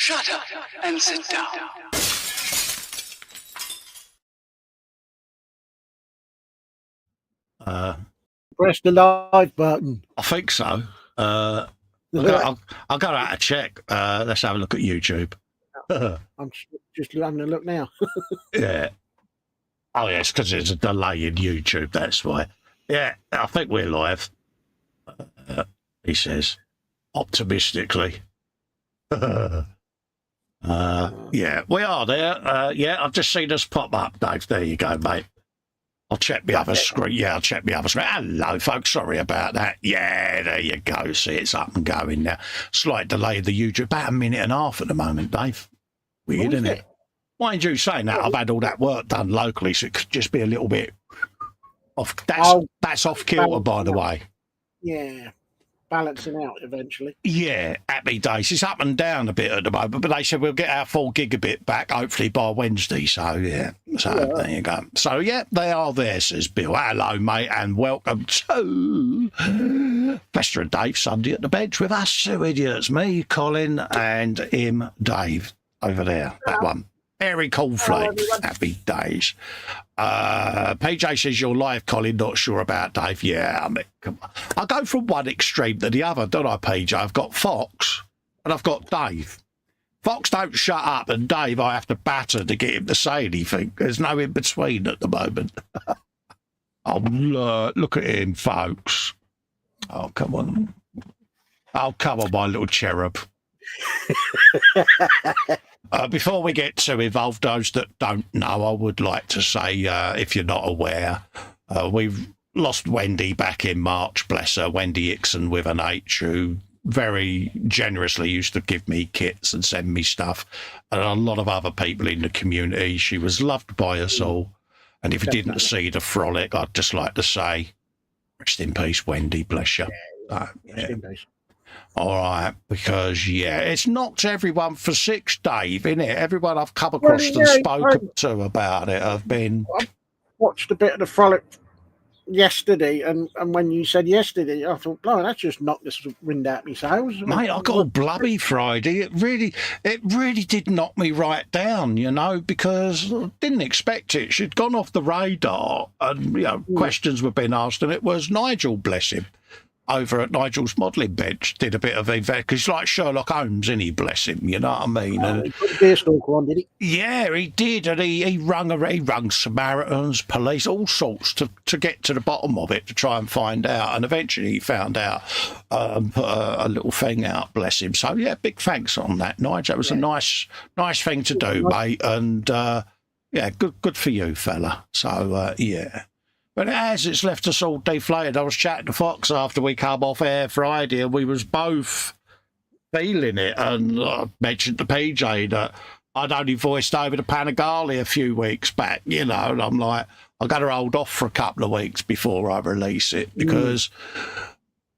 Shut up and sit down. Press the live button. I think so. I'll go out and check. Let's have a look at YouTube. I'm just having a look now. Yeah. Oh, yes, because there's a delay in YouTube, that's why. Yeah, I think we're live, he says, optimistically. Yeah, we are there. Yeah, I've just seen us pop up, Dave. There you go, mate. I'll check the other screen. Yeah, I'll check the other screen. Hello, folks. Sorry about that. Yeah, there you go. See, it's up and going now. Slight delay of the YouTube. About a minute and a half at the moment, Dave. Weird, isn't it? Mind you saying that, I've had all that work done locally, so it could just be a little bit off. That's off kilter, by the way. Yeah, balancing out eventually. Yeah, happy days. It's up and down a bit at the moment, but they said we'll get our 4 gigabit back hopefully by Wednesday. So yeah, there you go. So yeah, they are there, says Bill. Hello, mate, and welcome to Festa Dave Sunday at the bench with us 2 idiots, me, Colin, and him, Dave, over there. That one. Airy cornflakes, happy days. PJ says you're live, Colin, not sure about Dave. Yeah, I mean, come on. I go from one extreme to the other, don't I, PJ? I've got Fox and I've got Dave. Fox don't shut up, and Dave I have to batter to get him to say anything. There's no in between at the moment. Oh, look at him, folks. Oh, come on. Oh, come on, my little cherub. Before we get too involved, those that don't know, I would like to say, if you're not aware, we've lost Wendy back in March, bless her, Wendy Hickson with an H, who very generously used to give me kits and send me stuff, and a lot of other people in the community. She was loved by us all, and if you didn't see the frolic, I'd just like to say, rest in peace, Wendy, bless you. Rest in peace. All right, because, yeah, it's knocked everyone for 6, Dave, innit? Everyone I've come across and spoken to about it have been... I watched a bit of the frolic yesterday, and when you said yesterday, I thought, no, that's just knocked this wind out my sails. Mate, I got all blubby Friday. It really did knock me right down, you know, because I didn't expect it. She'd gone off the radar, and, you know, questions were being asked, and it was Nigel, bless him, over at Nigel's modelling bench, did a bit of because he's like Sherlock Holmes, isn't he, bless him, you know what I mean? He put a deerstalker on, did he? Yeah, he did, and he rung Samaritans, police, all sorts to get to the bottom of it, to try and find out, and eventually he found out, put a little thing out, bless him. So yeah, big thanks on that, Nigel. It was a nice thing to do, mate, and yeah, good for you, fella. So yeah. But it's left us all deflated. I was chatting to Fox after we come off air Friday, and we was both feeling it. And I mentioned to PJ that I'd only voiced over the Panigale a few weeks back, you know, and I'm like, I've got to hold off for a couple of weeks before I release it, because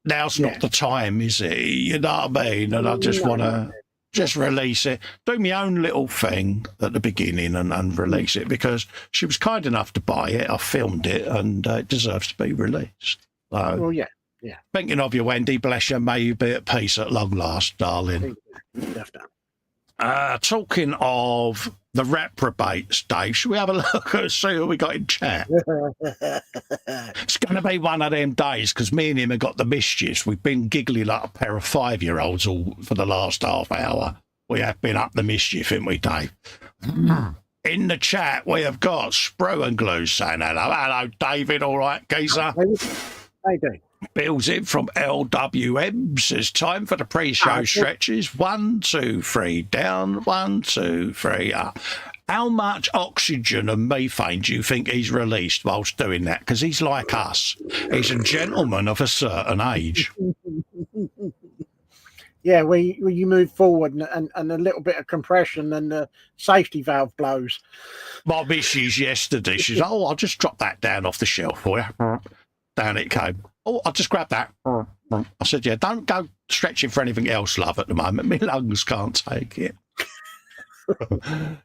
now's not the time, is it? You know what I mean? And I just want to just release it, do my own little thing at the beginning and release it, because she was kind enough to buy it. I filmed it, and it deserves to be released. So, well, yeah. Thinking of you, Wendy, bless you. May you be at peace at long last, darling. Talking of the reprobates, Dave, should we have a look and see who we got in chat? It's going to be one of them days, because me and him have got the mischiefs. We've been giggling like a pair of 5-year-olds all for the last half hour. We have been up the mischief, haven't we, Dave? In the chat, we have got Sprue and Glue saying hello. Hello, David. All right, geezer? How you doing? Bill's in from LWM, says time for the pre-show stretches. 1, 2, 3 down, 1, 2, 3 up. How much oxygen and methane do you think he's released whilst doing that? Because he's like us. He's a gentleman of a certain age. Yeah, where you move forward and a little bit of compression, and the safety valve blows. My missus yesterday, she's, I'll just drop that down off the shelf for you. Down it came. Oh, I'll just grab that. I said, yeah, don't go stretching for anything else, love, at the moment. My lungs can't take it.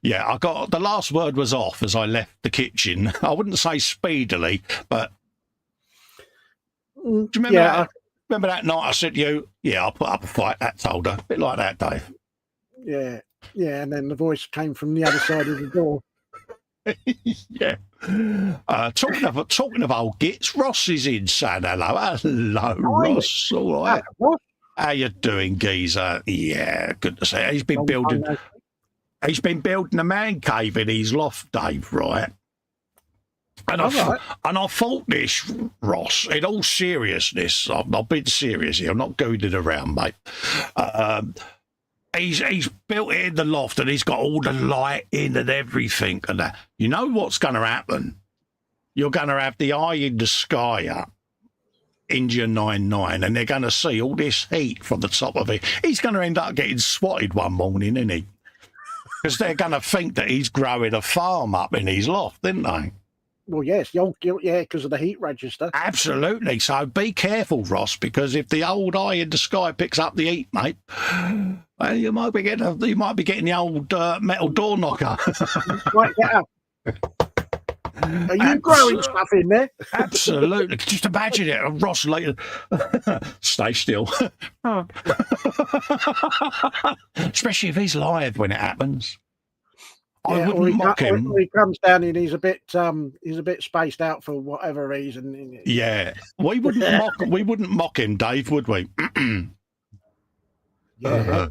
Yeah, I got the last word was off as I left the kitchen. I wouldn't say speedily, but do you remember that? Remember that night I said to you, yeah, I'll put up a fight? That told her. A bit like that, Dave. Yeah. Yeah, and then the voice came from the other side of the door. Yeah. Talking of old gits, Ross is in, son. Hello, Ross. All right. What? How you doing, geezer? Yeah, good to see you. He's been Long building. time He's been building a man cave in his loft, Dave. Right. And I thought this, Ross, in all seriousness, I've been serious here. I'm not goaded around, mate. He's built it in the loft and he's got all the light in and everything and that. You know what's going to happen? You're going to have the eye in the sky up, India 99, and they're going to see all this heat from the top of it. He's going to end up getting swatted one morning, isn't he? Because they're going to think that he's growing a farm up in his loft, isn't they? Well, yes, because of the heat register. Absolutely. So be careful, Ross, because if the old eye in the sky picks up the heat, mate, well, you might be getting the old metal door knocker. Right, get up. Are you growing stuff in there? Absolutely. Just imagine it, Ross later. Stay still. Especially if he's live when it happens. I wouldn't mock him. Or he comes down and he's a bit spaced out for whatever reason. Yeah, we wouldn't mock him, Dave, would we? Yeah.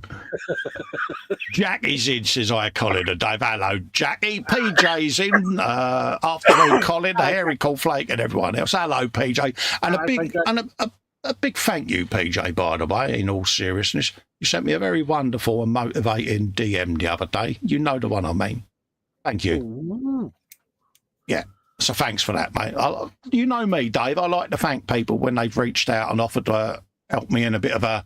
Jackie's in, says I, Colin and Dave. Hello, Jackie. PJ's in. Afternoon, Colin, the hairy cornflake, and everyone else. Hello, PJ, and a big thank you, PJ. By the way, in all seriousness, you sent me a very wonderful and motivating DM the other day. You know the one I mean. Thank you. Ooh. Yeah. So thanks for that, mate. You know me, Dave. I like to thank people when they've reached out and offered to help me in a bit of a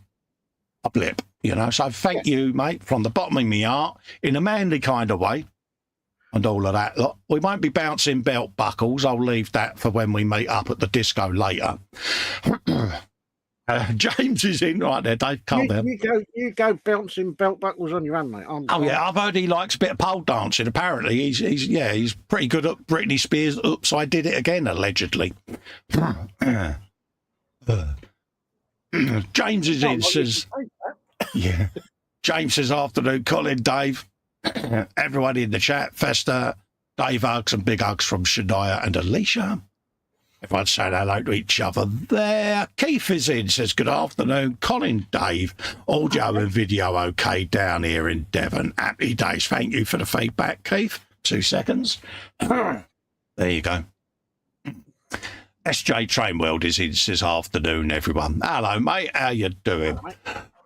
blip, you know. So thank you, mate, from the bottom of my heart, in a manly kind of way, and all of that. Look, we won't be bouncing belt buckles. I'll leave that for when we meet up at the disco later. James is in right there, Dave. Calm down. You go bouncing belt buckles on your own, mate. Yeah, I've heard he likes a bit of pole dancing. Apparently, he's pretty good at Britney Spears. Oops, I did it again, allegedly. James is in, says, yeah. James says, afternoon, Colin, Dave, everyone in the chat, Festa, Dave hugs and big hugs from Shania and Alicia. Everyone's saying hello to each other there. Keith is in, says, good afternoon, Colin, Dave, audio and video okay down here in Devon. Happy days. Thank you for the feedback, Keith. 2 seconds. There you go. SJ Trainworld is in, says, afternoon, everyone. Hello, mate. How you doing?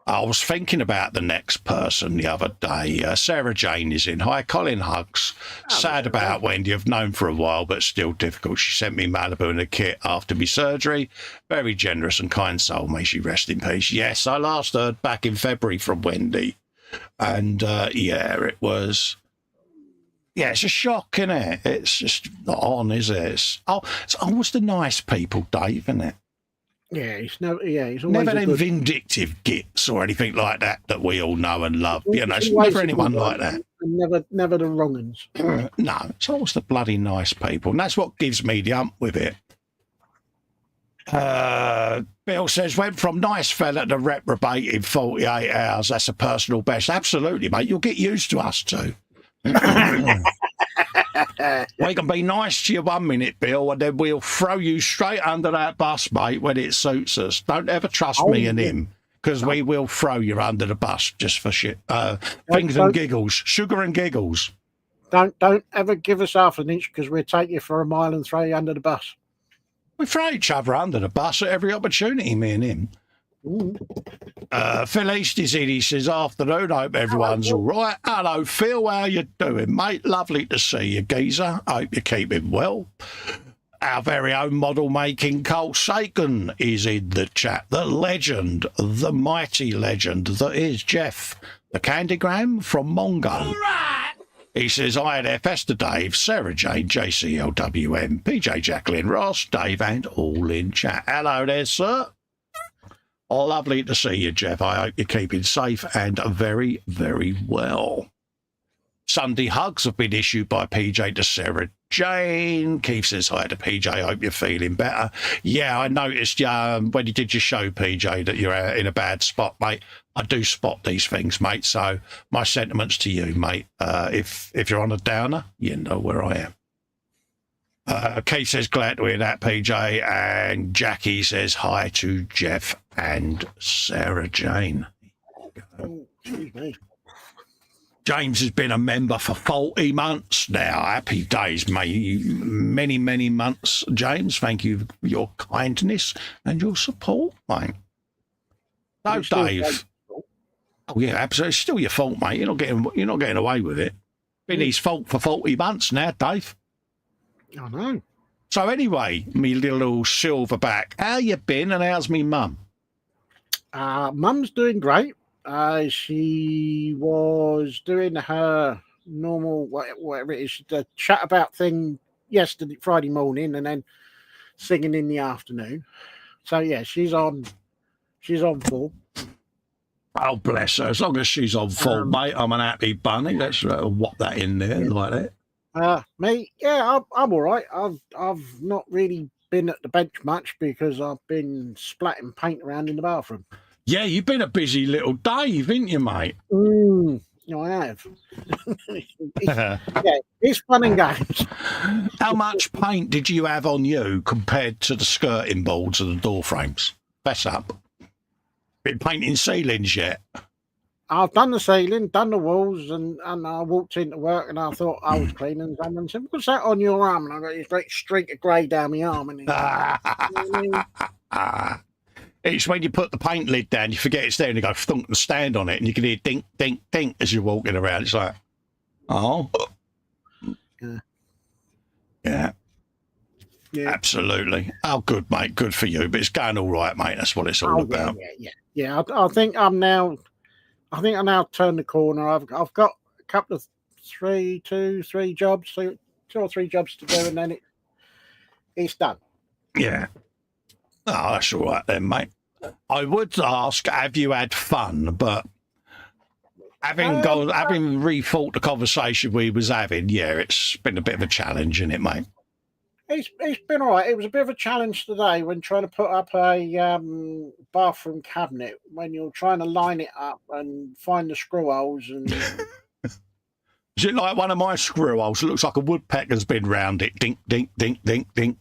I was thinking about the next person the other day. Sarah Jane is in. Hi, Colin, hugs. Sad about Wendy. I've known for a while, but still difficult. She sent me Malibu and a kit after my surgery. Very generous and kind soul. May she rest in peace. Yes, I last heard back in February from Wendy. And, it was... Yeah, it's a shock, isn't it? It's just not on, is it? It's always the nice people, Dave, isn't it? Yeah, he's always never them vindictive gits or anything like that we all know and love. You know, it's never anyone like that. Never the wrong uns. No, it's always the bloody nice people, and that's what gives me the ump with it. Bill says, went from nice fella to reprobate in 48 hours. That's a personal best. Absolutely, mate. You'll get used to us too. We can be nice to you 1 minute, Bill, and then we'll throw you straight under that bus, mate, when it suits us. Don't ever trust me and him, because we will throw you under the bus just for shit. Things and giggles. Sugar and giggles. Don't ever give us half an inch, because we'll take you for a mile and throw you under the bus. We throw each other under the bus at every opportunity, me and him. Phil East is in. He says, afternoon, I hope everyone's all right. Hello, Phil. How you doing, mate? Lovely to see you, geezer. Hope you're keeping well. Our very own model-making Cole Sagan is in the chat. The legend, the mighty legend that is Jeff, the Candygram from Mongo. All right. He says, hi there, Festa Dave, Sarah Jane, JCLWM, PJ Jacqueline Ross, Dave, and all in chat. Hello there, sir. Oh, lovely to see you, Jeff. I hope you're keeping safe and very, very well. Sunday hugs have been issued by PJ to Sarah Jane. Keith says hi to PJ. I hope you're feeling better. Yeah, I noticed when you did your show, PJ, that you're in a bad spot, mate. I do spot these things, mate. So my sentiments to you, mate. If you're on a downer, you know where I am. Keith says, glad to hear that, PJ. And Jackie says, hi to Jeff and Sarah Jane. Oh, excuse me. James has been a member for 40 months now. Happy days, mate. Many, many months, James. Thank you for your kindness and your support, mate. So, Dave. Oh, yeah, absolutely. It's still your fault, mate. You're not getting away with it. Been his fault for 40 months now, Dave. I know. So anyway, me little silverback, how you been and how's me mum? Mum's doing great. She was doing her normal, whatever it is, the chat about thing yesterday, Friday morning, and then singing in the afternoon. So yeah, she's on full. Oh, bless her. As long as she's on full, mate, I'm an happy bunny. Let's whop that in there like that. Me, yeah, I'm all right. I've not really been at the bench much because I've been splatting paint around in the bathroom. Yeah, you've been a busy little Dave, haven't you, mate? I have. It's fun and games. How much paint did you have on you compared to the skirting boards and the door frames? Fess up. Been painting ceilings yet? I've done the ceiling, done the walls, and I walked into work and I thought I was cleaning, and someone said, what's that on your arm? And I got this great streak of grey down my arm. And it's when you put the paint lid down, you forget it's there, and you go thunk and stand on it, and you can hear dink, dink, dink as you're walking around. It's like, oh. Yeah. Absolutely. Oh, good, mate. Good for you. But it's going all right, mate. That's what it's all about. Yeah. I think I now turned the corner. I've got a couple of three jobs, two or three jobs to do, and then it's done. Yeah. Oh, that's all right then, mate. I would ask, have you had fun? But having rethought the conversation we was having, yeah, it's been a bit of a challenge, isn't it, mate? It's been all right. It was a bit of a challenge today when trying to put up a bathroom cabinet, when you're trying to line it up and find the screw holes. And is it like one of my screw holes? It looks like a woodpecker's been round it. Dink, dink, dink, dink, dink.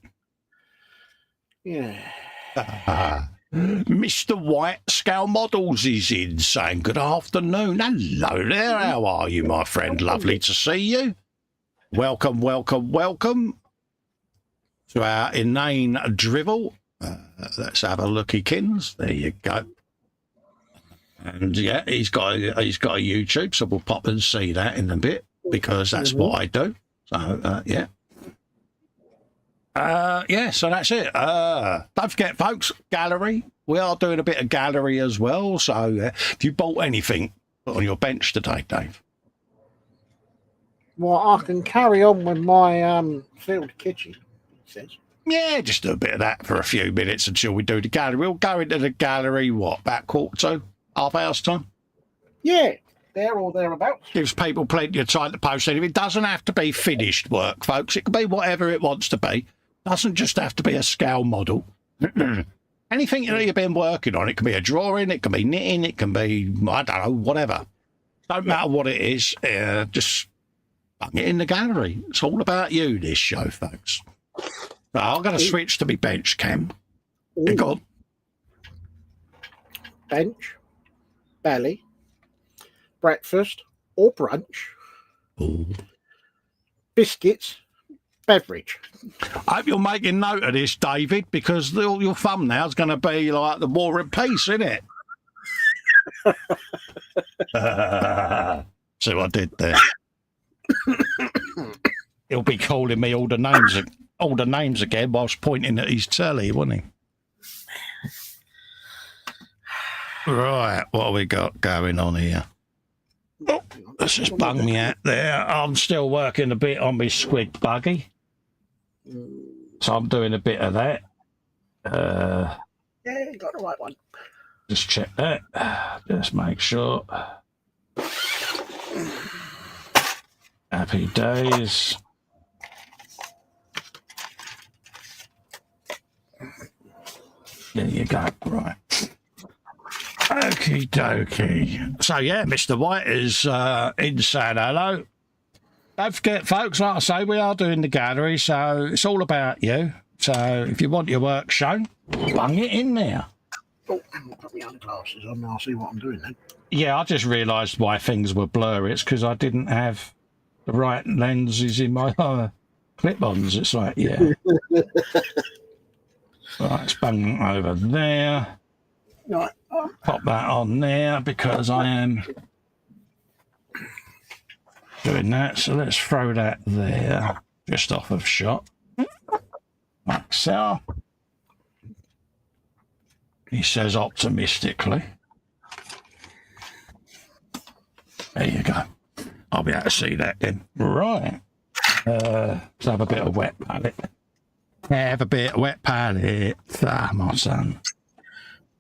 Yeah. Mr. White Scale Models is in, saying good afternoon. Hello there. How are you, my friend? Lovely to see you. Welcome, welcome, welcome to our inane drivel. Let's have a looky, kins. There you go. And yeah, he's got a YouTube, so we'll pop and see that in a bit because that's what I do. So yeah. So that's it. Don't forget, folks, gallery. We are doing a bit of gallery as well. So if you bought anything, put on your bench today, Dave. Well, I can carry on with my field kitchen. Says. Yeah, just do a bit of that for a few minutes until we do the gallery. We'll go into the gallery, about quarter to half hour's time? Yeah, there or thereabouts. Gives people plenty of time to post anything. It doesn't have to be finished work, folks. It can be whatever it wants to be. Doesn't just have to be a scale model. Anything that you've been working on. It can be a drawing, it can be knitting, it can be, I don't know, whatever. Don't matter what it is, just bung it in the gallery. It's all about you, this show, folks. So I'm going to switch to my bench cam. Go on. Bench, belly, breakfast or brunch, biscuits, beverage. I hope you're making note of this, David, because your thumbnail's going to be like the War and Peace, isn't it? See what I did there? He'll be calling me all the names again whilst pointing at his telly, won't he? Right, what have we got going on here? Oh, let's just bung me out there. I'm still working a bit on my squid buggy. So I'm doing a bit of that. Yeah, you got the right one. Just check that. Just make sure. Happy days. There you go. Right. Okie dokie. So, yeah, Mr. White is in saying hello. Don't forget, folks, like I say, we are doing the gallery, so it's all about you. So if you want your work shown, bung it in there. Oh, hang on, put my other glasses on now. I'll see what I'm doing then. Yeah, I just realised why things were blurry. It's because I didn't have the right lenses in my clip-ons. It's like, yeah. Right, it's bung over there. Right. Pop that on there because I am doing that. So let's throw that there, just off of shot. Like so. He says optimistically. There you go. I'll be able to see that then. Right. Let's have a bit of wet palette. Have a bit of wet palette. Ah, my son.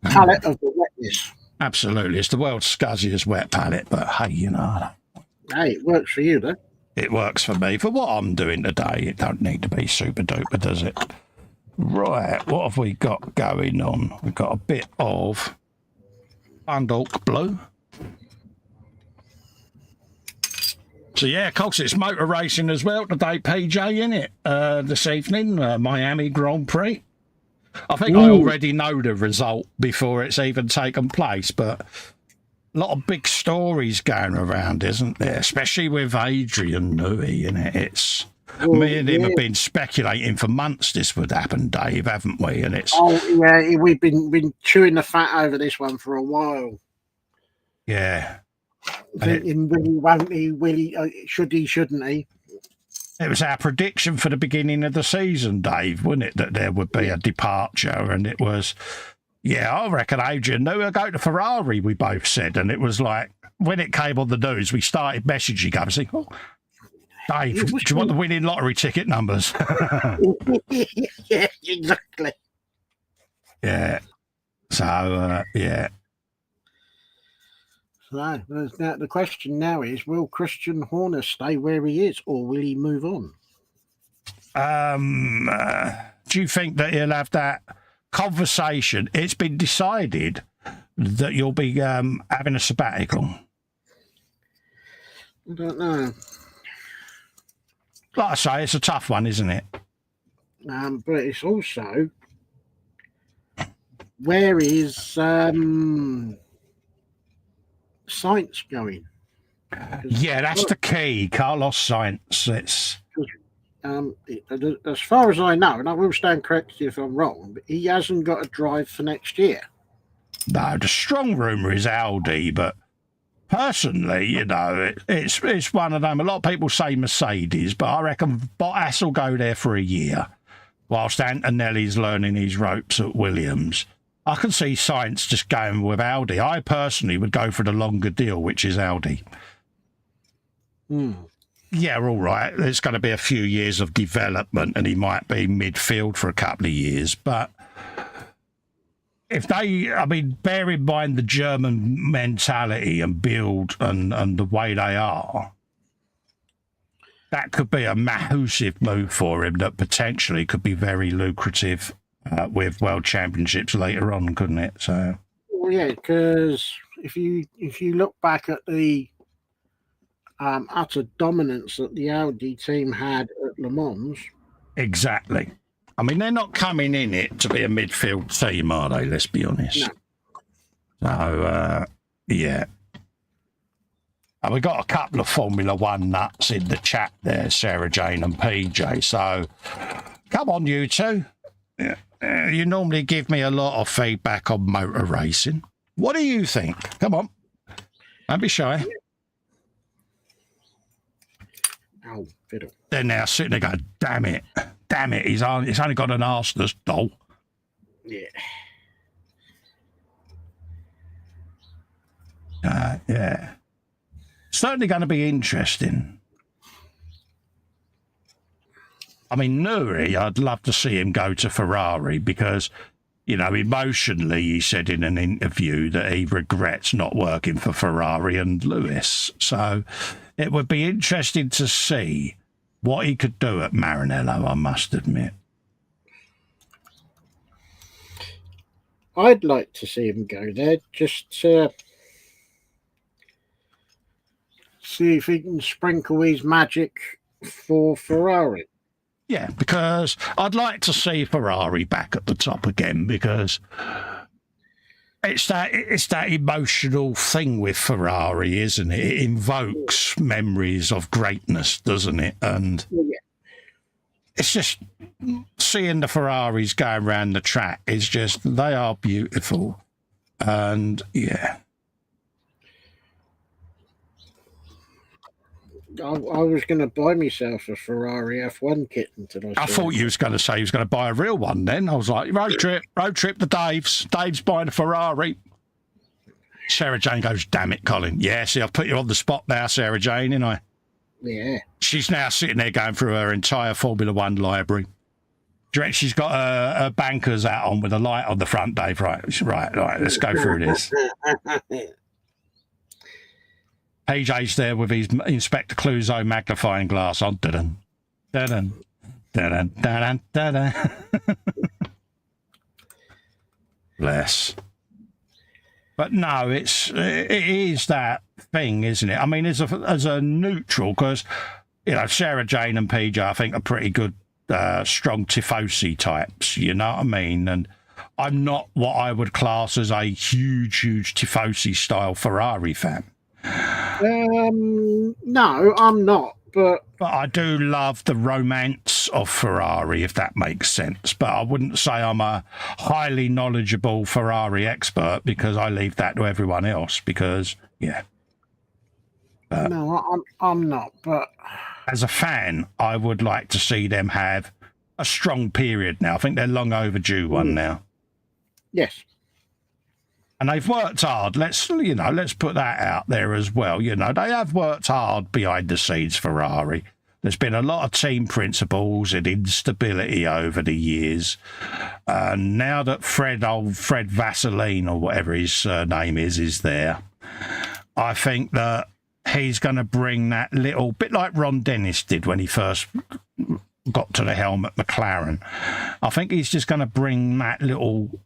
Palette of the wetness. Absolutely. It's the world's scuzziest wet palette, but hey, you know. Hey, it works for you, though. It works for me. For what I'm doing today, it don't need to be super duper, does it? Right, what have we got going on? We've got a bit of Dundalk blue. So, yeah, of course, it's motor racing as well today, PJ, innit? This evening, Miami Grand Prix. I think I already know the result before it's even taken place, but a lot of big stories going around, isn't there? Especially with Adrian Newey, innit? It's... me and him have been speculating for months this would happen, Dave, haven't we? And it's we've been chewing the fat over this one for a while. Yeah, Thinking, will he, won't he? Will he? Should he? Shouldn't he? It was our prediction for the beginning of the season, Dave, wasn't it, that there would be a departure, and it was, yeah, I reckon Adrian Newey will go to Ferrari. We both said, and it was like when it came on the news, we started messaging up and saying, "Oh, Dave, do you want the winning lottery ticket numbers?" Yeah, exactly. Yeah. So, yeah. So now the question now is: will Christian Horner stay where he is, or will he move on? Do you think that he'll have that conversation? It's been decided that you'll be having a sabbatical. I don't know. Like I say, it's a tough one, isn't it? But it's also where is Sainz going? Yeah, that's the key, Carlos Sainz. It's as far as I know, and I will stand corrected if I'm wrong, but he hasn't got a drive for next year. No, the strong rumour is Audi, but personally, you know, it's one of them. A lot of people say Mercedes, but I reckon Bottas will go there for a year, whilst Antonelli's learning his ropes at Williams. I can see Sainz just going with Audi. I personally would go for the longer deal, which is Audi. Yeah, all right. There's going to be a few years of development, and he might be midfield for a couple of years, but if they, I mean, bear in mind the German mentality and build and the way they are, that could be a massive move for him that potentially could be very lucrative with World Championships later on, couldn't it? So, well, yeah, because if you look back at the utter dominance that the Audi team had at Le Mans, exactly. I mean, they're not coming in it to be a midfield team, are they? Let's be honest. No. So, yeah. And we got a couple of Formula One nuts in the chat there, Sarah Jane and PJ. So, come on, you two. You normally give me a lot of feedback on motor racing. What do you think? Come on. Don't be shy. Oh, fiddle. They're now sitting there going, damn it, he's only got an arse, this doll. Yeah. Yeah. Certainly going to be interesting. I mean, Nuri, I'd love to see him go to Ferrari because, you know, emotionally, he said in an interview that he regrets not working for Ferrari and Lewis. So it would be interesting to see what he could do at Maranello, I must admit. I'd like to see him go there just to see if he can sprinkle his magic for Ferrari. Yeah, because I'd like to see Ferrari back at the top again, because it's that emotional thing with Ferrari, isn't it? It invokes memories of greatness, doesn't it? And it's just seeing the Ferraris going around the track is just, they are beautiful. And yeah. I was going to buy myself a Ferrari F1 kit until I thought you was going to say you was going to buy a real one then. I was like, road trip to Dave's. Dave's buying a Ferrari. Sarah Jane goes, damn it, Colin. Yeah, see, I've put you on the spot now, Sarah Jane, ain't I? Yeah. She's now sitting there going through her entire Formula One library. Do you reckon she's got her banker's hat on with a light on the front, Dave? Right, let's go through this. PJ's there with his Inspector Clouseau magnifying glass on. Dun dun dun dun dun. Bless. But no, it is that thing, isn't it? I mean, as a neutral, because Sarah Jane and PJ, I think, are pretty good, strong tifosi types. You know what I mean? And I'm not what I would class as a huge tifosi style Ferrari fan. No, I'm not, but I do love the romance of Ferrari, if that makes sense. But I wouldn't say I'm a highly knowledgeable Ferrari expert, because I leave that to everyone else, because no, I'm not, but as a fan, I would like to see them have a strong period now. I think they're long overdue one now. Yes. And they've worked hard. Let's put that out there as well. They have worked hard behind the scenes, Ferrari. There's been a lot of team principles and instability over the years. And now that Fred Vaseline, or whatever his name is there, I think that he's going to bring that little bit like Ron Dennis did when he first got to the helm at McLaren. I think he's just going to bring that little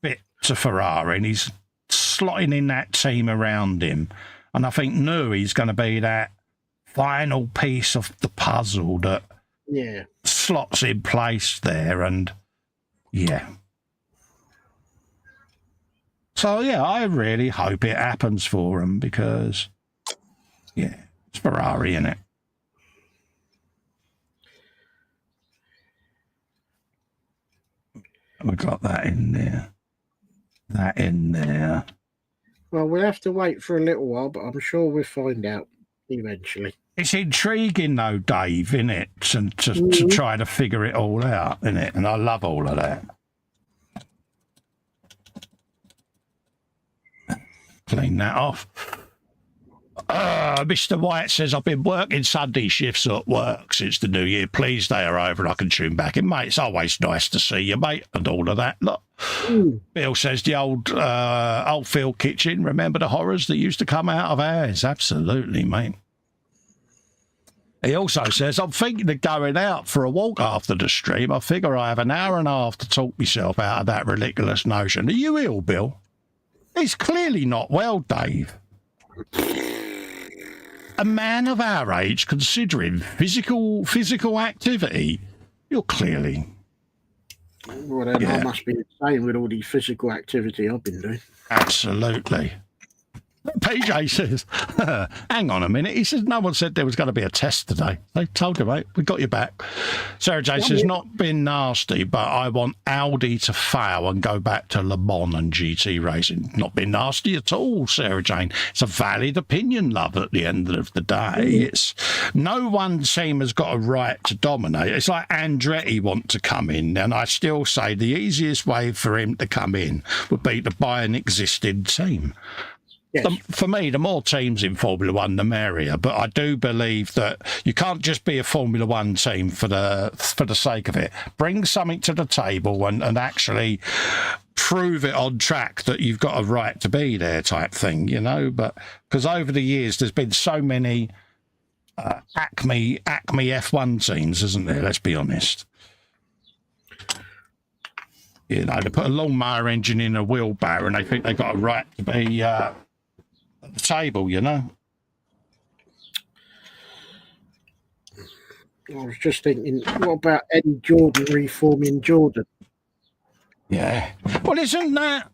bit to Ferrari, and he's slotting in that team around him. And I think Newey's going to be that final piece of the puzzle that slots in place there. And so I really hope it happens for him, because it's Ferrari, isn't it? We got that in there. Well, we'll have to wait for a little while, but I'm sure we'll find out eventually. It's intriguing, though, Dave, isn't it? To try to figure it all out, isn't it? And I love all of that. Clean that off. Mr. White says, I've been working Sunday shifts at work since the new year. Please stay over and I can tune back in, mate. It's always nice to see you, mate, and all of that. Look. Bill says, the old field kitchen, remember the horrors that used to come out of ours? Absolutely, mate. He also says, I'm thinking of going out for a walk after the stream. I figure I have an hour and a half to talk myself out of that ridiculous notion. Are you ill, Bill? He's clearly not well, Dave. A man of our age, considering physical activity, you're clearly... Well, then I must be insane with all the physical activity I've been doing. Absolutely. PJ says, hang on a minute. He says, no one said there was going to be a test today. They told you, mate. We got you back. Sarah J says, not been nasty, but I want Audi to fail and go back to Le Mans and GT racing. Not been nasty at all, Sarah Jane. It's a valid opinion, love, at the end of the day. It's no one team has got a right to dominate. It's like Andretti want to come in, and I still say the easiest way for him to come in would be to buy an existing team. Yes. For me, the more teams in Formula One, the merrier. But I do believe that you can't just be a Formula One team for the sake of it. Bring something to the table and actually prove it on track that you've got a right to be there, type thing, But because over the years, there's been so many Acme F1 teams, isn't there? Let's be honest. You know, they put a lawnmower engine in a wheelbarrow and they think they got a right to be at the table, you know. I was just thinking, what about Eddie Jordan reforming Jordan? Yeah. Well, isn't that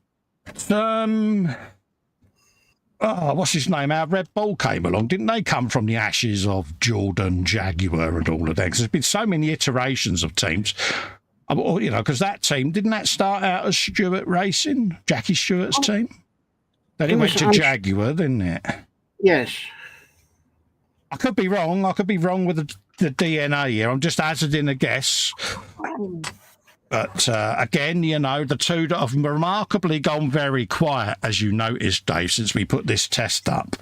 what's his name? Our Red Bull came along. Didn't they come from the ashes of Jordan, Jaguar, and all of that? Because there's been so many iterations of teams. You know, because that team, didn't that start out as Stewart Racing, Jackie Stewart's team? Then it went to Jaguar, didn't it? Yes. I could be wrong. I could be wrong with the DNA here. I'm just hazarding a guess. But again, you know, the two that have remarkably gone very quiet, as you noticed, Dave, since we put this test up.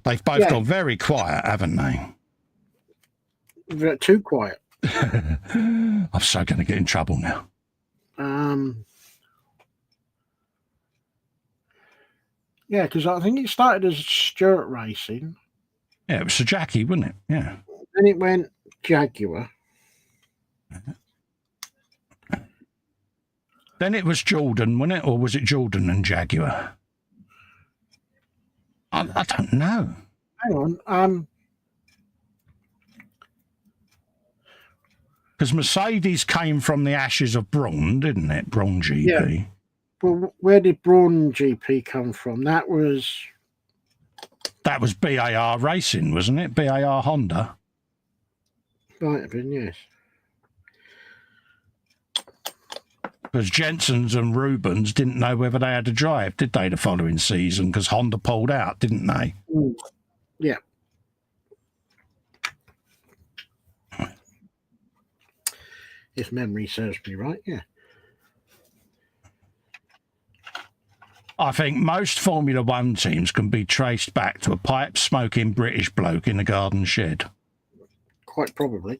They've both gone very quiet, haven't they? They're too quiet. I'm so going to get in trouble now. Yeah, because I think it started as Stewart Racing. Yeah, it was Sir Jackie, wasn't it? Yeah. Then it went Jaguar. Then it was Jordan, wasn't it? Or was it Jordan and Jaguar? I don't know. Hang on. Because Mercedes came from the ashes of Braun, didn't it? Braun GP. Yeah. Well, where did Braun GP come from? That was BAR Racing, wasn't it? BAR Honda. Might have been, yes. Because Jensen's and Rubens didn't know whether they had to drive, did they, the following season? Because Honda pulled out, didn't they? Yeah. If memory serves me right, yeah. I think most Formula One teams can be traced back to a pipe-smoking British bloke in a garden shed. Quite probably.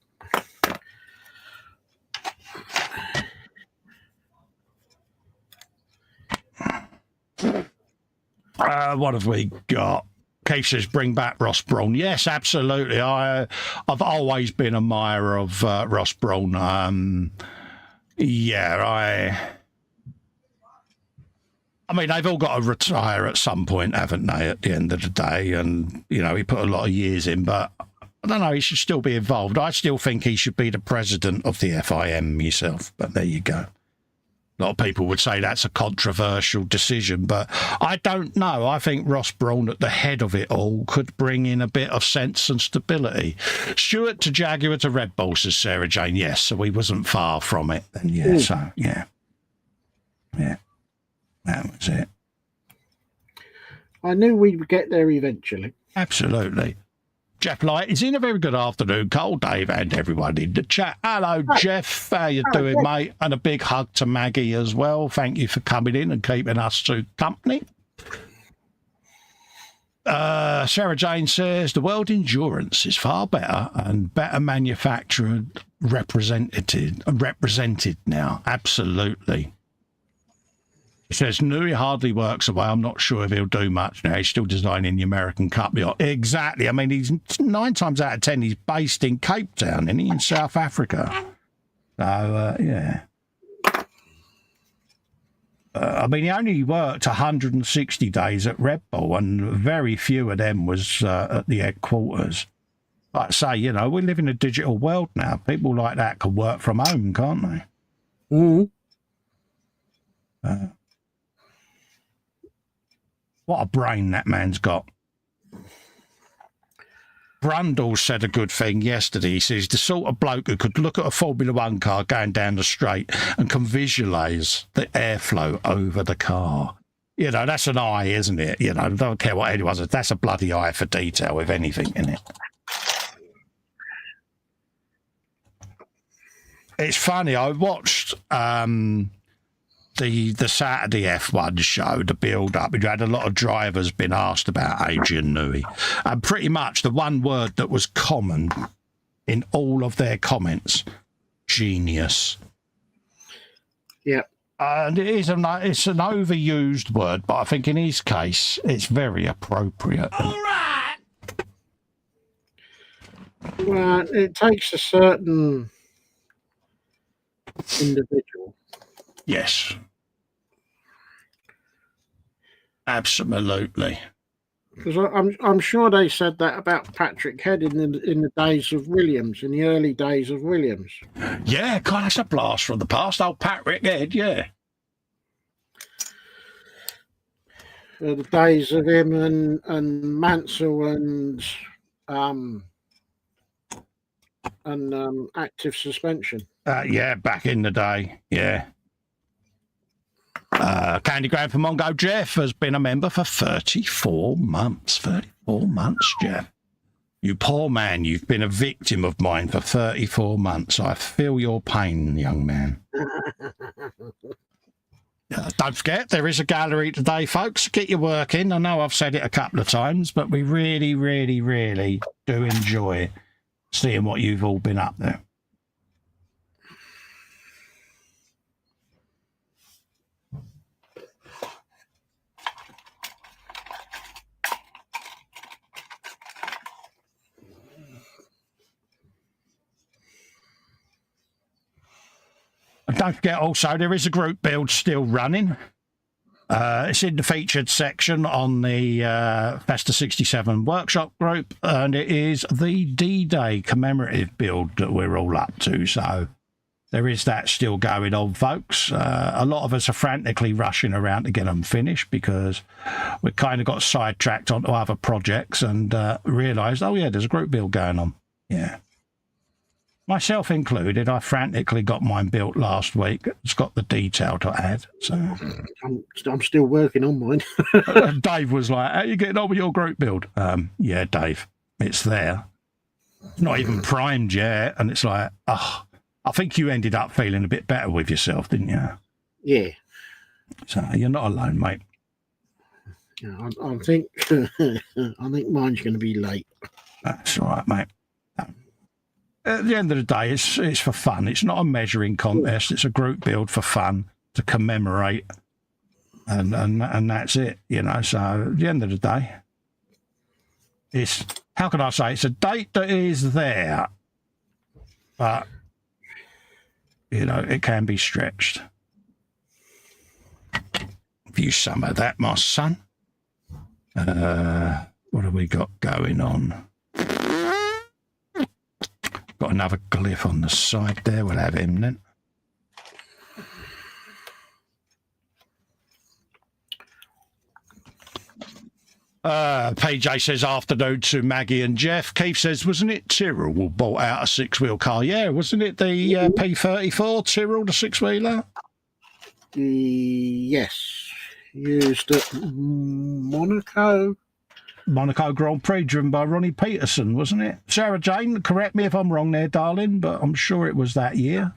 What have we got? Keith says, bring back Ross Brawn. Yes, absolutely. I've always been an admirer of Ross Brawn. I mean, they've all got to retire at some point, haven't they, at the end of the day? And, you know, he put a lot of years in, but I don't know, he should still be involved. I still think he should be the president of the FIM myself, but there you go. A lot of people would say that's a controversial decision, but I don't know. I think Ross Brawn at the head of it all could bring in a bit of sense and stability. Stewart to Jaguar to Red Bull, says Sarah Jane. Yes, so he wasn't far from it. Then, yeah, so, yeah. Yeah, that was it. I knew we would get there eventually. Absolutely. Jeff Light is in. A very good afternoon, Cole, Dave, and everyone in the chat. Hello, Jeff. How you doing, mate? And a big hug to Maggie as well. Thank you for coming in and keeping us two company. Sarah Jane says the World Endurance is far better and better manufactured, represented now. Absolutely. He says, Newey hardly works away. I'm not sure if he'll do much now. He's still designing the American Cup yacht. Exactly. I mean, he's 9 times out of 10, he's based in Cape Town, isn't he, in South Africa? So, yeah. I mean, he only worked 160 days at Red Bull, and very few of them was at the headquarters. Like I say, you know, we live in a digital world now. People like that can work from home, can't they? Mm-hmm. What a brain that man's got. Brundle said a good thing yesterday. He says the sort of bloke who could look at a Formula One car going down the straight and can visualise the airflow over the car. You know, that's an eye, isn't it? You know, I don't care what anyone says. That's a bloody eye for detail, if anything, in it. It's funny. I watched the Saturday F1 show, the build-up. You had a lot of drivers been asked about Adrian Newey. And pretty much the one word that was common in all of their comments, genius. Yeah. And it's an overused word, but I think in his case, it's very appropriate. All right. Well, it takes a certain individual Yes. Absolutely. Because I'm sure they said that about Patrick Head in the days of Williams, in the early days of Williams. Yeah, God, that's a blast from the past. Old Patrick Head, yeah. The days of him and Mansell and active suspension. Yeah, back in the day, yeah. Candygram for Mongo Jeff has been a member for 34 months. 34 months, Jeff. You poor man, you've been a victim of mine for 34 months. I feel your pain, young man. Don't forget, there is a gallery today, folks. Get your work in. I know I've said it a couple of times, but we really, really, really do enjoy seeing what you've all been up there. And don't forget also, there is a group build still running. It's in the featured section on the Festa 67 workshop group, and it is the D-Day commemorative build that we're all up to. So there is that still going on, folks. A lot of us are frantically rushing around to get them finished because we kind of got sidetracked onto other projects and realised, oh, yeah, there's a group build going on. Yeah. Myself included, I frantically got mine built last week. It's got the detail to add. So I'm still working on mine. Dave was like, how are you getting on with your group build? Yeah, Dave, it's there. It's not even primed yet. And it's like, oh, I think you ended up feeling a bit better with yourself, didn't you? Yeah. So you're not alone, mate. Yeah, I think I think mine's going to be late. That's all right, mate. At the end of the day, it's for fun. It's not a measuring contest. It's a group build for fun to commemorate, and that's it. You know. So at the end of the day, it's, how can I say? It's a date that is there, but you know it can be stretched. View some of that, my son. What have we got going on? Got another glyph on the side there. We'll have him then. PJ says afternoon to Maggie and Jeff. Keith says, wasn't it Tyrrell who bought out a six-wheel car? Yeah, wasn't it the P34 Tyrrell, the six-wheeler? Yes. Used at Monaco Grand Prix, driven by Ronnie Peterson, wasn't it? Sarah Jane, correct me if I'm wrong there, darling, but I'm sure it was that year.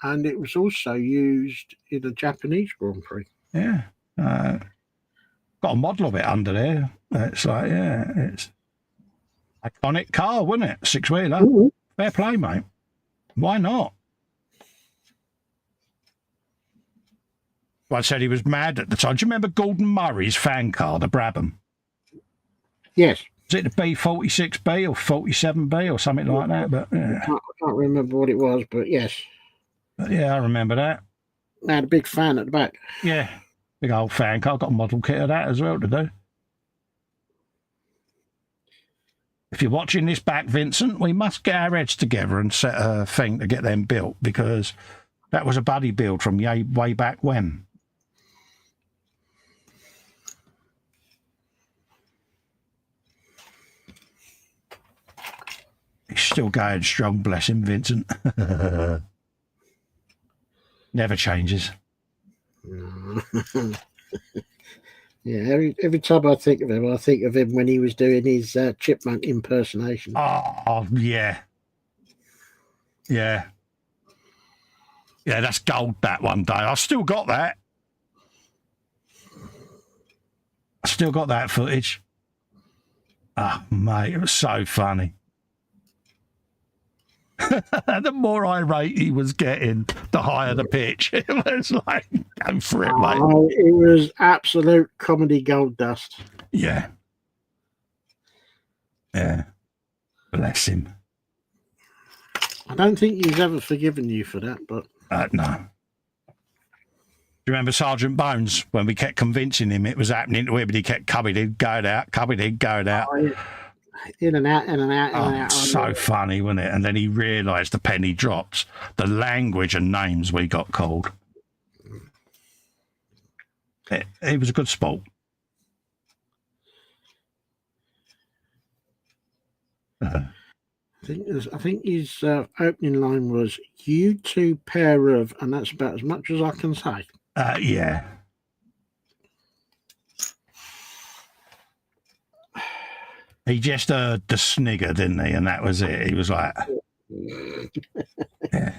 And it was also used in a Japanese Grand Prix. Yeah. Got a model of it under there. It's like, yeah, it's iconic car, wasn't it? Six-wheeler. Ooh. Fair play, mate. Why not? Well, I said he was mad at the time. Do you remember Gordon Murray's fan car, the Brabham? Yes. Was it the B46B or 47B or something like that? But yeah. I can't remember what it was, but yes. But yeah, I remember that. They had a big fan at the back. Yeah. Big old fan car. Got a model kit of that as well to do. If you're watching this back, Vincent, we must get our heads together and set a thing to get them built, because that was a buddy build from way back when. He's still going strong, bless him, Vincent. Never changes. Yeah, every time I think of him when he was doing his chipmunk impersonation. Oh, yeah. Yeah. Yeah, that's gold, that one day. I still got that. I still got that footage. Oh, mate, it was so funny. The more irate he was getting, the higher the pitch. It was like, go for it, mate. Oh, it was absolute comedy gold dust. Yeah. Yeah. Bless him. I don't think he's ever forgiven you for that, but... No. you remember Sergeant Bones when we kept convincing him it was happening to him, but he kept coming in, going out, coming in, going out. Oh, yeah. In and out, in and out, in and out. So funny, wasn't it? And then he realised the penny drops, the language and names we got called. It was a good sport. I think his opening line was, "You two pair of," and that's about as much as I can say. Yeah. He just heard the snigger, didn't he? And that was it. He was like, yeah.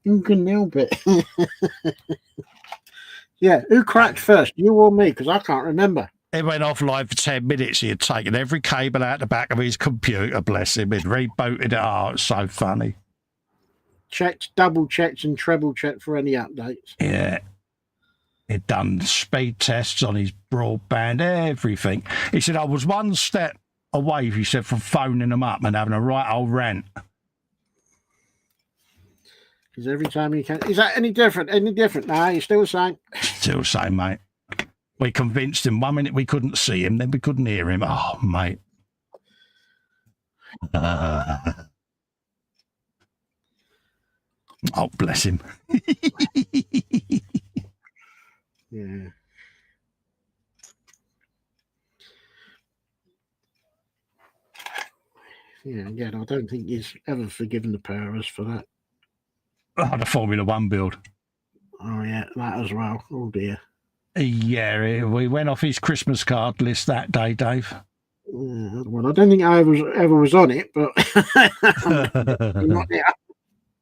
You couldn't help it. Yeah, who cracked first, you or me? Because I can't remember. It went offline for 10 minutes. He had taken every cable out the back of his computer, bless him. He'd rebooted it. Oh, it's so funny. Checked, double checked, and treble checked for any updates. Yeah. He'd done speed tests on his broadband, everything. He said, I was one step away, he said, from phoning them up and having a right old rant. Because every time you can... Is that any different? Any different? No, you're still the same. Still the same, mate. We convinced him 1 minute we couldn't see him, then we couldn't hear him. Oh, mate. Oh, bless him. Yeah. Yeah, again, I don't think he's ever forgiven the pair of us for that. Oh, the Formula One build. Oh, yeah, that as well. Oh, dear. Yeah, we went off his Christmas card list that day, Dave. Well, I don't think I ever was on it, but not now.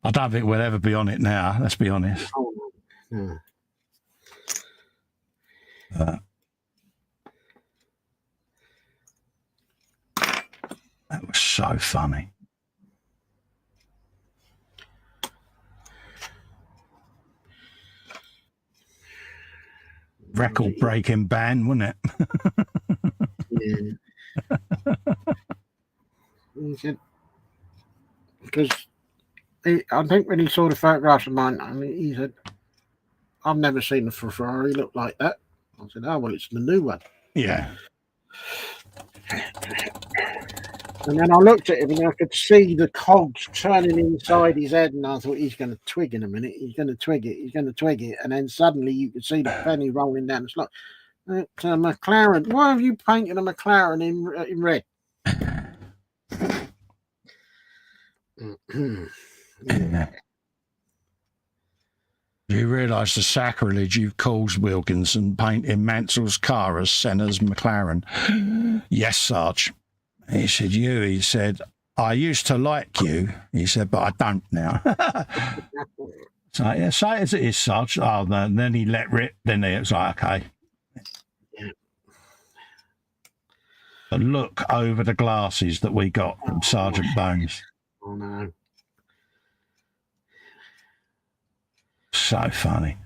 I don't think we'll ever be on it now, let's be honest. Oh, no. That was so funny. Record-breaking band, wasn't it? Yeah. Because I think when he saw the photographs of mine, I mean, he said, I've never seen a Ferrari look like that. I said, oh, well, it's the new one. Yeah. And then I looked at him and I could see the cogs turning inside his head, and I thought, he's going to twig in a minute. He's going to twig it. He's going to twig it. And then suddenly you could see the penny rolling down. It's like, McLaren. Why have you painted a McLaren in red? Yeah. Do you realise the sacrilege you've caused, Wilkinson, painting Mansell's car as Senna's McLaren? Yes, Sarge. He said, he said, I used to like you. He said, but I don't now. So, yeah, say it as it is, Sarge. Oh, and then he let rip. Then it was like, okay. Yeah. But look over the glasses that we got from Sergeant Bones. Oh, no. So funny.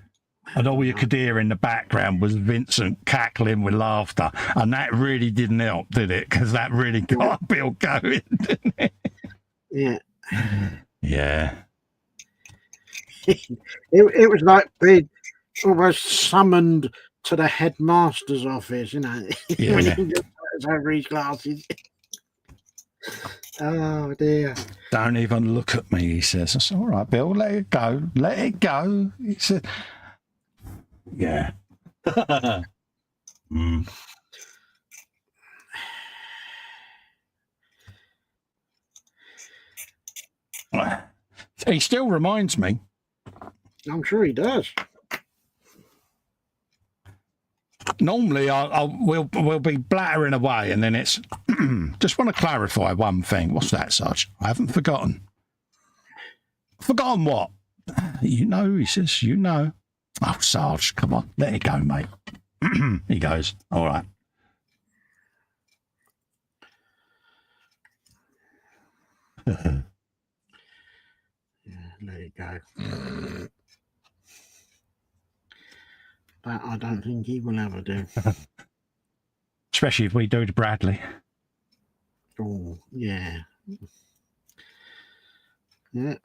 And all you could hear in the background was Vincent cackling with laughter. And that really didn't help, did it? Because that really got Bill going, didn't it? Yeah. Yeah. It was like being almost summoned to the headmaster's office, you know. Yeah. When he just puts over his glasses. Oh, dear. Don't even look at me, he says. I said, all right, Bill, let it go. Let it go. He said, yeah. Mm. He still reminds me. I'm sure he does. Normally, we'll be blattering away, and then it's just want to clarify one thing. What's that, Sarge? I haven't forgotten. Forgotten what? You know, he says, you know. Oh, Sarge, come on, let it go, mate. He goes, all right. Yeah, let it go. That I don't think he will ever do. Especially if we do to Bradley. Oh, yeah. Yeah.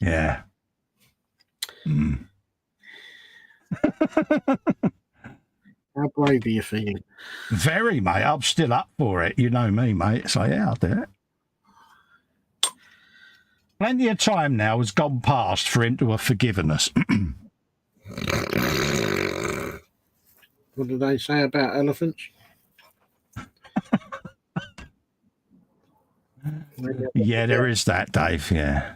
Yeah. Mm. How brave are you feeling? Very, mate. I'm still up for it. You know me, mate. So, yeah, I'll do it. Plenty of time now has gone past for him to have forgiven us. What do they say about elephants? Yeah, there is that, Dave, yeah.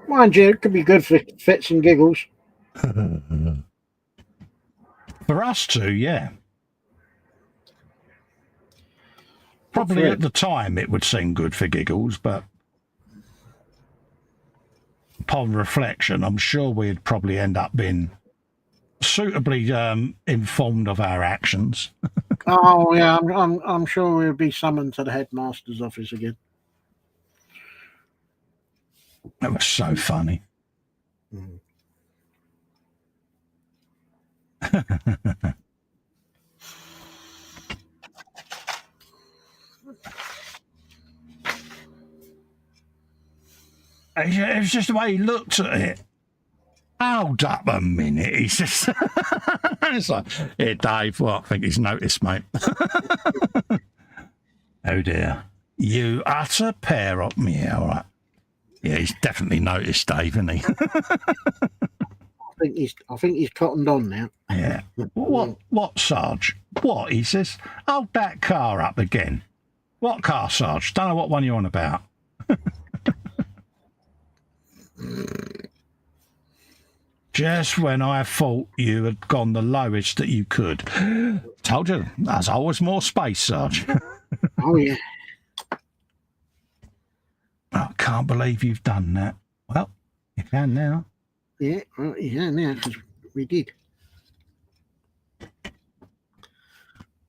Mind you, it could be good for fits and giggles. For us two, yeah. Probably at the time it would seem good for giggles, but upon reflection, I'm sure we'd probably end up being suitably informed of our actions. Oh yeah, I'm sure we'll be summoned to the headmaster's office again. That was so funny. Mm. It was just the way he looked at it. Hold up a minute, he says. It's like, yeah, Dave, what? I think he's noticed, mate. Oh dear. You utter pair of me, yeah, all right. Yeah, he's definitely noticed, Dave, isn't he? I think he's cottoned on now. Yeah. What, Sarge? What? He says, hold that car up again. What car, Sarge? Don't know what one you're on about. Just when I thought you had gone the lowest that you could. Told you, there's always more space, Sarge. Oh, yeah. I can't believe you've done that. Well, you can now. Yeah, well, yeah, now, because we did.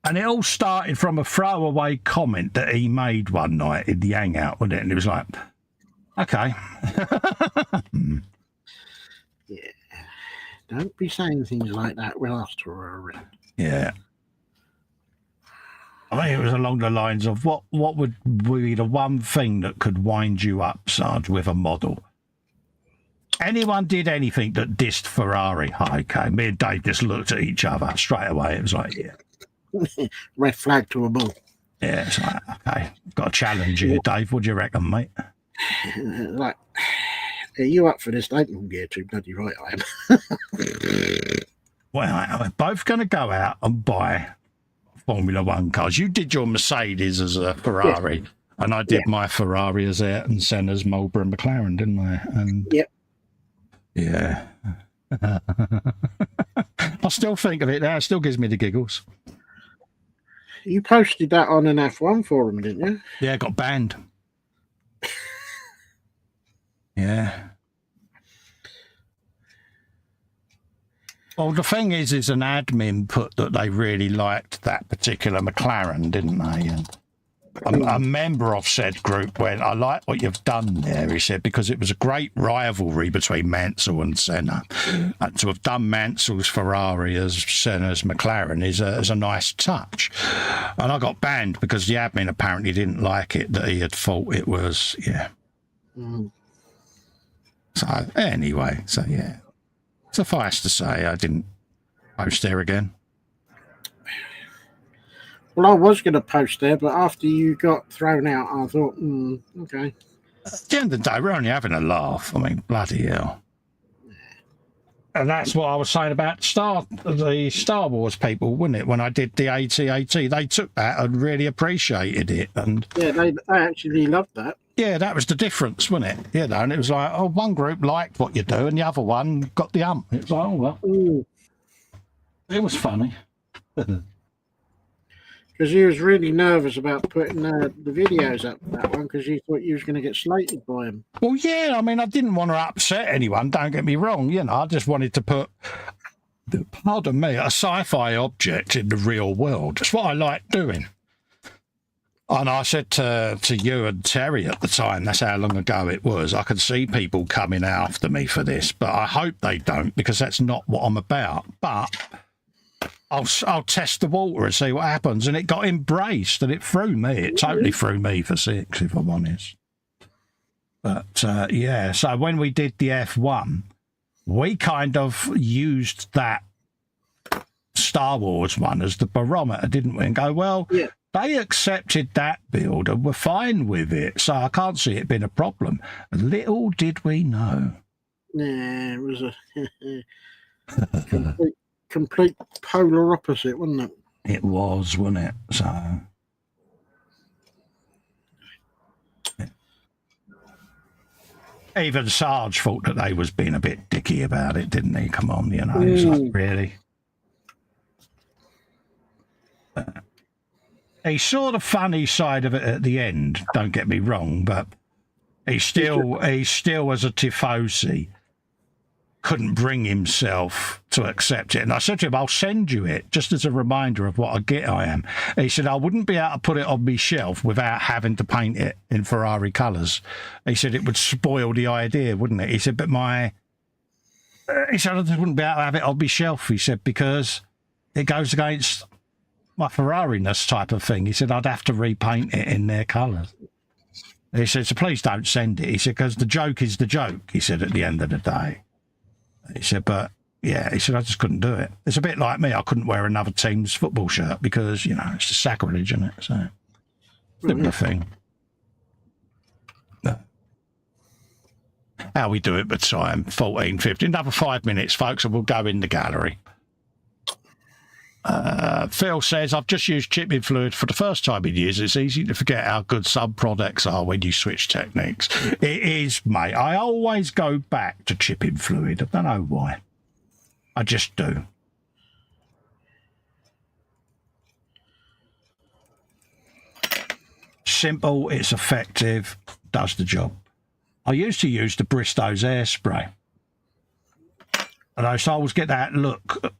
And it all started from a throwaway comment that he made one night in the hangout, wasn't it? And it was like, okay. Yeah. Don't be saying things like that with us two around. Yeah. I think it was along the lines of what would be the one thing that could wind you up, Sarge, with a model? Anyone did anything that dissed Ferrari? Okay, me and Dave just looked at each other straight away. It was like, yeah. Red flag to a bull. Yeah, it's like, okay, got a challenge here, Dave. What do you reckon, mate? Like, are you up for this? I can get too bloody right I am. Well, we're both going to go out and buy Formula One cars. You did your Mercedes as a Ferrari, and I did my Ferrari as Ayrton Senna's Marlboro McLaren, didn't I? And yep. Yeah. I still think of it now. It still gives me the giggles. You posted that on an F1 forum, didn't you? Yeah, it got banned. Yeah. Well, the thing is an admin put that they really liked that particular McLaren, didn't they? And a member of said group went, I like what you've done there, he said, because it was a great rivalry between Mansell and Senna. And to have done Mansell's Ferrari as Senna's McLaren is a nice touch. And I got banned because the admin apparently didn't like it, that he had thought it was, yeah. Mm. So, anyway, so yeah. Suffice to say, I didn't post there again. Well, I was going to post there, but after you got thrown out, I thought, okay. At the end of the day, we're only having a laugh. I mean, bloody hell. And that's what I was saying about the Star Wars people, wasn't it? When I did the AT-AT, they took that and really appreciated it. And yeah, they actually loved that. Yeah, that was the difference, wasn't it? You know, and it was like, oh, one group liked what you do, and the other one got the hump. It was like, oh, well. Ooh. It was funny. Because he was really nervous about putting the videos up for that one, because he thought you was going to get slated by him. Well, yeah, I mean, I didn't want to upset anyone, don't get me wrong. You know, I just wanted to put, pardon me, a sci-fi object in the real world. That's what I like doing. And I said to you and Terry at the time, that's how long ago it was, I could see people coming after me for this, but I hope they don't, because that's not what I'm about. But I'll test the water and see what happens. And it got embraced, and it threw me. It totally threw me for 6, if I'm honest. But yeah, so when we did the F1, we kind of used that Star Wars one as the barometer, didn't we? And go, well, Yeah. they accepted that build and were fine with it, so I can't see it being a problem. Little did we know. Yeah, it was a complete polar opposite, wasn't it? It was, wasn't it? So... Even Sarge thought that they was being a bit dicky about it, didn't he? Come on, it's like, really. He saw the funny side of it at the end, don't get me wrong, but he still as a tifosi, couldn't bring himself to accept it. And I said to him, I'll send you it, just as a reminder of what a git I am. He said, I wouldn't be able to put it on my shelf without having to paint it in Ferrari colours. He said, it would spoil the idea, wouldn't it? He said, but he said, I just wouldn't be able to have it on my shelf, he said, because it goes against my Ferrari-ness type of thing. He said, I'd have to repaint it in their colours. He said, so please don't send it. He said, because the joke is the joke, he said, at the end of the day. He said, but, yeah, he said, I just couldn't do it. It's a bit like me. I couldn't wear another team's football shirt because, it's just sacrilege, isn't it? So, similar thing. No. How we do it by time, 14:50. Another 5 minutes, folks, and we'll go in the gallery. Phil says, I've just used chipping fluid for the first time in years. It's easy to forget how good some products are when you switch techniques. It is, mate. I always go back to chipping fluid. I don't know why. I just do. Simple, it's effective, does the job. I used to use the Bristow's airspray. And I used to always get that look...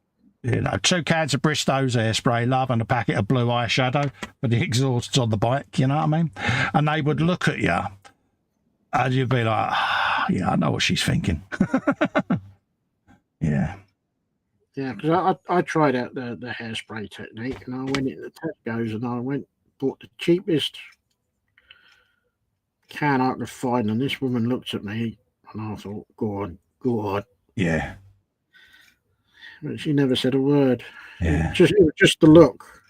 2 cans of Bristow's airspray, love, and a packet of blue eyeshadow for the exhausts on the bike, you know what I mean? And they would look at you, and you'd be like, yeah, I know what she's thinking. Yeah. Yeah, because I tried out the hairspray technique, and I went into Tesco's and I bought the cheapest can I could find, and this woman looked at me, and I thought, go on. Yeah. But she never said a word. Yeah. It was just the look.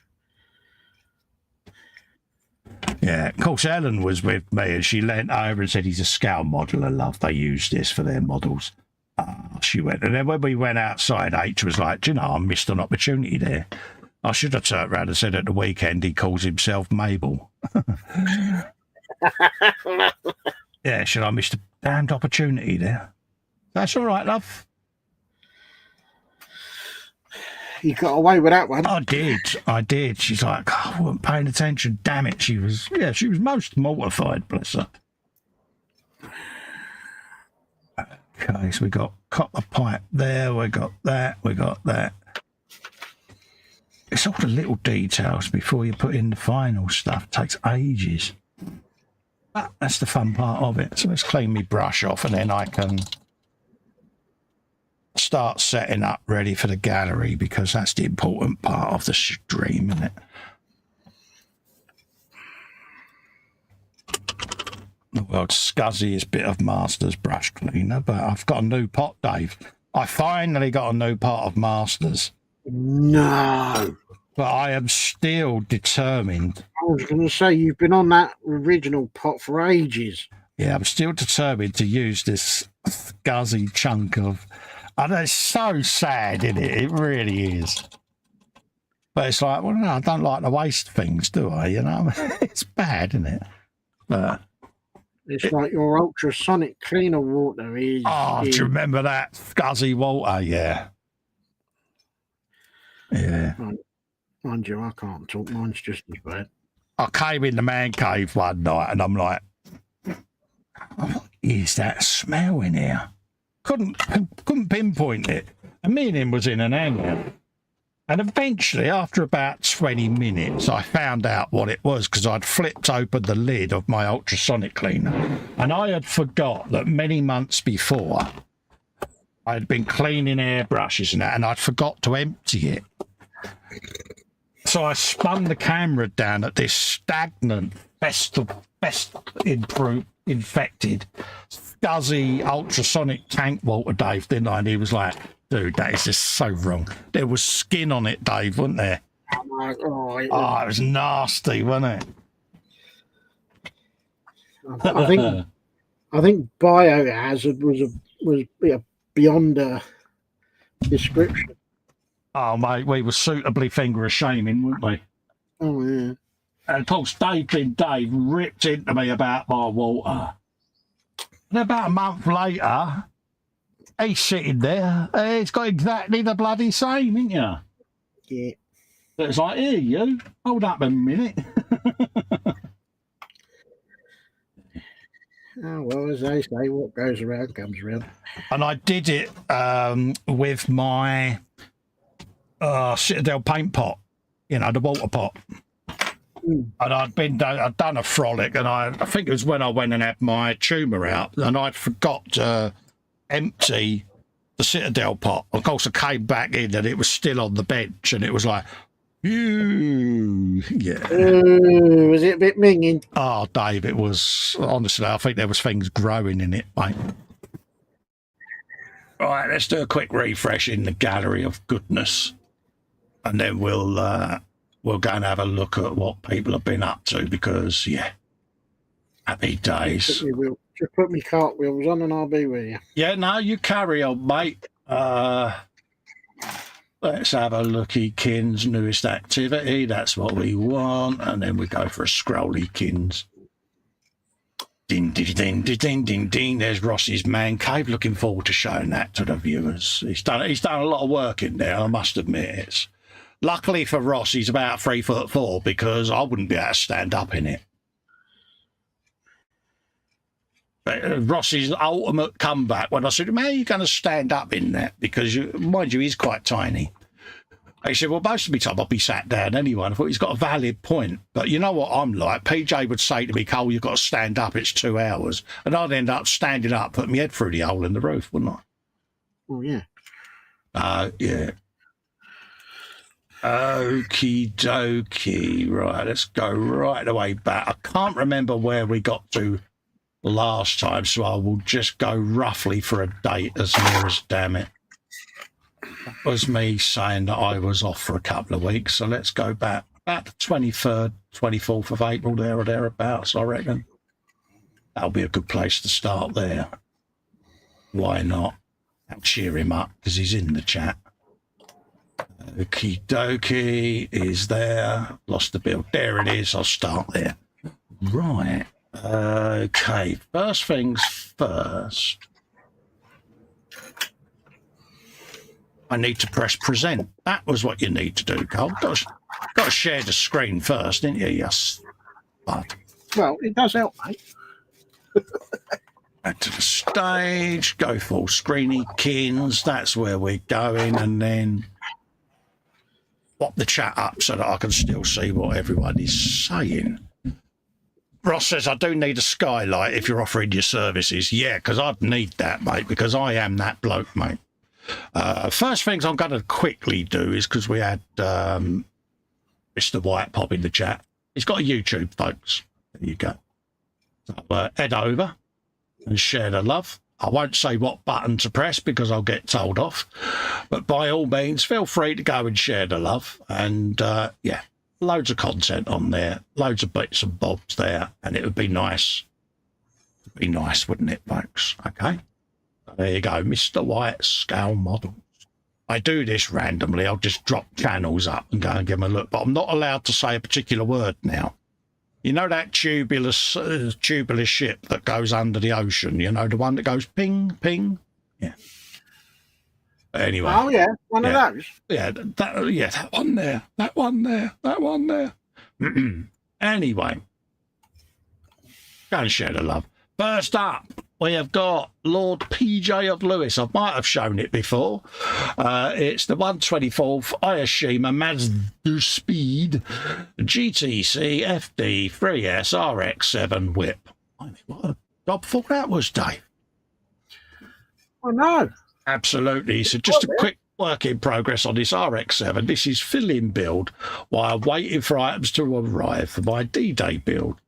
Yeah. Of course, Ellen was with me and she leant over and said, he's a scale modeler, love. They use this for their models. She went. And then when we went outside, H was like, I missed an opportunity there. I should have turned around and said at the weekend he calls himself Mabel. Yeah, should I missed a damned opportunity there? That's all right, love. You got away with that one. I did. She's like, I wasn't paying attention. Damn it. She was most mortified, bless her. Okay, so we got copper pipe there. We got that. It's all the little details before you put in the final stuff. It takes ages. But that's the fun part of it. So let's clean my brush off and then I can start setting up ready for the gallery, because that's the important part of the stream, isn't it? The world's scuzziest bit of Masters brush cleaner, but I've got a new pot, Dave. I finally got a new pot of Masters. No. But I am still determined. I was going to say, you've been on that original pot for ages. Yeah, I'm still determined to use this scuzzy chunk of... And it's so sad, isn't it? It really is. But it's like, well, no, I don't like to waste things, do I? It's bad, isn't it? But it's like your ultrasonic cleaner water is. Oh, do you remember that scuzzy water? Yeah. Yeah. Mind you, I can't talk. Mine's just as bad. I came in the man cave one night and I'm like, what is that smell in here? Couldn't pinpoint it. And me and him was in an angle. And eventually, after about 20 minutes, I found out what it was, because I'd flipped open the lid of my ultrasonic cleaner. And I had forgot that many months before, I had been cleaning airbrushes and that, and I'd forgot to empty it. So I spun the camera down at this stagnant, best improved infected, scuzzy ultrasonic tank water, Dave, didn't I? And he was like, dude, that is just so wrong. There was skin on it, Dave, wasn't there? Oh, it was nasty, wasn't it? I think biohazard was beyond description. Oh, mate, we were suitably finger shaming, weren't we? Oh, yeah. And of course, Dave ripped into me about my water. And about a month later, he's sitting there. He's got exactly the bloody same, ain't you? Yeah. But it's like, here, you, hold up a minute. Oh, well, as they say, what goes around comes around. And I did it with my Citadel paint pot, you know, the water pot. And I'd done a frolic, and I think it was when I went and had my tumour out, and I'd forgot to empty the Citadel pot. Of course, I came back in, and it was still on the bench, and it was like, ooh, yeah. Was it a bit minging? Oh, Dave, it was, honestly, I think there was things growing in it, mate. Right, let's do a quick refresh in the gallery of goodness, and then we'll go and have a look at what people have been up to, because, yeah, happy days. Just put me cartwheels on and I'll be with you. Yeah, no, you carry on, mate. Let's have a looky, Kins, newest activity. That's what we want. And then we go for a scrolly, Kins. Ding, ding, ding, ding, ding, ding, ding. There's Ross's man cave. Looking forward to showing that to the viewers. He's done a lot of work in there, I must admit. Luckily for Ross, he's about 3'4", because I wouldn't be able to stand up in it. But Ross's ultimate comeback when I said, "Man, you're going to stand up in that?" Because, mind you, he's quite tiny. He said, "Well, most of the time I'll be sat down anyway." And I thought he's got a valid point. But you know what I'm like? PJ would say to me, "Cole, you've got to stand up. It's 2 hours." And I'd end up standing up, putting my head through the hole in the roof, wouldn't I? Oh, yeah. Yeah. Okie dokie. Right, let's go right the way back. I can't remember where we got to last time, so I will just go roughly for a date as near as damn it. That was me saying that I was off for a couple of weeks, so let's go back about the 23rd, 24th of April, there or thereabouts, I reckon. That'll be a good place to start there. Why not? I'll cheer him up because he's in the chat. Okie dokie is there. Lost the bill. There it is. I'll start there. Right. Okay. First things first. I need to press present. That was what you need to do, Cole. Got to share the screen first, didn't you? Yes. But well, it does help, mate. Back to the stage. Go full screeny, Kins. That's where we're going, and then pop the chat up so that I can still see what everyone is saying. Ross says, "I do need a skylight if you're offering your services." Yeah, because I'd need that, mate, because I am that bloke, mate. First things I'm going to quickly do is, because we had Mr. White pop in the chat. He's got a YouTube, folks. There you go. So head over and share the love. I won't say what button to press because I'll get told off. But by all means, feel free to go and share the love. And, yeah, loads of content on there. Loads of bits and bobs there. And it would be nice. It would be nice, wouldn't it, folks? Okay. So there you go. Mr. White scale models. I do this randomly. I'll just drop channels up and go and give them a look. But I'm not allowed to say a particular word now. You know that tubular ship that goes under the ocean? You know, the one that goes ping, ping? Yeah. Anyway. Oh, yeah. One of those. Yeah, that one there. That one there. That one there. Anyway. Go and share the love. First up, we have got Lord PJ of Lewis. I might have shown it before. It's the 124th Ayashima Mazda Speed GTC FD 3S RX7 whip. I mean, what a job for that was, Dave. I know. Absolutely. So just a quick work in progress on this RX7. This is fill-in build while waiting for items to arrive for my D-Day build.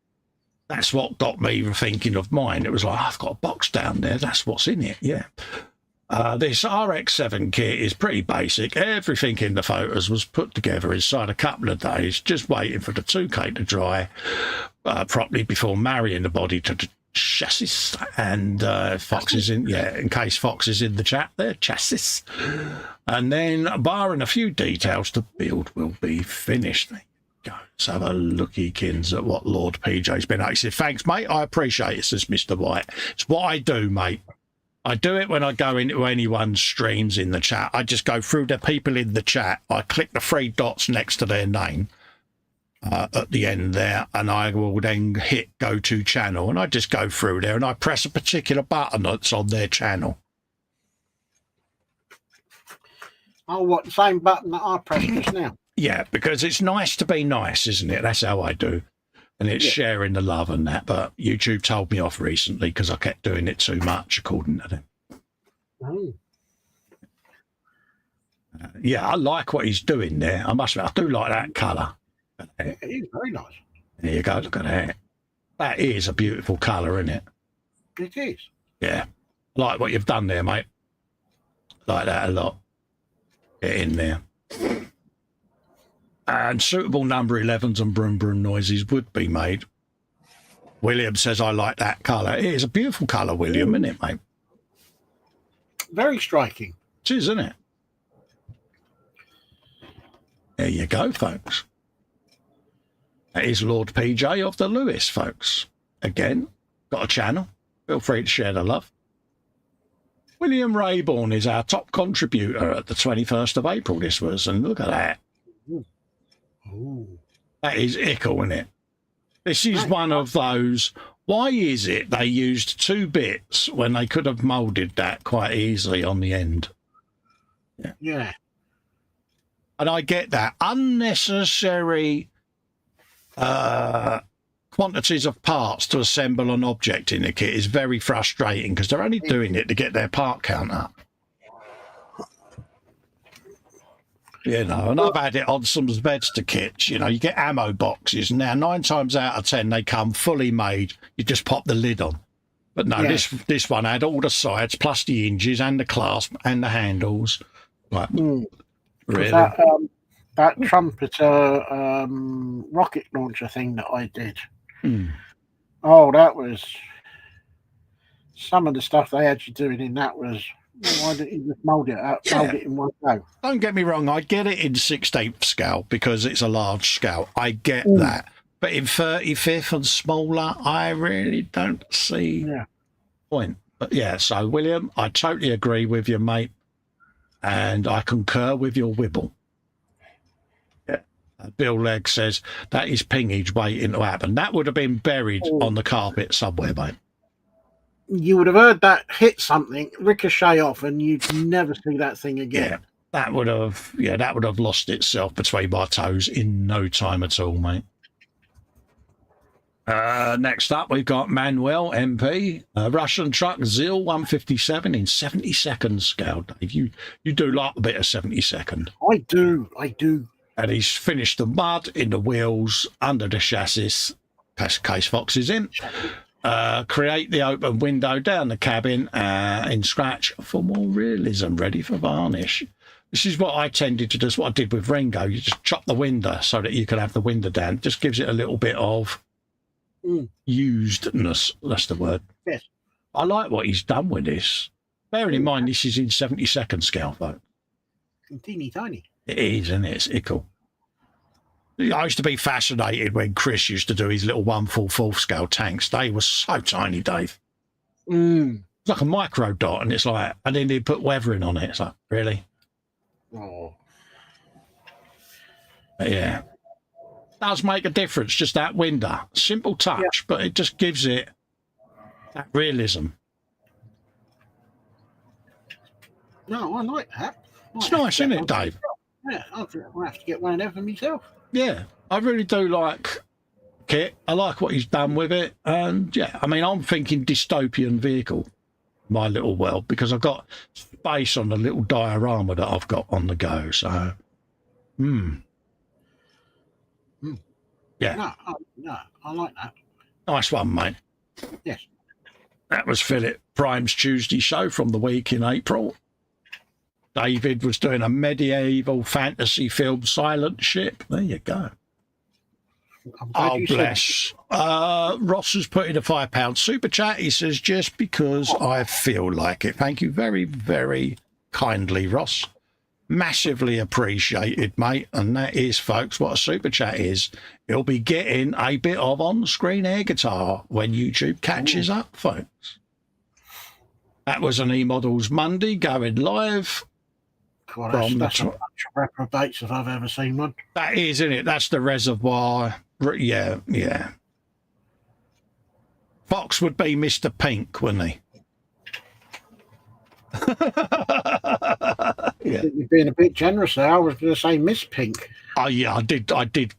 That's what got me thinking of mine. It was like, I've got a box down there. That's what's in it. Yeah. This RX-7 kit is pretty basic. Everything in the photos was put together inside a couple of days, just waiting for the 2K to dry properly before marrying the body to the chassis. And Fox is in, in case Fox is in the chat there, chassis. And then, barring a few details, the build will be finished. Go. Let's have a looky, kins, at what Lord PJ's been at. He said, thanks, mate. I appreciate it, says Mr. White. It's what I do, mate. I do it when I go into anyone's streams in the chat. I just go through the people in the chat. I click the 3 dots next to their name at the end there, and I will then hit go to channel, and I just go through there and I press a particular button that's on their channel. Oh, what, the same button that I pressed just now? Yeah, because it's nice to be nice, isn't it? That's how I do. And it's sharing the love and that. But YouTube told me off recently because I kept doing it too much, according to them. Oh. Yeah, I like what he's doing there. I must admit, I do like that colour. It is very nice. There you go, look at that. That is a beautiful colour, isn't it? It is. Yeah. I like what you've done there, mate. Like that a lot. Get in there. And suitable number 11s and broom broom noises would be made. William says, I like that colour. It is a beautiful colour, William, isn't it, mate? Very striking. It is, isn't it? There you go, folks. That is Lord PJ of the Lewis, folks. Again, got a channel. Feel free to share the love. William Rayborn is our top contributor at the 21st of April, this was, and look at that. Ooh. That is ickle, isn't it? This is one of those. Why is it they used 2 bits when they could have moulded that quite easily on the end? Yeah. And I get that. Unnecessary quantities of parts to assemble an object in a kit is very frustrating because they're only doing it to get their part count up. You know, and I've had it on some Zvezda kits. You know, you get ammo boxes. Now, 9 times out of 10, they come fully made. You just pop the lid on. But no, this one had all the sides, plus the hinges and the clasp and the handles. Like, really? That trumpeter rocket launcher thing that I did. Oh, that was... Some of the stuff they had you doing in that was... Why didn't you just mould it out, mould it in one go? Don't get me wrong, I get it in 16th scale because it's a large scale. I get that. But in 35th and smaller, I really don't see point. But yeah, so William, I totally agree with you, mate. And I concur with your wibble. Yeah. Bill Legg says that is pingage waiting to happen. That would have been buried on the carpet somewhere, mate. You would have heard that hit something, ricochet off, and you'd never see that thing again. Yeah, that would have lost itself between my toes in no time at all, mate. Next up, we've got Manuel MP, Russian truck ZIL 157 in 70-second scale. Dave, you do like a bit of 70-second. I do. And he's finished the mud in the wheels, under the chassis, case Fox is in. Create the open window down the cabin in scratch for more realism, ready for varnish. This is what I tended to do. It's what I did with Ringo. You just chop the window so that you can have the window down. It just gives it a little bit of usedness. That's the word. Yes. I like what he's done with this. Bearing in mind, this is in 70-second scale, though. Teeny tiny. It is, isn't it? It's ickle. I used to be fascinated when Chris used to do his little 1/4 scale tanks. They were so tiny, Dave. It's like a micro dot, and it's like, and then he'd put weathering on it. It's like, really? Oh. But yeah. Does make a difference, just that window. Simple touch, but it just gives it that realism. No, I like that. It's nice, isn't it, Dave? Yeah, I'll have to get one of them for myself. Yeah, I really do like kit. I like what he's done with it. And yeah, I mean, I'm thinking dystopian vehicle, my little world, because I've got space on the little diorama that I've got on the go. So, yeah. No, I like that. Nice one, mate. Yes. That was Philip Prime's Tuesday show from the week in April. David was doing a medieval fantasy film, Silent Ship. There you go. Oh, bless. Ross has put in a £5 super chat. He says, just because I feel like it. Thank you very, very kindly, Ross. Massively appreciated, mate. And that is, folks, what a super chat is. He'll be getting a bit of on-screen air guitar when YouTube catches up, folks. That was an E-Models Monday going live. God, that's a bunch of reprobates if I've ever seen one. That is, isn't it? That's the reservoir. Yeah, yeah. Fox would be Mr. Pink, wouldn't he? Yeah. You're being a bit generous there. I was going to say Miss Pink. Oh, yeah, I did clean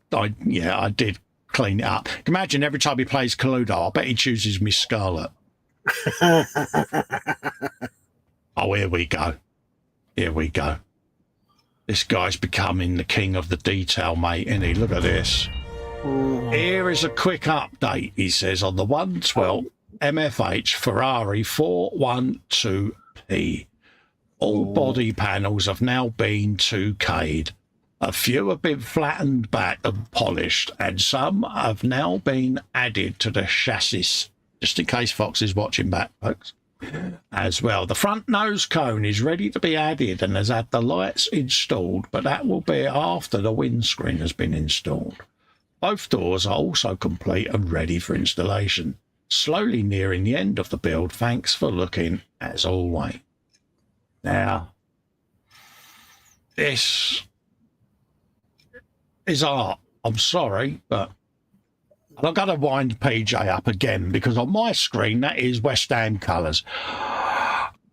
it up. Imagine every time he plays Cluedo, I bet he chooses Miss Scarlet. Oh, here we go. Here we go. This guy's becoming the king of the detail, mate, isn't he? Look at this. Ooh. Here is a quick update, he says, on the 112 MFH Ferrari 412P. All body panels have now been 2K'd. A few have been flattened back and polished, and some have now been added to the chassis, just in case Fox is watching back, folks. As well, the front nose cone is ready to be added and has had the lights installed, but that will be after the windscreen has been installed. Both doors are also complete and ready for installation. Slowly nearing the end of the build. Thanks for looking, as always. Now, this is art. I'm sorry, but I've got to wind PJ up again because on my screen that is West Ham colours.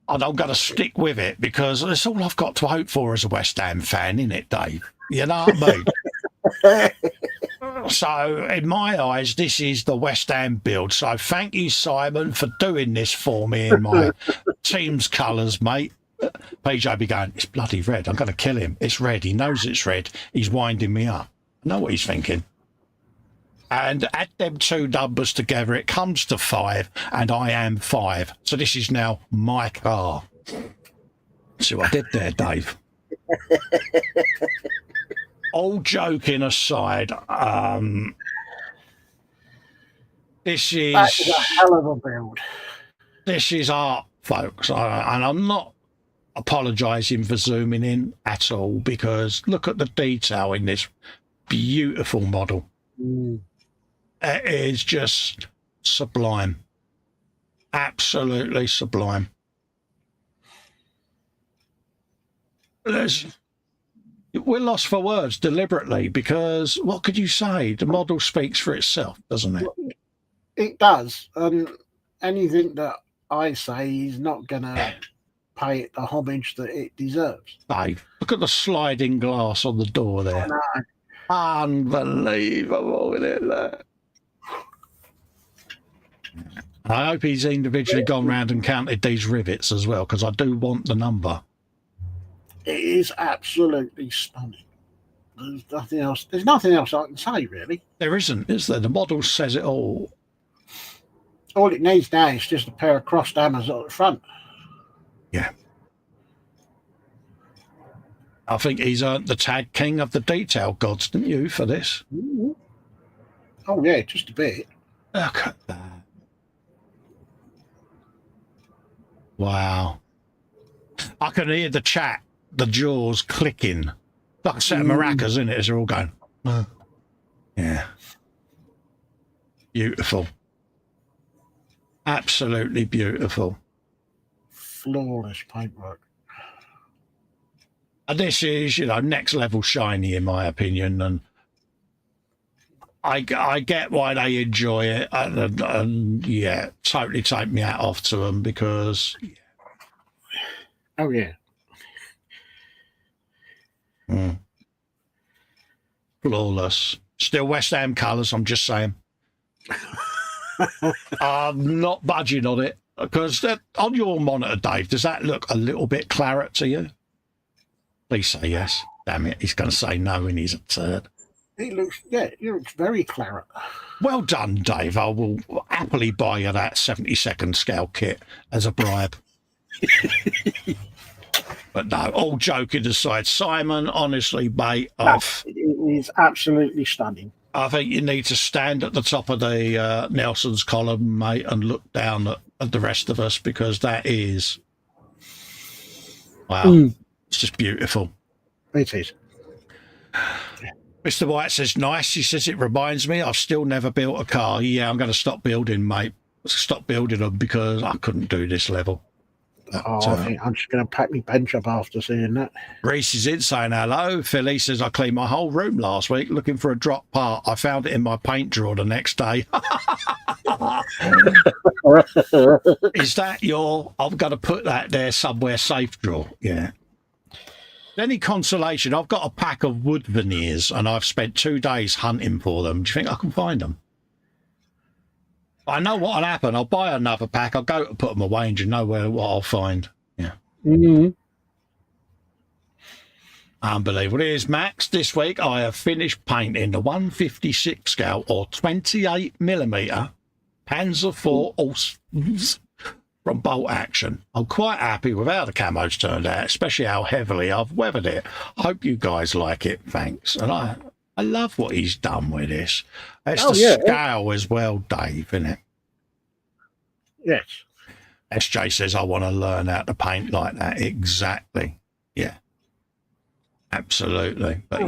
And I'm going to stick with it because that's all I've got to hope for as a West Ham fan, isn't it, Dave? You know what I mean? So, in my eyes, this is the West Ham build. So, thank you, Simon, for doing this for me in my team's colours, mate. PJ be going, it's bloody red. I'm going to kill him. It's red. He knows it's red. He's winding me up. I know what he's thinking. And add them two numbers together, it comes to 5, and I am 5. So this is now my car. See what I did there, Dave? All joking aside, this is... That is a hell of a build. This is art, folks, and I'm not apologising for zooming in at all, because look at the detail in this beautiful model. It is just sublime. Absolutely sublime. We're lost for words deliberately because what could you say? The model speaks for itself, doesn't it? It does. Anything that I say is not going to pay it the homage that it deserves. Dave, look at the sliding glass on the door there. Unbelievable, isn't it? Look. I hope he's individually gone round and counted these rivets as well, because I do want the number. It is absolutely stunning. There's nothing else. There's nothing else I can say, really. There isn't, is there? The model says it all. All it needs now is just a pair of crossed hammers at the front. Yeah. I think he's earned the tag king of the detail gods, didn't you, for this? Ooh. Oh, yeah, just a bit. Look at that. Wow. I can hear the chat, the jaws clicking. Like a set of maracas, isn't it, as they're all going. Yeah. Beautiful. Absolutely beautiful. Flawless paintwork. And this is, next level shiny in my opinion, and I get why they enjoy it, and yeah, totally take me hat off to them because. Oh yeah. Flawless. Still West Ham colours. I'm just saying. I'm not budging on it because on your monitor, Dave. Does that look a little bit claret to you? Please say yes. Damn it, he's going to say no, and he's absurd. It looks very claret. Well done, Dave. I will happily buy you that 72nd scale kit as a bribe. But no, all joking aside, Simon, honestly, mate, It is absolutely stunning. I think you need to stand at the top of the Nelson's column, mate, and look down at the rest of us, because that is, wow, it's just beautiful. It is. Mr. White says, nice. He says, it reminds me, I've still never built a car. Yeah, I'm going to stop building, mate. Stop building them because I couldn't do this level. I think I'm just going to pack my bench up after seeing that. Reese is in saying hello. Philly says, I cleaned my whole room last week looking for a drop part. I found it in my paint drawer the next day. Is that your, I'm going to put that there somewhere safe drawer? Yeah. Any consolation, I've got a pack of wood veneers and I've spent 2 days hunting for them. Do you think I can find them? I know what'll happen. I'll buy another pack. I'll go to put them away and you know what I'll find. Yeah. Mm-hmm. Unbelievable. Here's Max. This week I have finished painting the 156 scale or 28mm Panzer IV from Bolt Action. I'm quite happy with how the camo's turned out, especially how heavily I've weathered it. Hope you guys like it. Thanks. And I love what he's done with this. It's scale as well, Dave, isn't it? Yes. SJ says, I want to learn how to paint like that. Exactly. Yeah. Absolutely. But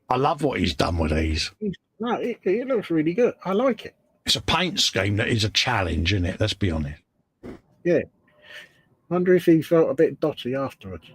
I love what he's done with these. It looks really good. I like it. It's a paint scheme that is a challenge, isn't it? Let's be honest. Yeah. Wonder if he felt a bit dotty afterwards.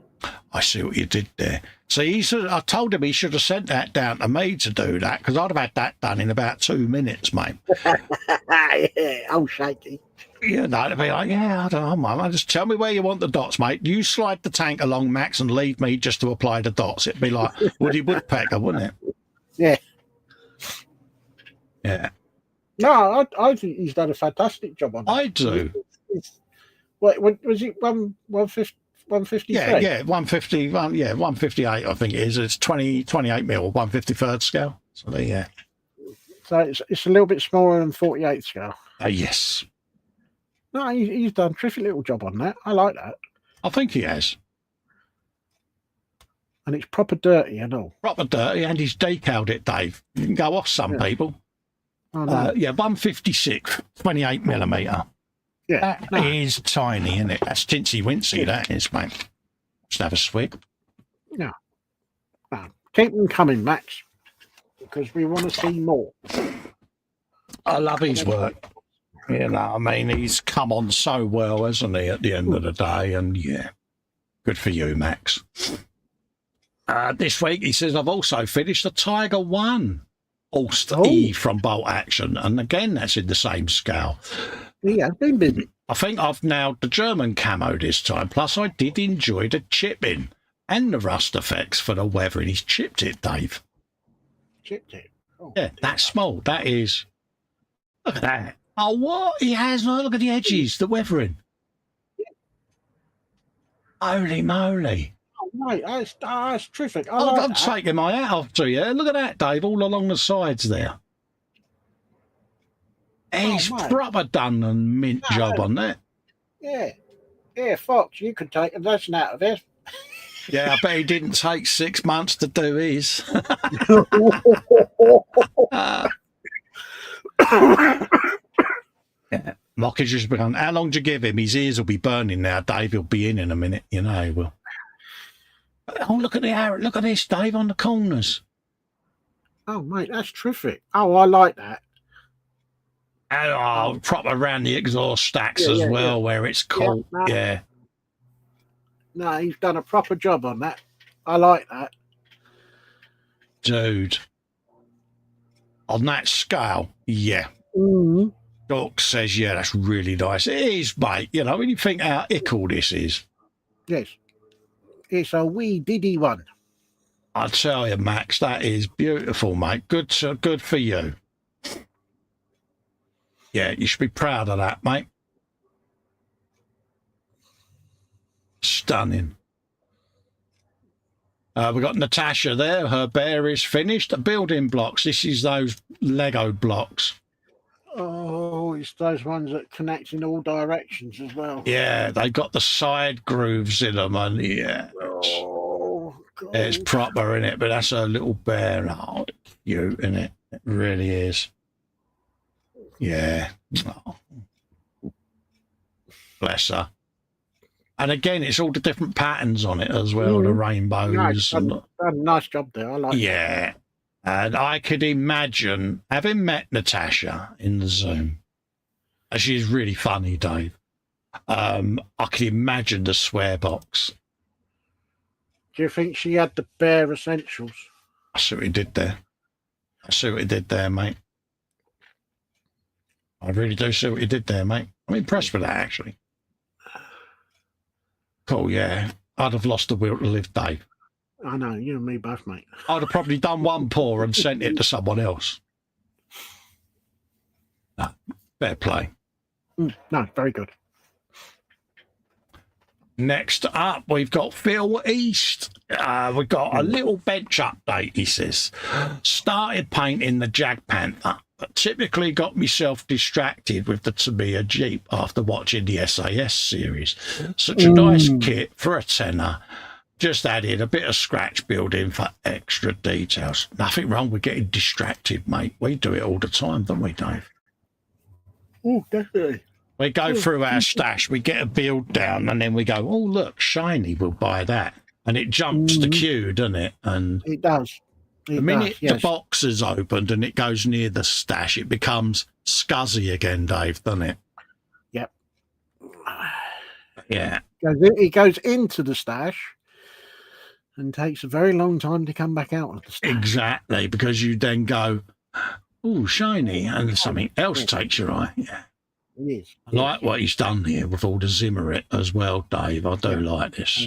I see what you did there. See, I told him he should have sent that down to me to do that, because I'd have had that done in about 2 minutes, mate. Yeah, oh, shaky. Yeah, no, it'd be like, yeah, I don't know, mate. Just tell me where you want the dots, mate. You slide the tank along, Max, and leave me just to apply the dots. It'd be like Woody Woodpecker, wouldn't it? Yeah. Yeah. No, I think he's done a fantastic job on that. I do. What was it? 153? Yeah, 151, 158, I think it is. It's 28 mil, 153rd scale. So there, yeah. So it's a little bit smaller than 48 scale. Yes. No, he's done a terrific little job on that. I like that. I think he has. And it's proper dirty and all. Proper dirty, and he's decaled it, Dave. You can go off some people. Oh, no. 156, 28mm. Yeah, that is tiny, isn't it? That's tinsy wincy, that is, mate. Just have a swig. No. Keep them coming, Max, because we want to see more. I love his work. You know, I mean, he's come on so well, hasn't he, at the end of the day? And yeah, good for you, Max. This week, he says, I've also finished the Tiger 1 Ulster E from Bolt Action. And again, that's in the same scale. Yeah, been busy. I think I've nailed the German camo this time. Plus, I did enjoy the chipping and the rust effects for the weathering. He's chipped it, Dave. Chipped it? Oh, yeah, that's small. That is... Look at that. Oh, what? He has. No, look at the edges, the weathering. Holy moly. Oh, mate, that's terrific. I'm taking my hat off to you. Look at that, Dave, all along the sides there. He's proper done a mint job on that. Yeah. Yeah, Fox, you could take a lesson out of this. Yeah, I bet he didn't take 6 months to do his. Yeah. Mockage just begun. How long do you give him? His ears will be burning now, Dave. He'll be in a minute. You know he will. Oh, look at the arrow. Look at this, Dave, on the corners. Oh, mate, that's terrific. Oh, I like that. And proper around the exhaust stacks as well, where it's caught. Yeah. No, he's done a proper job on that. I like that. Dude. On that scale, yeah. Mm-hmm. Doc says, yeah, that's really nice. It is, mate. You know, when you think how ickle this is. Yes. It's a wee diddy one. I tell you, Max, that is beautiful, mate. Good for you. Yeah, you should be proud of that, mate. Stunning. We've got Natasha there. Her bear is finished. The building blocks. This is those Lego blocks. Oh, it's those ones that connect in all directions as well. Yeah, they got the side grooves in them, and yeah, Oh, God. it's proper in it. But that's a little bear. Oh, it's cute, isn't it? It really is. Yeah. Oh. Bless her. And again, it's all the different patterns on it as well, the rainbows. Done a nice job there. I like it. Yeah. And I could imagine, having met Natasha in the Zoom, and she's really funny, Dave, I could imagine the swear box. Do you think she had the bare essentials? I see what he did there. I see what he did there, mate. I really do see what he did there, mate. I'm impressed with that, actually. Cool, yeah. I'd have lost the will to live, Dave. I know, you and me both, mate. I'd have probably done one paw and sent it to someone else. No, fair play. No, very good. Next up, we've got Phil East. We've got a little bench update, he says. Started painting the Jag Panther, but typically got myself distracted with the Tamiya Jeep after watching the SAS series. Such a nice kit for a tenner. Just added a bit of scratch building for extra details. Nothing wrong with getting distracted, mate. We do it all the time, don't we, Dave? Oh, definitely. We go through our stash, we get a build down, and then we go, oh, look, shiny, we'll buy that. And it jumps the queue, doesn't it? And it does. The minute the box is opened and it goes near the stash, it becomes scuzzy again, Dave, doesn't it? Yep. Yeah. It goes into the stash and takes a very long time to come back out of the stash. Exactly, because you then go, oh, shiny, and something else takes your eye. Yeah. It is. I like what he's done here with all the Zimmerit as well, Dave. I do like this.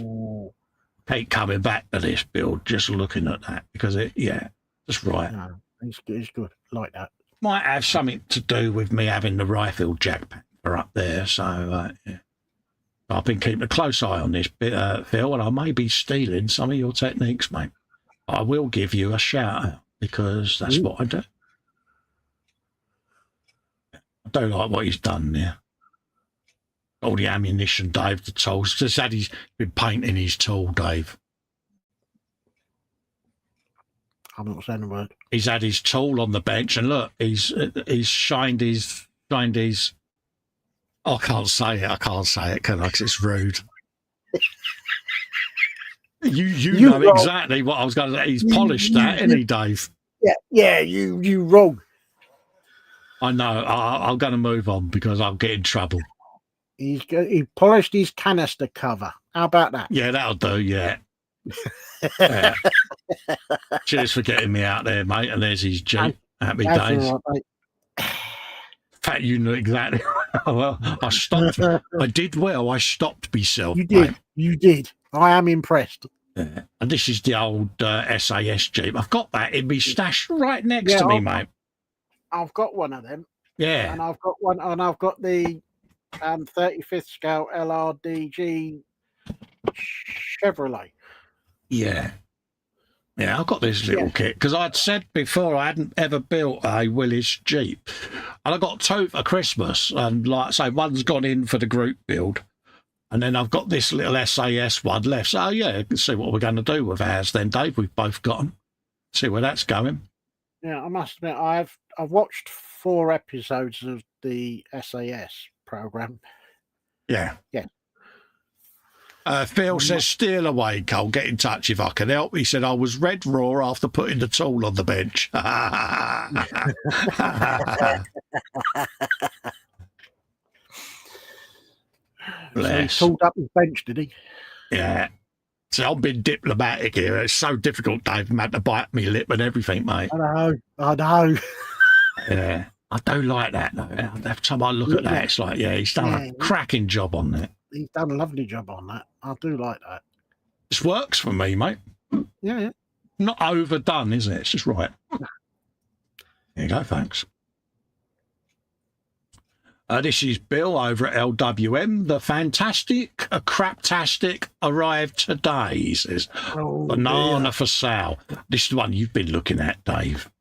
Keep coming back to this build, just looking at that, because just right. No, it's good. Like that. Might have something to do with me having the rifle jackpanther up there, so yeah. I've been keeping a close eye on this bit, Phil, and I may be stealing some of your techniques, mate. I will give you a shout out because that's what I do. I do like what he's done there. All the ammunition, Dave, the tools. Just had he's been painting his tool, Dave. I'm not saying a word. He's had his tool on the bench, and look, he's shined his. I can't say it, can I? Because it's rude. You know exactly what I was going to say. He polished that, isn't he, Dave? Yeah. You wrong. I know. I'm going to move on because I'll get in trouble. He polished his canister cover. How about that? Yeah, that'll do. Yeah. Cheers for getting me out there, mate. And there's his Jeep. Happy days. Right, in fact, you know exactly. Well, I stopped. I did well. I stopped myself. You did. Mate. You did. I am impressed. Yeah. And this is the old SAS Jeep. I've got that in my stash right next to me, mate. I've got one of them. Yeah. And I've got the 35th scale LRDG Chevrolet. Yeah. Yeah, I've got this little kit because I'd said before I hadn't ever built a Willis Jeep. And I got two for Christmas. And like I say, one's gone in for the group build. And then I've got this little SAS one left. So, yeah, you can see what we're going to do with ours then, Dave. We've both got them. See where that's going. Yeah, I must admit, I've watched 4 episodes of the SAS program. Yeah. Phil says, steal away, Cole. Get in touch if I can help. He said, I was red raw after putting the tool on the bench. So he tooled up his bench, did he? Yeah. So I've been diplomatic here. It's so difficult, Dave. I'm had to bite me lip and everything, mate. I know. Yeah. I do like that, though. Every time I look at that, it's like, he's done a cracking job on that. He's done a lovely job on that. I do like that. This works for me, mate. Yeah. Not overdone, is it? It's just right. There you go, thanks. This is Bill over at LWM. The fantastic, craptastic arrived today, he says. Banana for sale. This is the one you've been looking at, Dave.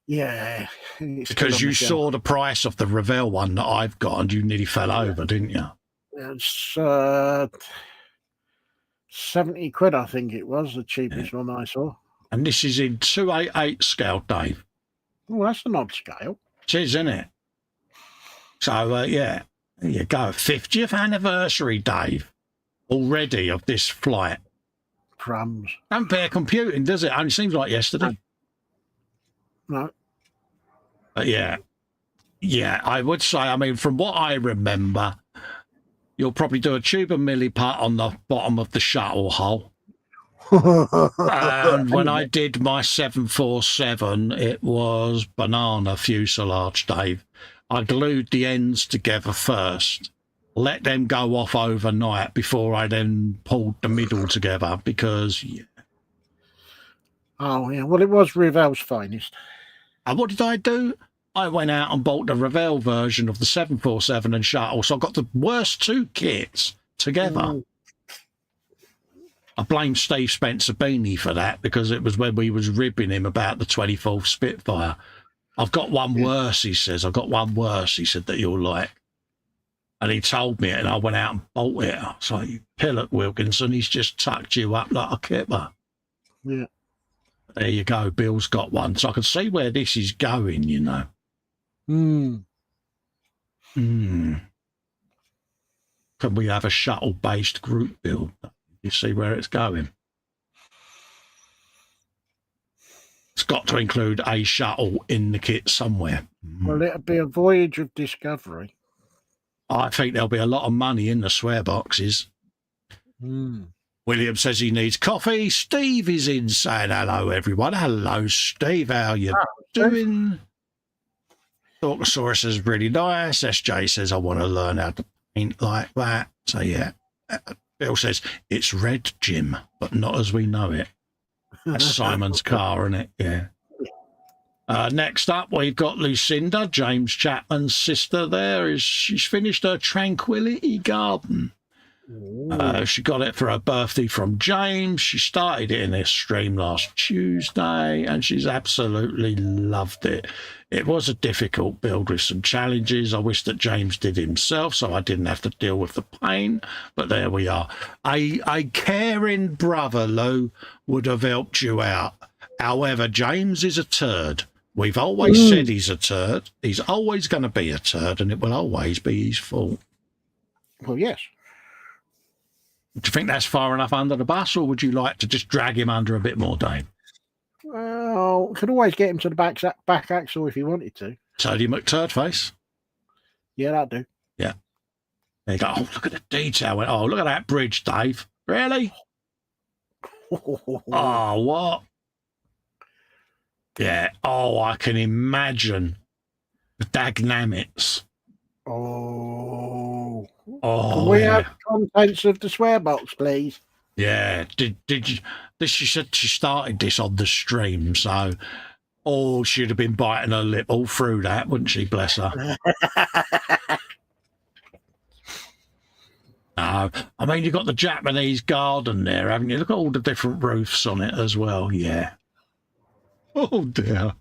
Yeah. Because you saw the price of the Revell one that I've got and you nearly fell over, didn't you? It's 70 quid, I think it was, the cheapest one I saw. And this is in 288 scale, Dave. Oh, that's an odd scale. It is, isn't it? So, yeah, there you go. 50th anniversary, Dave, already of this flight. Crumbs. Don't bear computing, does it? Only seems like yesterday. No. But yeah, I would say, I mean, from what I remember, you'll probably do a tube of milliput on the bottom of the shuttle hull. And when I did my 747, it was banana fuselage, Dave. I glued the ends together first, let them go off overnight before I then pulled the middle together because... Yeah. Oh, yeah. Well, it was Revell's finest. And what did I do? I went out and bought the Revell version of the 747 and shuttle, so I got the worst two kits together. Mm. I blame Steve Spencer Beanie for that because it was when we was ribbing him about the 24th Spitfire. I've got one worse, he says. I've got one worse, he said, that you'll like. And he told me it, and I went out and bought it. I was like, you pillock, Wilkinson, he's just tucked you up like a kipper. Yeah. There you go, Bill's got one. So I can see where this is going, you know. Can we have a shuttle-based group build? You see where it's going? It's got to include a shuttle in the kit somewhere. Well, it'll be a voyage of discovery. I think there'll be a lot of money in the swear boxes. William says he needs coffee. Steve is in saying hello, everyone. Hello, Steve. How you doing? Thorkosaurus is really nice. SJ says, I want to learn how to paint like that. So, yeah. Bill says, it's red, Jim, but not as we know it. That's Simon's car, isn't it? Yeah. Next up, we've got Lucinda, James Chapman's sister there. She's finished her Tranquility Garden. She got it for her birthday from James. She started it in this stream last Tuesday, and she's absolutely loved it. It was a difficult build with some challenges. I wish that James did himself, so I didn't have to deal with the pain. But there we are. A caring brother, Lou, would have helped you out. However, James is a turd. We've always said he's a turd. He's always going to be a turd, and it will always be his fault. Well, yes. Do you think that's far enough under the bus, or would you like to just drag him under a bit more, Dave? Well, could always get him to the back axle if you wanted to. Toady McTurdface? Yeah, that'd do. Yeah. There you go. Oh, look at the detail. Oh, look at that bridge, Dave. Really? Oh, what? Yeah. Oh, I can imagine the dagnamics. Oh. Oh, can we have contents of the swear box, please? Yeah. Did you? She said she started this on the stream, so she'd have been biting her lip all through that, wouldn't she? Bless her. No, I mean, you've got the Japanese garden there, haven't you? Look at all the different roofs on it as well. Yeah. Oh dear.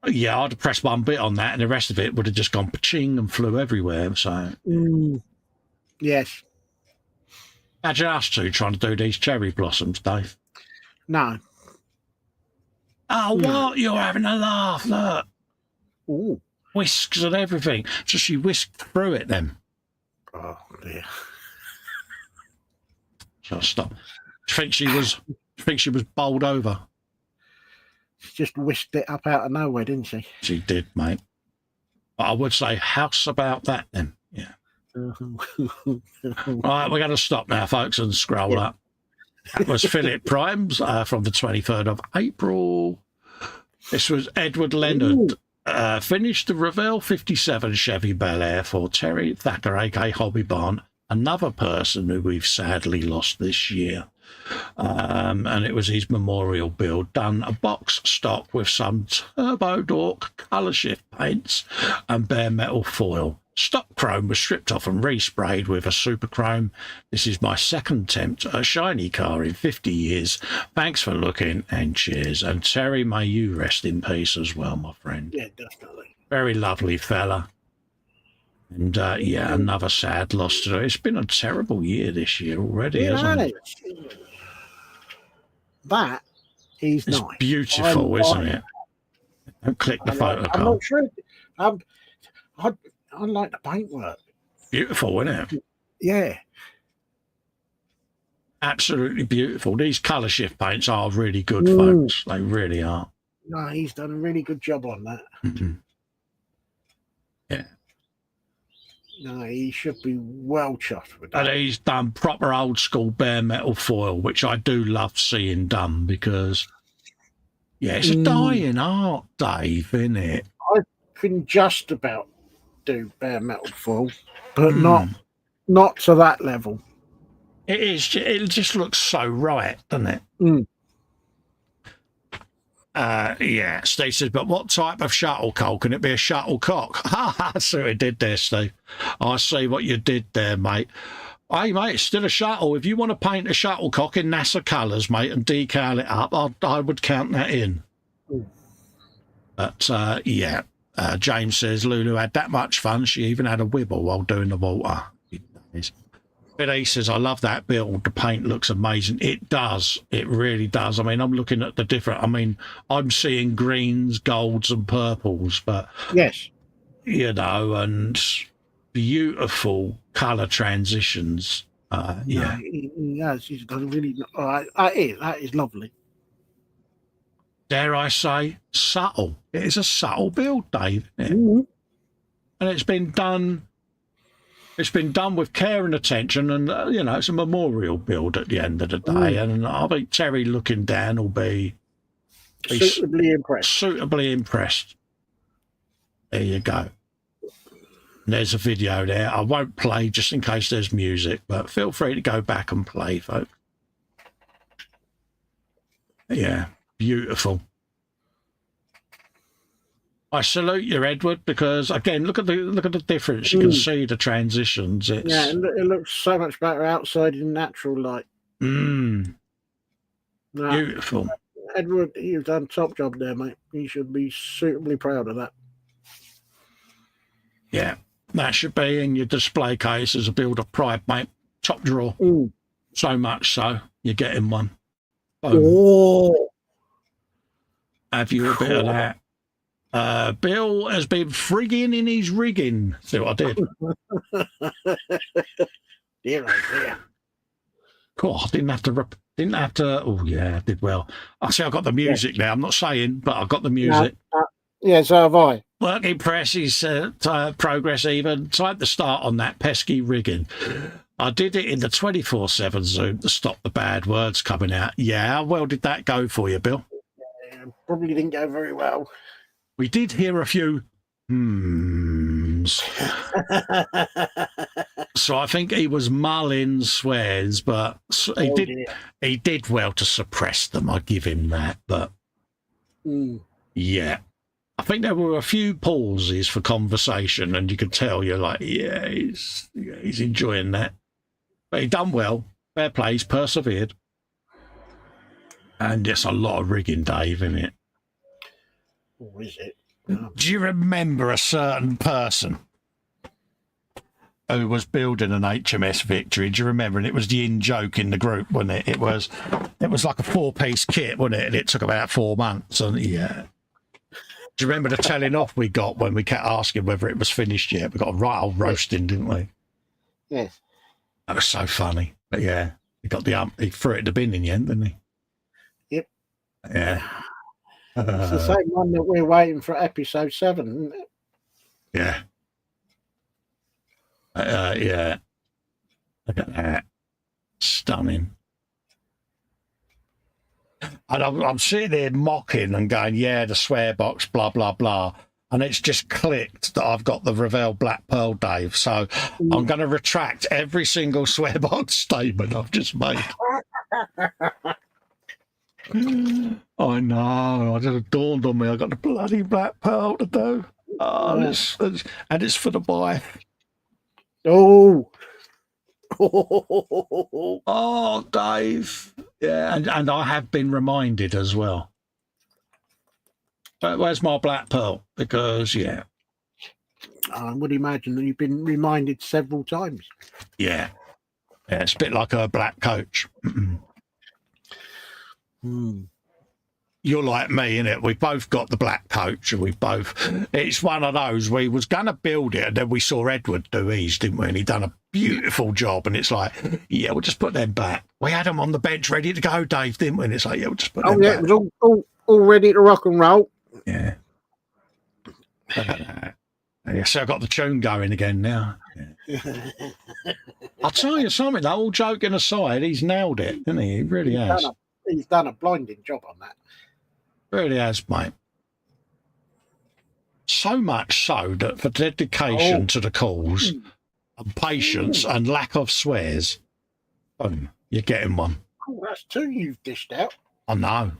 Yeah, I'd have pressed one bit on that, and the rest of it would have just gone pa-ching and flew everywhere. So, yes. Imagine us two trying to do these cherry blossoms, Dave. No. Oh, what? You're having a laugh, look. Ooh. Whisks and everything. So she whisked through it then. Oh, dear. So stop. Do you think she was bowled over? She just whisked it up out of nowhere, didn't she? She did, mate. But I would say house about that then. Yeah. Right, we're going to stop now, folks, and scroll up. That was Philip Primes from the 23rd of April. This was Edward Leonard. Finished the Revell 57 Chevy Bel Air for Terry Thacker, a.k.a. Hobby Barn, another person who we've sadly lost this year. and it was his memorial build, done a box stock with some Turbo Dork colour shift paints and bare metal foil. Stock chrome was stripped off and resprayed with a super chrome. This is my second attempt at a shiny car in 50 years. Thanks for looking and cheers. And Terry, may you rest in peace as well, my friend. Yeah, definitely. Very lovely fella. And yeah, another sad loss today. It's been a terrible year this year already, hasn't it? That is It's nice. beautiful, isn't it? Don't click the photo. I'm not sure. I like the paintwork. Beautiful, isn't it? Yeah. Absolutely beautiful. These colour shift paints are really good, folks. They really are. No, he's done a really good job on that. Mm-hmm. Yeah. No, he should be well chuffed with that. And he's done proper old school bare metal foil, which I do love seeing done because, yeah, it's a dying art, Dave, isn't it? I can just about do bare metal foil, but not to that level. It is. It just looks so right, doesn't it? Yeah, Steve says, but what type of shuttlecock? Can it be a shuttlecock? I see what you did there, Steve. I see what you did there, mate. Hey, mate, it's still a shuttle. If you want to paint a shuttlecock in NASA colours, mate, and decal it up, I would count that in. But, yeah, James says, Lulu had that much fun, she even had a wibble while doing the water. Billy says, I love that build. The paint looks amazing. It does. It really does. I mean, I'm looking at the different... I mean, I'm seeing greens, golds and purples, but... Yes. You know, and beautiful colour transitions. Yeah. Yes, he's got a really... that is lovely. Dare I say, subtle. It is a subtle build, Dave. Isn't it? Mm-hmm. And it's been done... It's been done with care and attention, and, you know, it's a memorial build at the end of the day, and I think Terry looking down will be suitably impressed. Suitably impressed. There you go. And there's a video there. I won't play just in case there's music, but feel free to go back and play, folks. Yeah, beautiful. I salute you, Edward, because again, look at the difference. You can see the transitions. It's... Yeah, it looks so much better outside in natural light. Beautiful. Edward, you've done a top job there, mate. You should be suitably proud of that. Yeah, that should be in your display case as a build of pride, mate. Top drawer. So much so, you're getting one. Oh. Have you a bit of that? Bill has been frigging in his rigging. See what I did? Dear, oh dear. Cool. I didn't have to. Oh yeah, I did well. I see. I got the music now. I'm not saying, but I got the music. Yeah, so have I. Work in press is progress. Even time to start on that pesky rigging. I did it in the 24/7 Zoom to stop the bad words coming out. Yeah, how well did that go for you, Bill? Probably didn't go very well. We did hear a few So I think he was mulling swears, but he did well to suppress them. I give him that. But yeah, I think there were a few pauses for conversation, and you could tell you're like, yeah, he's enjoying that. But he done well. Fair play. He's persevered. And it's a lot of rigging, Dave, isn't it? Or is it? Do you remember a certain person who was building an HMS Victory? Do you remember? And it was the in-joke in the group, wasn't it? It was like a 4-piece kit, wasn't it? And it took about 4 months. And yeah. Do you remember the telling off we got when we kept asking whether it was finished yet? We got a right old roasting, didn't we? Yes. That was so funny. But yeah, he threw it in the bin in the end, didn't he? Yep. Yeah. It's the same one that we're waiting for episode 7, isn't it? Yeah. Yeah. Look at that. Stunning. And I'm sitting there mocking and going, yeah, the swear box, blah, blah, blah. And it's just clicked that I've got the Revell Black Pearl, Dave. So I'm going to retract every single swear box statement I've just made. I know. I just dawned on me. I got the bloody black pearl to do. Oh, and it's for the wife. Oh. Oh, Dave. Yeah, and I have been reminded as well. But where's my black pearl? Because, yeah. I would imagine that you've been reminded several times. Yeah. Yeah, it's a bit like a black coach. You're like me, innit? We both got the black coach, and it's one of those, we was going to build it, and then we saw Edward do his, didn't we? And he done a beautiful job, and it's like, yeah, we'll just put them back. We had them on the bench ready to go, Dave, didn't we? And it's like, yeah, we'll just put them back. It was all ready to rock and roll. Yeah. Yeah, so I've got the tune going again now. Yeah. I'll tell you something, though, all joking aside, he's nailed it, hasn't he? He really has. He's done a blinding job on that. Really has, mate. So much so that for dedication to the cause and patience and lack of swears, boom, you're getting one. Oh, that's two you've dished out. I know.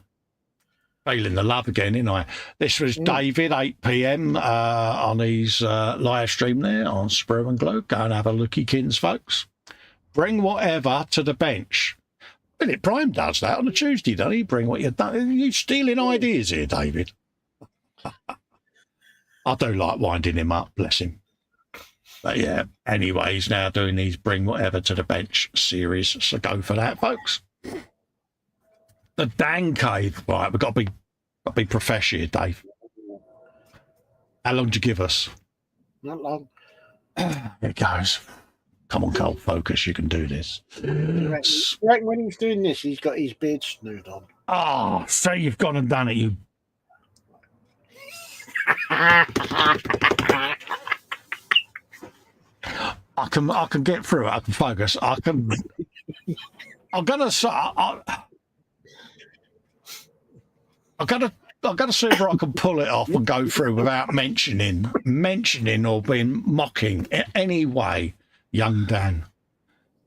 Feeling the love again, ain't I? This was David, 8 p.m. On his live stream there on Sprue and Glue. Go and have a looky, kins, folks. Bring whatever to the bench. Philip Prime does that on a Tuesday, doesn't he? Bring what you've done. You stealing ideas here, David. I do like winding him up, bless him. But yeah, anyway, he's now doing these Bring Whatever to the Bench series, so go for that, folks. The Dan Cave. Right, we've got to be professional here, Dave. How long do you give us? Not long. Here it goes. Come on, Cole, focus. You can do this. You reckon when he's doing this, he's got his beard snood on? Oh, so you've gone and done it, you. I can get through it. I can focus. I'm gonna see if I can pull it off and go through without mentioning or being mocking in any way young Dan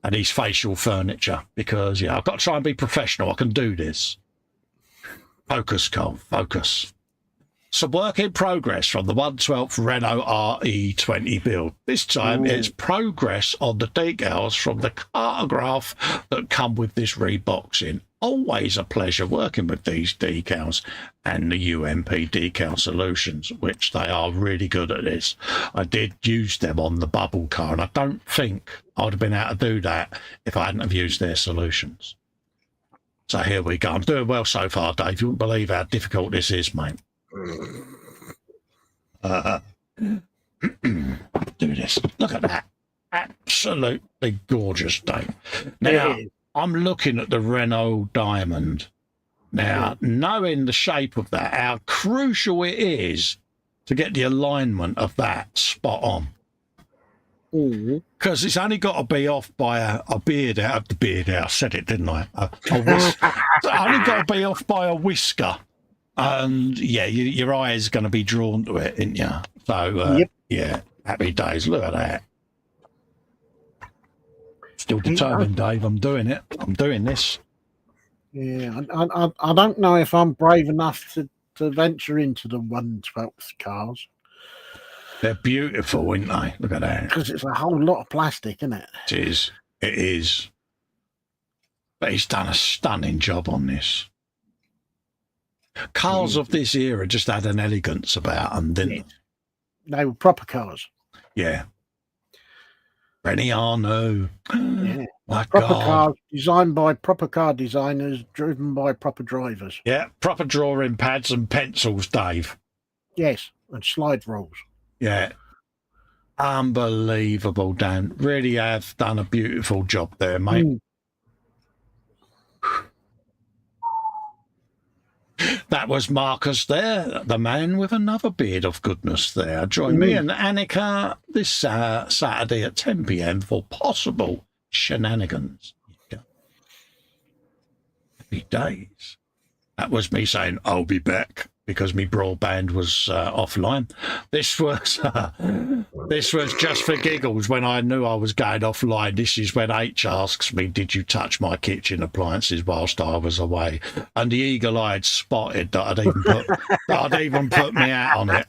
and his facial furniture, because I've got to try and be professional. I can do this. Focus, Cole, focus. Some work in progress from the 112th Renault RE20 build. This time it's progress on the decals from the cartograph that come with this reboxing. Always a pleasure working with these decals and the UMP decal solutions, which they are really good at this. I did use them on the bubble car, and I don't think I would have been able to do that if I hadn't have used their solutions. So here we go. I'm doing well so far, Dave. You wouldn't believe how difficult this is, mate. Do this. Look at that. Absolutely gorgeous, Dave. Now, I'm looking at the Renault Diamond. Now, knowing the shape of that, how crucial it is to get the alignment of that spot on. Because it's only got to be off by a beard out of the beard out. I said it, didn't I? It's only got to be off by a whisker. And, yeah, your eye is going to be drawn to it, isn't you? So, yeah, happy days. Look at that. Still determined, Dave. I'm doing it. I'm doing this. Yeah, I don't know if I'm brave enough to venture into the 112th cars. They're beautiful, aren't they? Look at that. Because it's a whole lot of plastic, isn't it? It is. It is. But he's done a stunning job on this. Cars of this era just had an elegance about them, didn't they? They were proper cars. Yeah. Rennie Arnaud. Yeah. My proper God. cars designed by proper car designers, driven by proper drivers. Yeah, proper drawing pads and pencils, Dave. Yes, and slide rules. Yeah. Unbelievable, Dan. Really have done a beautiful job there, mate. That was Marcus there, the man with another beard of goodness there. Join me and Annika this Saturday at 10 p.m. for possible shenanigans. Happy days. That was me saying, I'll be back, because my broadband was offline. This was This was just for giggles when I knew I was going offline. This is when H asks me, did you touch my kitchen appliances whilst I was away? And the eagle-eyed spotted that I'd even put me out on it.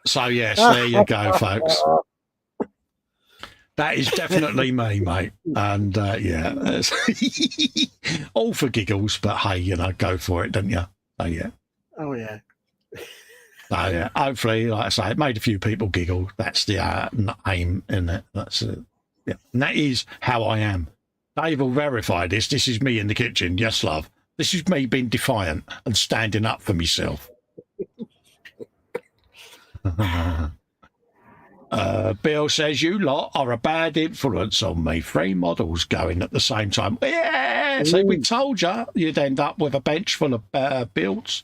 So, yes, there you go, folks. That is definitely me, mate. And, yeah, all for giggles, but hey, you know, go for it, don't you? Oh, yeah. Oh, yeah. So, yeah, hopefully, like I say, it made a few people giggle. That's the aim, isn't it? That's yeah. And that is how I am. Dave will verify this. This is me in the kitchen. Yes, love. This is me being defiant and standing up for myself. Bill says, you lot are a bad influence on me. 3 models going at the same time. Yeah, so we told you you'd end up with a bench full of builds.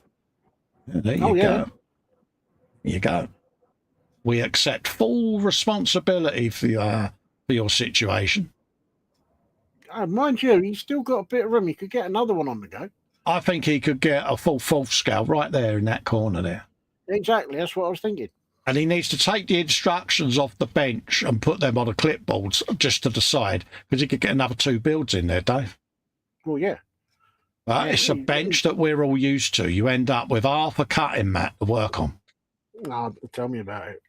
There you go. You go. We accept full responsibility for your situation. Mind you, he's still got a bit of room. He could get another one on the go. I think he could get a full 4th scale right there in that corner there. Exactly, that's what I was thinking. And he needs to take the instructions off the bench and put them on a clipboard just to the side, because he could get another 2 builds in there, Dave. Well, yeah. It's a bench that we're all used to. You end up with half a cutting mat to work on. Oh, tell me about it.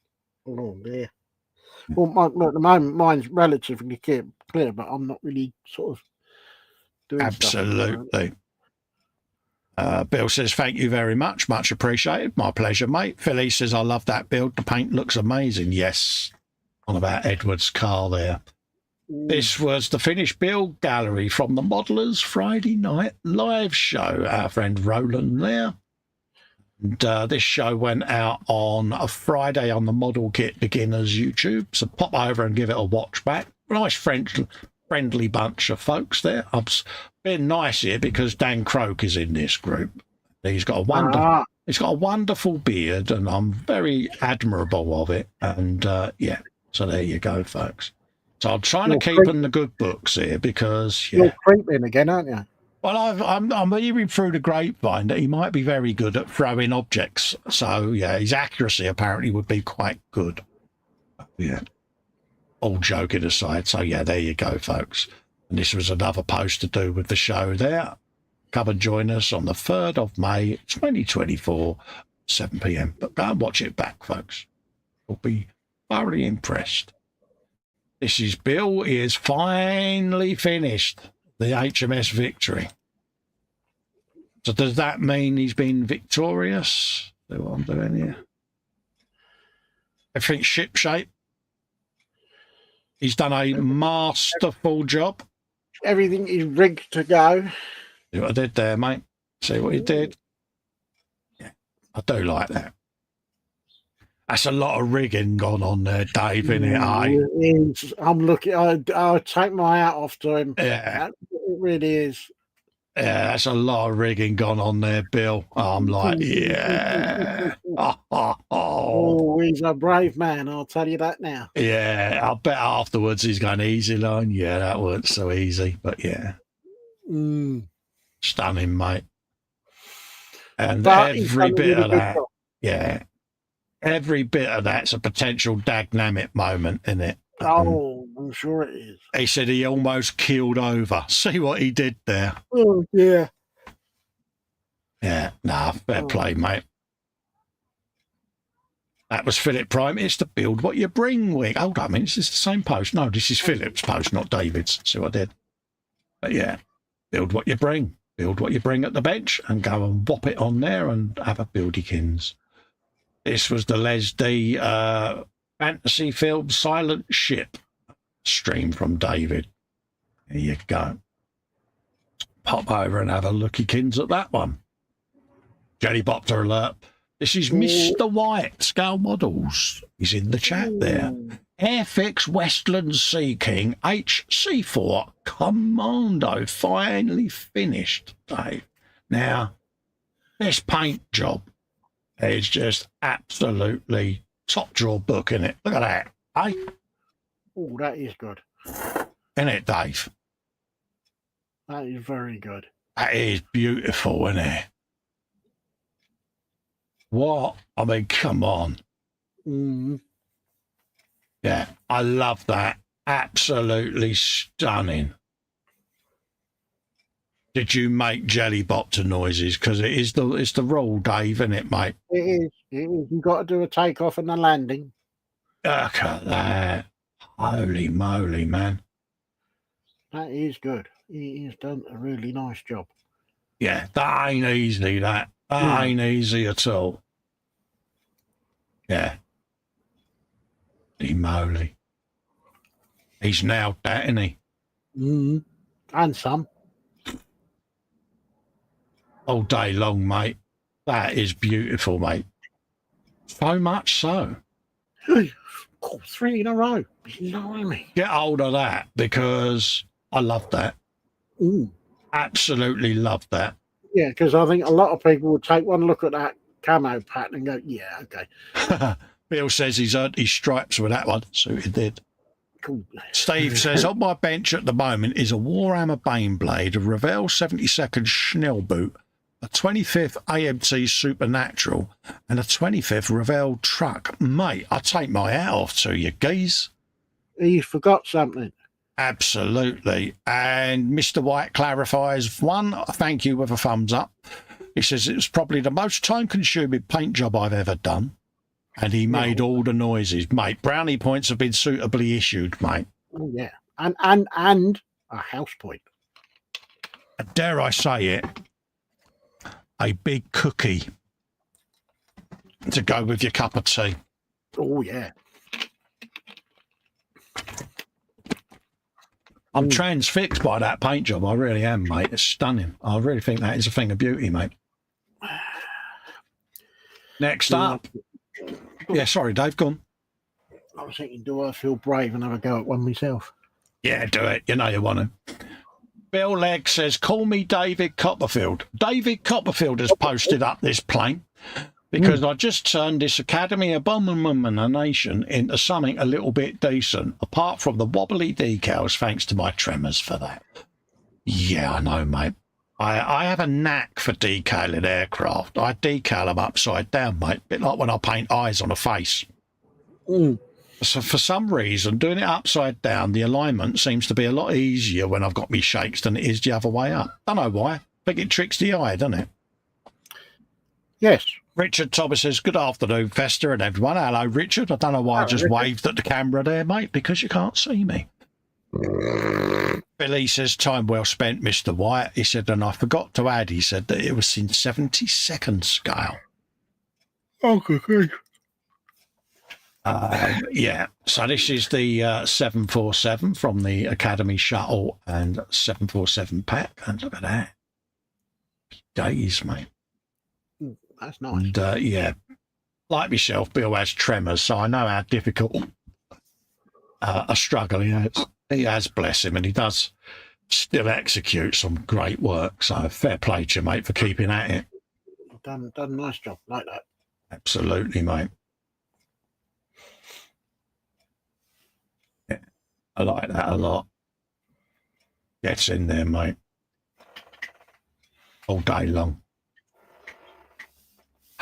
Oh, dear. Well, at the moment, mine's relatively clear, but I'm not really sort of doing Absolutely. Bill says, thank you very much. Much appreciated. My pleasure, mate. Philly says, I love that build. The paint looks amazing. Yes. On about Edward's car there. This was the finished build gallery from the Modelers Friday night live show. Our friend Roland there. And this show went out on a Friday on the Model Kit Beginners YouTube. So pop over and give it a watch back. Nice friendly bunch of folks there. I'm being nice here because Dan Croak is in this group. He's got a wonderful beard, and I'm very admirable of it. And yeah, so there you go, folks. So I'm trying to keep in the good books here because you're creeping again, aren't you? Well, I'm hearing through the grapevine that he might be very good at throwing objects. So yeah, his accuracy apparently would be quite good. Yeah. All joking aside. So yeah, there you go, folks. And this was another post to do with the show there. Come and join us on the 3rd of May, 2024, 7 p.m. But go and watch it back, folks. You'll be thoroughly impressed. This is Bill. He is finally finished the HMS Victory. So does that mean he's been victorious? See what I'm doing here. Everything's shipshape. He's done a masterful job. Everything is rigged to go. See what I did there, mate? See what he did? Yeah, I do like that. That's a lot of rigging gone on there, Dave, isn't it? I'm looking. I'll take my hat off to him. Yeah. It really is. Yeah, that's a lot of rigging gone on there, Bill. I'm like, yeah. Oh, he's a brave man, I'll tell you that now. Yeah, I'll bet afterwards he's going easy line. Yeah, that wasn't so easy, but yeah. Stunning, mate. And every bit of that, yeah. Every bit of that's a potential dynamic moment, isn't it? Oh, I'm sure it is. He said he almost keeled over. See what he did there? Oh, yeah. Yeah, nah, fair play, mate. That was Philip Prime. It's to build what you bring, Wig. Hold on a minute, this is the same post. No, this is Philip's post, not David's. See what I did? But yeah, build what you bring. Build what you bring at the bench and go and whop it on there and have a buildykins. This was the Les D fantasy film Silent Ship stream from David. There you go. Pop over and have a lookykins at that one. Jelly Bopter alert. This is Mr. White, Scale Models. He's in the chat there. Airfix Westland Sea King HC4 Commando finally finished, Dave. Now, this paint job is just absolutely top drawer book, isn't it? Look at that, eh? Oh, that is good. Isn't it, Dave? That is very good. That is beautiful, isn't it? What? I mean, come on. Mm. Yeah, I love that. Absolutely stunning. Did you make jelly bopter noises? Because it's the rule, Dave, isn't it, mate? It is. It is. You've got to do a takeoff and a landing. Look at that. Holy moly, man. That is good. He has done a really nice job. Yeah, that ain't easy, that. That ain't easy at all. Yeah. Holy moly. He's nailed that, isn't he? Mm. And some. All day long, mate. That is beautiful, mate. So much so. Oh, 3 in a row. Blimey. Get hold of that, because I love that. Mm. Absolutely love that. Yeah, because I think a lot of people would take one look at that camo pattern and go, yeah, okay. Bill says he's earned his stripes with that one, so he did. Cool. Steve says, on my bench at the moment is a Warhammer Baneblade, a Revell 72nd Schnell boot, a 25th AMT Supernatural, and a 25th Revell truck. Mate, I take my hat off to you, geez. You forgot something. Absolutely. And Mr. White clarifies, one, thank you with a thumbs up. He says it was probably the most time-consuming paint job I've ever done. And he made all the noises. Mate, brownie points have been suitably issued, mate. Oh, yeah. And a house point. And dare I say it, a big cookie to go with your cup of tea. Oh, yeah. I'm transfixed by that paint job. I really am, mate. It's stunning. I really think that is a thing of beauty, mate. Next up. Yeah, sorry, Dave, go on. I was thinking, do I feel brave and have a go at one myself? Yeah, do it. You know you want to. Bill Legg says, call me David Copperfield. David Copperfield has posted up this plane because I just turned this Academy Abomination into something a little bit decent, apart from the wobbly decals, thanks to my tremors for that. Yeah, I know, mate. I have a knack for decaling aircraft. I decal them upside down, mate. A bit like when I paint eyes on a face. So for some reason, doing it upside down, the alignment seems to be a lot easier when I've got me shakes than it is the other way up. Don't know why. I think it tricks the eye, doesn't it? Yes. Richard Thomas says, good afternoon, Festa and everyone. Hello, Richard. I don't know why I just waved at the camera there, mate, because you can't see me. Billy says, time well spent, Mr. White. He said, and I forgot to add, he said that it was in 72nd scale. Okay, good. Yeah, so this is the 747 from the Academy Shuttle and 747 pack. And look at that. Days, mate. That's nice. And yeah, like myself, Bill has tremors, so I know how difficult a struggle he has. He has, bless him, and he does still execute some great work. So fair play to you, mate, for keeping at it. Done a nice job like that. Absolutely, mate. Yeah, I like that a lot. Gets in there, mate. All day long.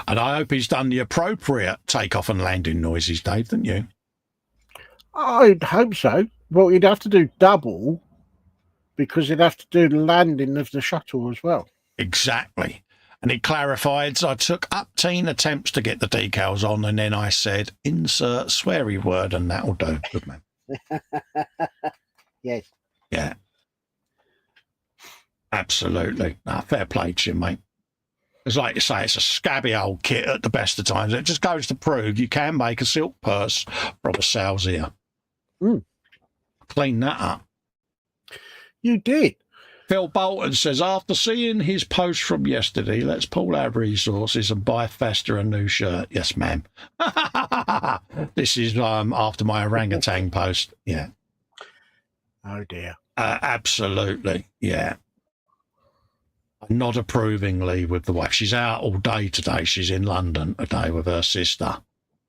And I hope he's done the appropriate takeoff and landing noises, Dave, didn't you? I'd hope so. Well, you'd have to do double because you'd have to do the landing of the shuttle as well. Exactly. And he clarified, I took up 10 attempts to get the decals on, and then I said, insert sweary word, and that'll do. Good man. Yes. Yeah. Absolutely. No, fair play to you, mate. It's like you say, it's a scabby old kit at the best of times. It just goes to prove you can make a silk purse from a sow's ear. Clean that up. You did. Phil Bolton says, after seeing his post from yesterday, let's pull our resources and buy Festa a new shirt. Yes, ma'am. This is after my orangutan post. Yeah. Oh, dear. Absolutely. Yeah. Not approvingly with the wife. She's out all day today. She's in London today with her sister.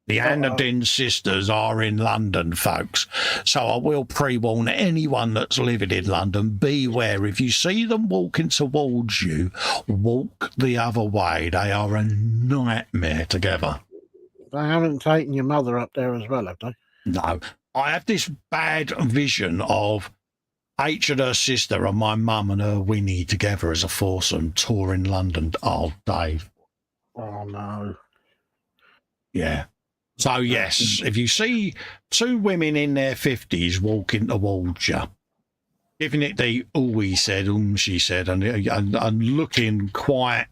The Anadin sisters are in London, folks. So I will pre-warn anyone that's living in London, beware. If you see them walking towards you, walk the other way. They are a nightmare together. They haven't taken your mother up there as well, have they? No. I have this bad vision of H and her sister and my mum and her Winnie together as a foursome touring London. Oh, Dave. Oh, no. Yeah. So, yes, if you see two women in their 50s walking towards you, giving it the he said, she said, and looking quite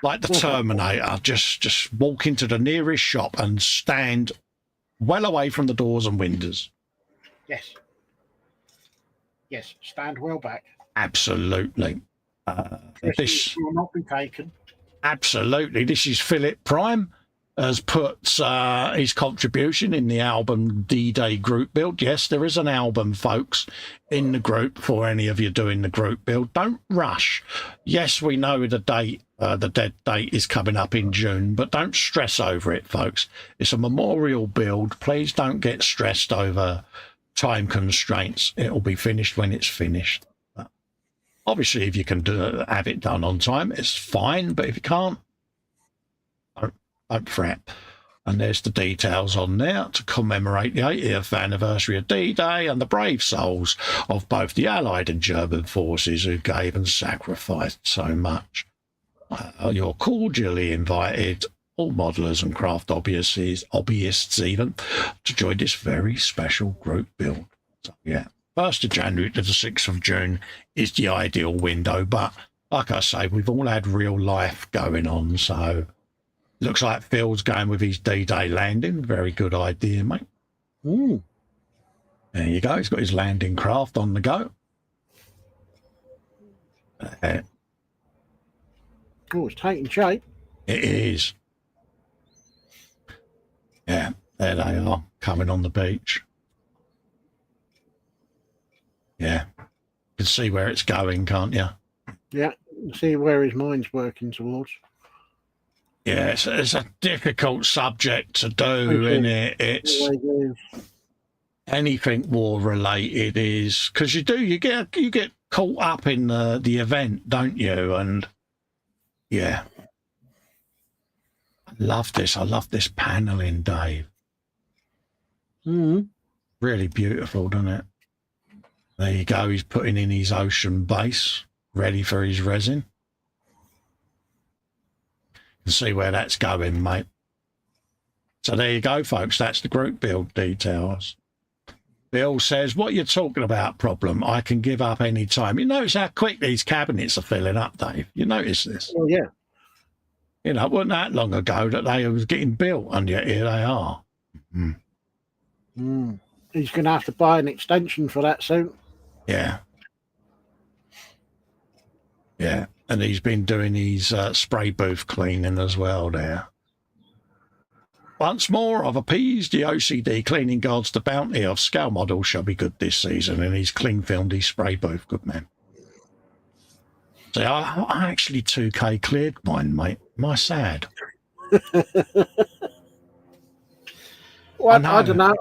like the Terminator, just walk into the nearest shop and stand well away from the doors and windows. Yes. Yes, stand well back. Absolutely. This will not be taken. Absolutely. This is Philip Prime has put his contribution in the album D-Day group build. Yes, there is an album, folks, in the group for any of you doing the group build. Don't rush. Yes, we know the date, the dead date is coming up in June, but don't stress over it, folks. It's a memorial build. Please don't get stressed over time constraints. It'll be finished when it's finished. But obviously, if you can have it done on time, it's fine. But if you can't, don't fret. And there's the details on there to commemorate the 80th anniversary of D-Day and the brave souls of both the Allied and German forces who gave and sacrificed so much. You're cordially invited, all modelers and craft hobbyists even, to join this very special group build. So, yeah, 1st of January to the 6th of June is the ideal window, but like I say, we've all had real life going on, so looks like Phil's going with his D-Day landing. Very good idea, mate. Ooh. There you go. He's got his landing craft on the go. Oh, it's taking shape. It is. Yeah, there they are, coming on the beach. Yeah. You can see where it's going, can't you? Yeah, see where his mind's working towards. Yeah, it's a difficult subject to do, isn't it? It's anything war related is because you get caught up in the event, don't you? And yeah, I love this paneling, Dave. Really beautiful, doesn't it? There you go. He's putting in his ocean base, ready for his resin. See where that's going, mate. So there you go, folks. That's the group build details. Bill says, what you're talking about, problem, I can give up any time. You notice how quick these cabinets are filling up, Dave? You notice this? Oh, yeah. You know, it wasn't that long ago that they was getting built, and yet here they are. He's going to have to buy an extension for that soon. Yeah. Yeah. And he's been doing his spray booth cleaning as well there. Once more, I've appeased the OCD cleaning gods. The bounty of scale models shall be good this season, and he's clean filmed his spray booth. Good man. See, I actually 2K cleared mine, mate. Am I sad? Well, I don't know.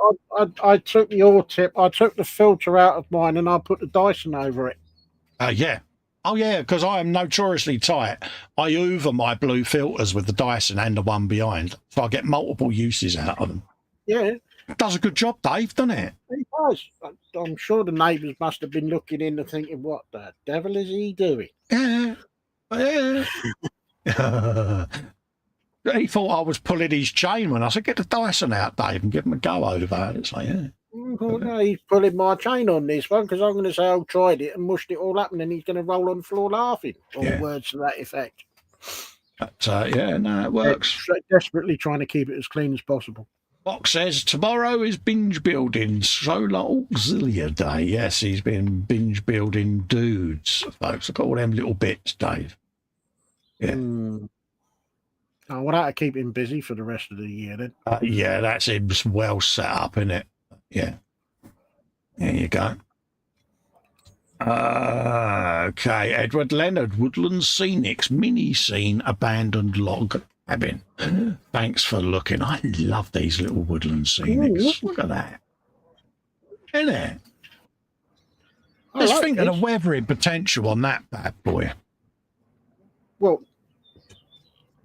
I took your tip. I took the filter out of mine and I put the Dyson over it. Yeah. Oh, yeah, because I am notoriously tight. I hoover my blue filters with the Dyson and the one behind, so I get multiple uses out of them. Yeah. It does a good job, Dave, doesn't it? It does. I'm sure the neighbours must have been looking in and thinking, what the devil is he doing? Yeah. He thought I was pulling his chain when I said, get the Dyson out, Dave, and give him a go over. It's like, yeah. Oh, no, he's pulling my chain on this one because I'm going to say I tried it and mushed it all up, and then he's going to roll on the floor laughing. Or words to that effect. But, yeah, no, it works. Desperately trying to keep it as clean as possible. Fox says tomorrow is binge building solar auxilia day. Yes, he's been binge building dudes, folks. Look at all them little bits, Dave. Yeah. Oh, well, that'll keep him busy for the rest of the year then. Yeah, that's him well set up, isn't it? Yeah. There you go. Okay, Edward Leonard, Woodland Scenics, mini scene, abandoned log cabin. Thanks for looking. I love these little Woodland Scenics. Look at that. Isn't it? Just think of the weathering potential on that bad boy. Well,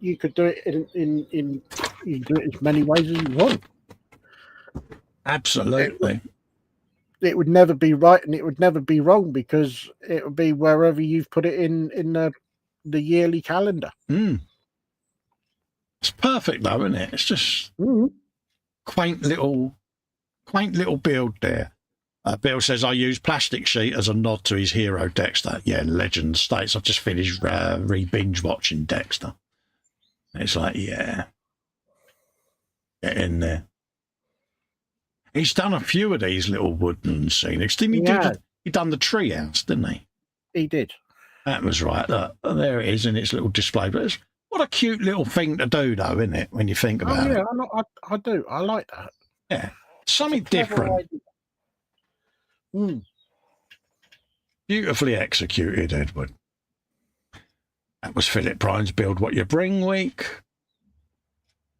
you could do it in you can do it as many ways as you want. Absolutely. It would never be right and it would never be wrong because it would be wherever you've put it in the yearly calendar. It's perfect though, isn't it? It's just quaint little build there. Bill says, I use plastic sheet as a nod to his hero Dexter. Yeah, Legend states, I've just finished re-binge watching Dexter. It's like, yeah, get in there. He's done a few of these little wooden scenes. Didn't he done the tree house, didn't he? He did. That was right. Look, there it is in its little display. But what a cute little thing to do, though, isn't it, when you think about it? I do. I like that. Yeah, something different. Beautifully executed, Edward. That was Philip Prine's Build What You Bring week.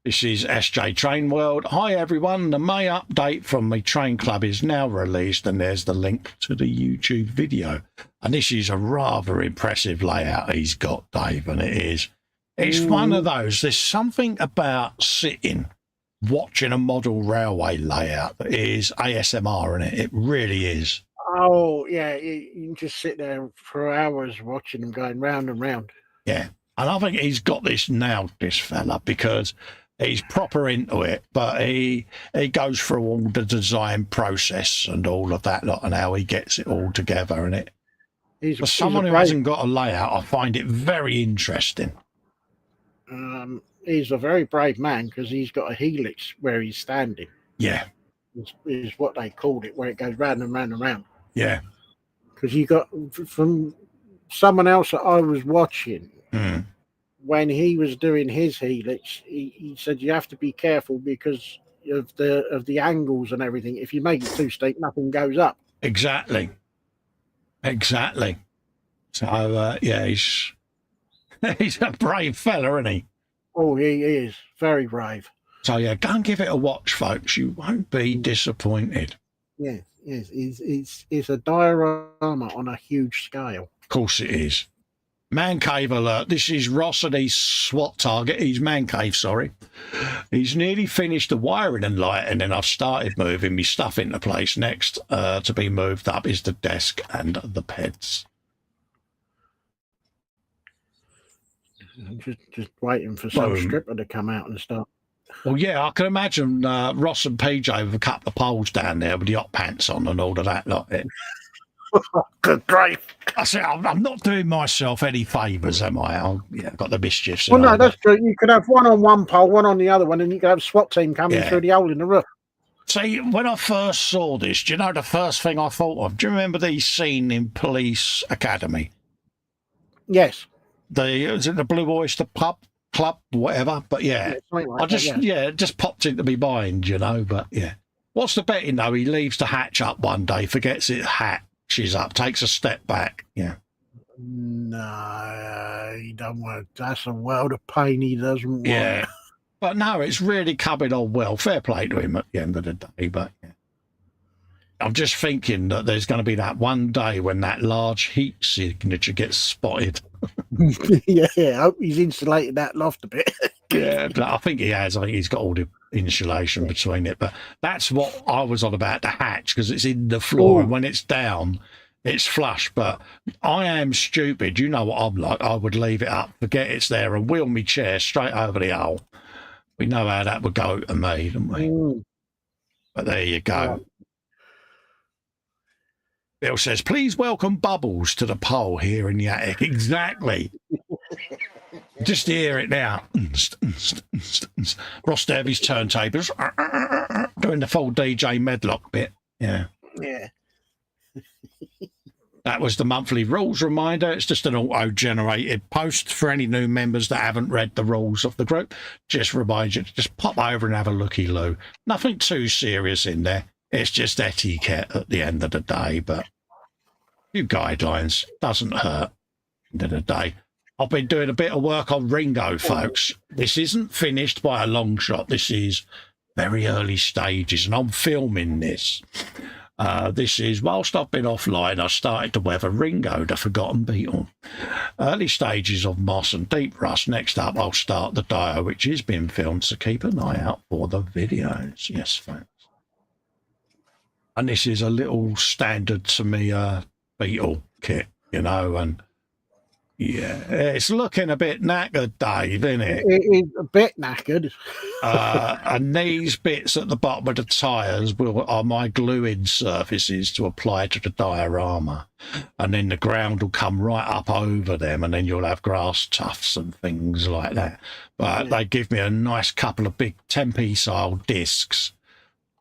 This is SJ Train World. Hi, everyone. The May update from the Train Club is now released, and there's the link to the YouTube video. And this is a rather impressive layout he's got, Dave, and it is. It's one of those. There's something about sitting, watching a model railway layout that is ASMR in it. It really is. Oh, yeah. You can just sit there for hours watching them going round and round. Yeah. And I think he's got this nailed, this fella, because he's proper into it, but he goes through all the design process and all of that lot and how he gets it all together. And for someone who hasn't got a layout, I find it very interesting. He's a very brave man because he's got a helix where he's standing. Yeah. Is what they called it, where it goes round and round and round. Yeah. Because you got, from someone else that I was watching, when he was doing his helix, he said you have to be careful because of the angles and everything. If you make it too steep, nothing goes up. Exactly. So yeah, he's a brave fella, isn't he? Oh, he is very brave. So yeah, go and give it a watch, folks. You won't be disappointed. Yes. It's a diorama on a huge scale. Of course it is. Man cave alert. This is Ross and his SWAT target. He's man cave, sorry. He's nearly finished the wiring and lighting, and I've started moving my stuff into place. Next to be moved up is the desk and the pets. I'm just waiting for some stripper to come out and start. Well, yeah, I can imagine Ross and PJ with a couple of poles down there with the hot pants on and all of that lot. Good grief. I said, I'm not doing myself any favours, am I? I've got the mischiefs. Well, no, that's true. You could have one on one pole, one on the other one, and you could have a SWAT team coming through the hole in the roof. See, when I first saw this, do you know the first thing I thought of? Do you remember the scene in Police Academy? Yes. Was it the Blue Oyster Club, whatever? But yeah, it just popped into my mind, you know. But yeah, what's the betting though? He leaves the hatch up one day, forgets it hatches up, takes a step back. Yeah. No, he don't want. That's a world of pain he doesn't want. Yeah, but no, it's really coming on well. Fair play to him at the end of the day. But yeah. I'm just thinking that there's going to be that one day when that large heat signature gets spotted. Yeah, I hope he's insulated that loft a bit. Yeah, but I think he has. I think he's got all the insulation between it. But that's what I was on about, the hatch, because it's in the floor, and when it's down, it's flush. But I am stupid. You know what I'm like. I would leave it up, forget it's there, and wheel my chair straight over the hole. We know how that would go to me, don't we? But there you go. Bill says, please welcome Bubbles to the pole here in the attic. Exactly. Just hear it now. Ross Derby's turntables. Doing the full DJ Medlock bit. Yeah. Yeah. That was the monthly rules reminder. It's just an auto-generated post for any new members that haven't read the rules of the group. Just remind you to just pop over and have a looky-loo. Nothing too serious in there. It's just etiquette at the end of the day, but a few guidelines doesn't hurt. At the end of the day, I've been doing a bit of work on Ringo, folks. This isn't finished by a long shot. This is very early stages, and I'm filming this. This is, whilst I've been offline, I started to weather Ringo, the forgotten beetle. Early stages of moss and deep rust. Next up, I'll start the dio, which is being filmed, so keep an eye out for the videos. Yes, thanks. And this is a little standard to me beetle kit, you know, and yeah, it's looking a bit knackered, Dave, isn't it? It is a bit knackered. And these bits at the bottom of the tyres are my glue-in surfaces to apply to the diorama. And then the ground will come right up over them, and then you'll have grass tufts and things like that. But they give me a nice couple of big 10p style discs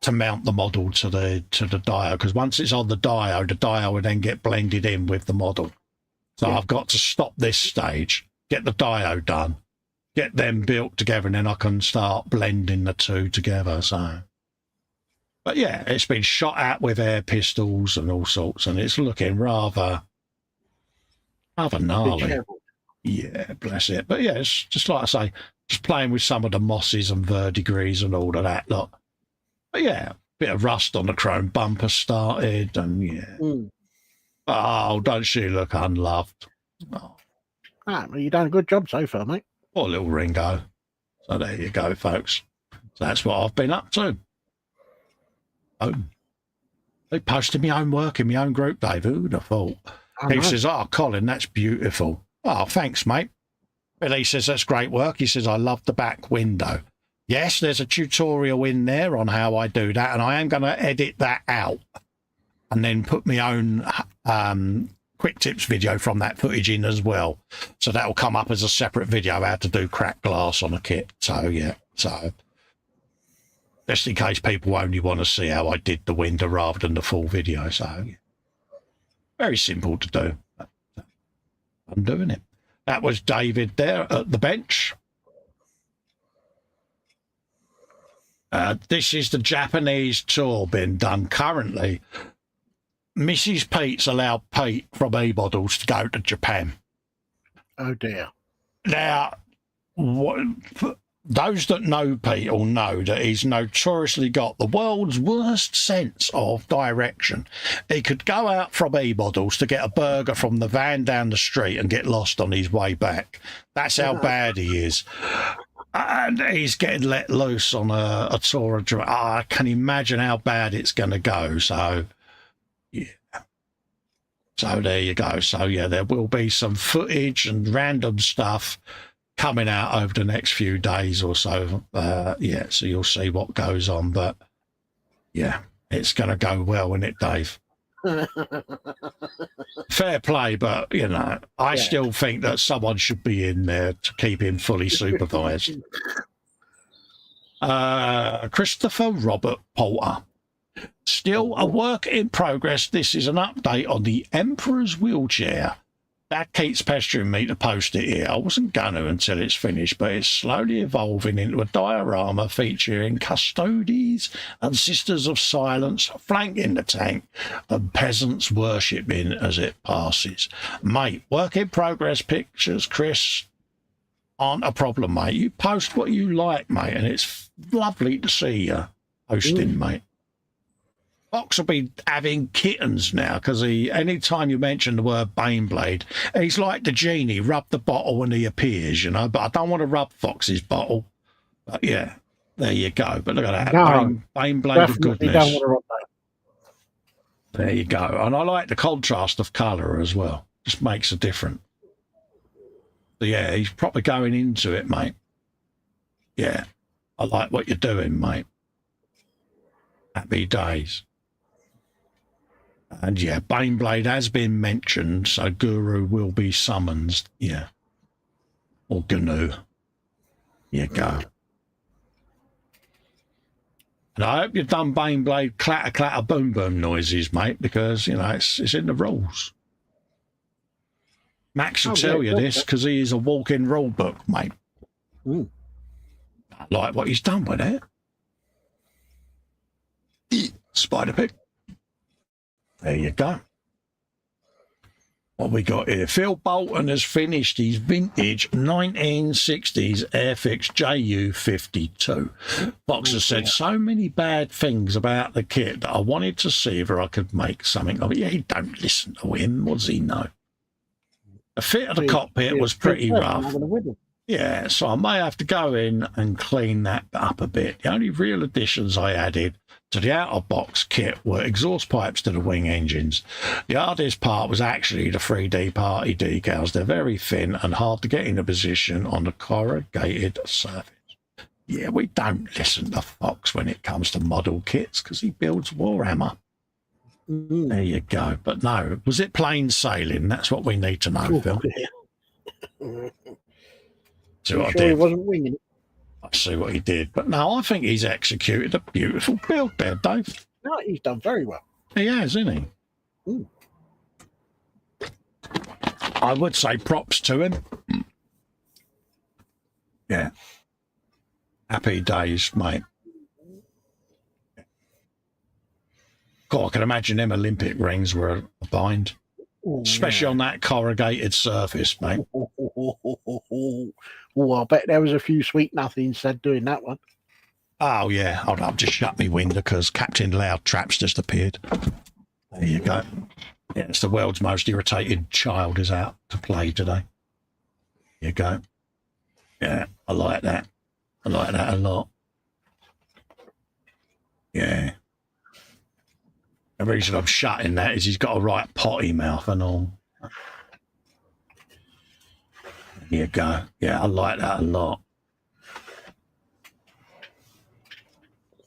to mount the model to the dio, because once it's on the dio will then get blended in with the model. So I've got to stop this stage, get the dio done, get them built together, and then I can start blending the two together. So, but yeah, it's been shot at with air pistols and all sorts, and it's looking rather gnarly. Yeah, bless it. But yeah, it's just like I say, just playing with some of the mosses and verdigris and all of that lot. But yeah, bit of rust on the chrome bumper started, and yeah. Oh, don't she look unloved? Oh. Ah, well, you've done a good job so far, mate. Poor little Ringo. So there you go, folks. So that's what I've been up to. Oh, they posted my own work in my own group, Dave. Who'd have thought? He says, "Oh, Colin, that's beautiful." Oh, thanks, mate. Well, he says, "That's great work." He says, "I love the back window." Yes, there's a tutorial in there on how I do that, and I am going to edit that out and then put my own quick tips video from that footage in as well. So that will come up as a separate video, how to do cracked glass on a kit. So, yeah, so just in case people only want to see how I did the window rather than the full video. So, yeah. Very simple to do. I'm doing it. That was David there at the bench. This is the Japanese tour being done currently. Mrs. Pete's allowed Pete from E-Models to go to Japan. Oh, dear. Now, those that know Pete will know that he's notoriously got the world's worst sense of direction. He could go out from E-Models to get a burger from the van down the street and get lost on his way back. That's how bad he is. And he's getting let loose on a tour of Japan. I can imagine how bad it's going to go. So, yeah. So there you go. So, yeah, there will be some footage and random stuff coming out over the next few days or so. Yeah, so you'll see what goes on. But, yeah, it's going to go well, isn't it, Dave? Fair play, but, you know, I still think that someone should be in there to keep him fully supervised. Christopher Robert Poulter. Still a work in progress. This is an update on the Emperor's wheelchair. That keeps pestering me to post it here. I wasn't going to until it's finished, but it's slowly evolving into a diorama featuring custodies and sisters of silence flanking the tank and peasants worshipping as it passes. Mate, work in progress pictures, Chris, aren't a problem, mate. You post what you like, mate, and it's lovely to see you posting, mate. Fox will be having kittens now because any time you mention the word Baneblade, he's like the genie, rub the bottle and he appears, you know. But I don't want to rub Fox's bottle. But yeah, there you go. But look at that. No, Baneblade of goodness. Don't want to rub that. There you go. And I like the contrast of colour as well. Just makes a difference. So yeah, he's probably going into it, mate. Yeah, I like what you're doing, mate. Happy days. And yeah, Baneblade has been mentioned, so Guru will be summoned. Yeah. Or Gnu. You go. And I hope you've done Baneblade clatter, clatter, boom, boom noises, mate, because, you know, it's in the rules. Max will tell you this because he is a walking rule book, mate. Ooh. I like what he's done with it. Spider Pig. There you go. What we got here? Phil Bolton has finished his vintage 1960s Airfix JU52. Fox has said so many bad things about the kit that I wanted to see if I could make something of it. Yeah, he don't listen to him. What does he know? The fit of the cockpit was pretty rough. Yeah, so I may have to go in and clean that up a bit. The only real additions I added to the out-of-box kit were exhaust pipes to the wing engines. The hardest part was actually the 3D party decals. They're very thin and hard to get into position on the corrugated surface. Yeah, we don't listen to Fox when it comes to model kits because he builds Warhammer. There you go. But no, was it plain sailing? That's what we need to know, Phil. See what I did. He wasn't winging it. I see what he did. But no, I think he's executed a beautiful build there, Dave. No, he's done very well. He has, isn't he? Ooh. I would say props to him. Yeah. Happy days, mate. God, I can imagine them Olympic rings were a bind. Ooh, especially on that corrugated surface, mate. Oh, I bet there was a few sweet nothings said doing that one. Oh, yeah. I've just shut my window because Captain Loud Traps just appeared. There you go. Yeah, it's the world's most irritated child is out to play today. There you go. Yeah, I like that. I like that a lot. Yeah. The reason I'm shutting that is he's got a right potty mouth and all. There you go. Yeah, I like that a lot.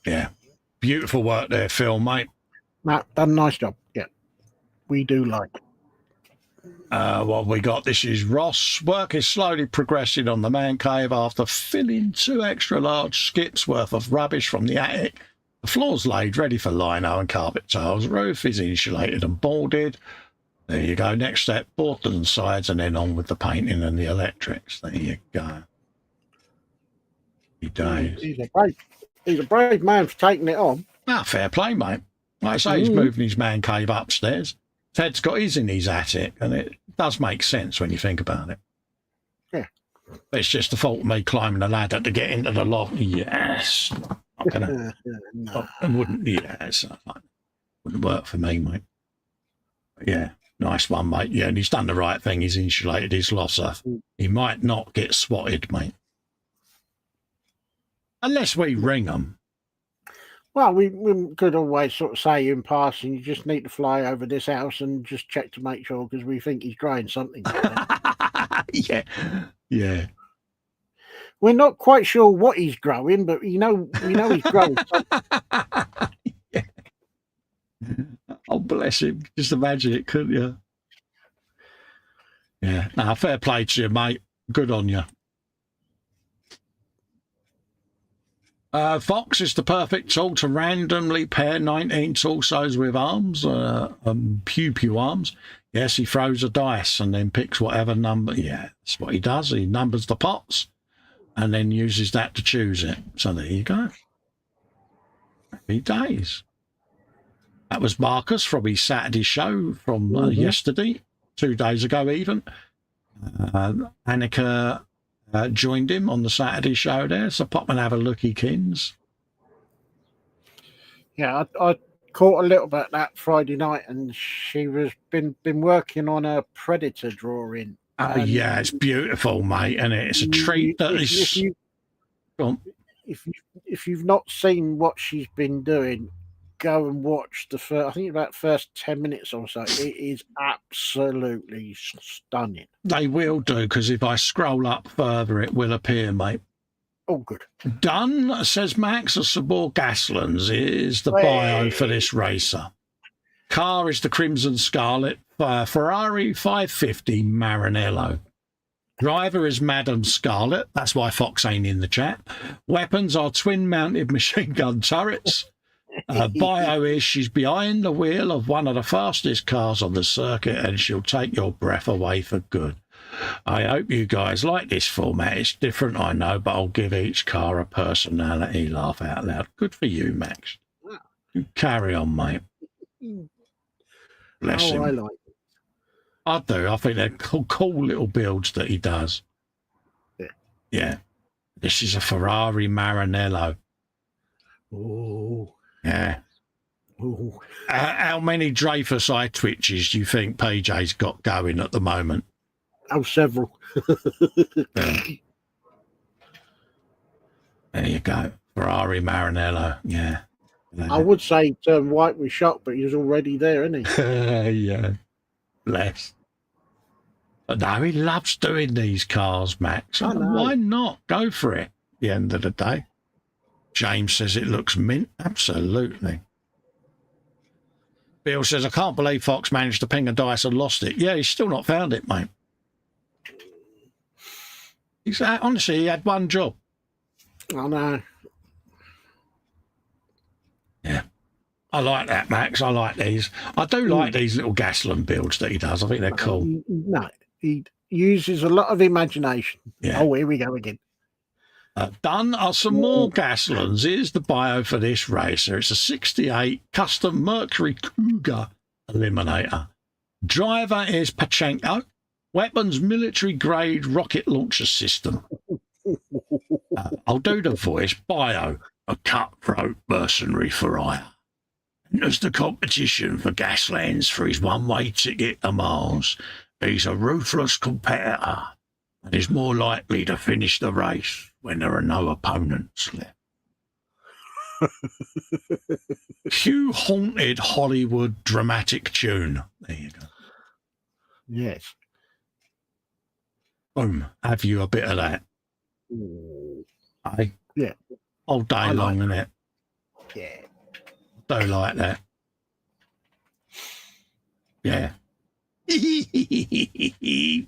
Yeah. Beautiful work there, Phil, mate. Matt, done a nice job. Yeah. We do like it. What we got? This is Ross. Work is slowly progressing on the man cave after filling 2 extra large skips worth of rubbish from the attic. The floor's laid ready for lino and carpet tiles. Roof is insulated and boarded. There you go. Next step, board and sides, and then on with the painting and the electrics. There you go. He's a brave man for taking it on. Ah, fair play, mate. Like I say, he's moving his man cave upstairs. Ted's got his in his attic, and it does make sense when you think about it. Yeah. But it's just the fault of me climbing the ladder to get into the loft. Yes. Not gonna, No. Yes. Wouldn't work for me, mate. But yeah. Nice one, mate. Yeah, and he's done the right thing. He's insulated his loft, so he might not get swatted, mate. Unless we ring him. Well, we could always sort of say in passing, you just need to fly over this house and just check to make sure because we think he's growing something. Yeah. Yeah. We're not quite sure what he's growing, but we know he's growing something. Yeah. Oh, bless him. Just imagine it, couldn't you? Yeah. Nah, fair play to you, mate. Good on you. Fox is the perfect tool to randomly pair 19 torsos with arms, pew arms. Yes, he throws a dice and then picks whatever number. Yeah, that's what he does. He numbers the pots and then uses that to choose it. So there you go. Happy days. That was Marcus from his Saturday show from yesterday, 2 days ago even. Annika joined him on the Saturday show there, so pop and have a looky, kins. Yeah, I caught a little bit that Friday night, and she was been working on a Predator drawing. Oh yeah, it's beautiful, mate, and it's a treat that is. If you've not seen what she's been doing, go and watch the first. I think about first 10 minutes or so. It is absolutely stunning. They will do, because if I scroll up further, it will appear, mate. Oh, good. Done, says Max. Sabor Gaslands is the bio for this racer. Car is the Crimson Scarlet Ferrari 550 Maranello. Driver is Madam Scarlet. That's why Fox ain't in the chat. Weapons are twin-mounted machine gun turrets. Bio is she's behind the wheel of one of the fastest cars on the circuit, and she'll take your breath away for good. I hope you guys like this format. It's different, I know, but I'll give each car a personality. Laugh out loud. Good for you, Max. You carry on, mate. Bless him. I like it. I do. I think they're cool little builds that he does. Yeah. Yeah. This is a Ferrari Maranello. Oh. Yeah. Oh. How many Dreyfus eye twitches do you think PJ's got going at the moment? Oh, several. Yeah. There you go. Ferrari Maranello. Yeah. I would say he turned white with shock, but he was already there, isn't he? Yeah. Bless. But no, he loves doing these cars, Max. I know. Why not? Go for it at the end of the day. James says it looks mint. Absolutely. Bill says, I can't believe Fox managed to ping a dice and lost it. Yeah, he's still not found it, mate. Honestly, he had one job. I know. Yeah. I like that, Max. I like these. I do like these little Gasland builds that he does. I think they're cool. No, he uses a lot of imagination. Yeah. Oh, here we go again. Done are some more Gaslands. Here's the bio for this racer. It's a 68 custom Mercury Cougar Eliminator. Driver is Pachenko. Weapons military grade rocket launcher system. I'll do the voice. Bio, a cutthroat mercenary for hire. Enters the competition for Gaslands for his one-way ticket to Mars. He's a ruthless competitor and is more likely to finish the race when there are no opponents left. Cue haunted Hollywood dramatic tune. There you go. Yes. Boom. Have you a bit of that? Yeah. All day long, like innit? Yeah. Don't like that. Yeah. He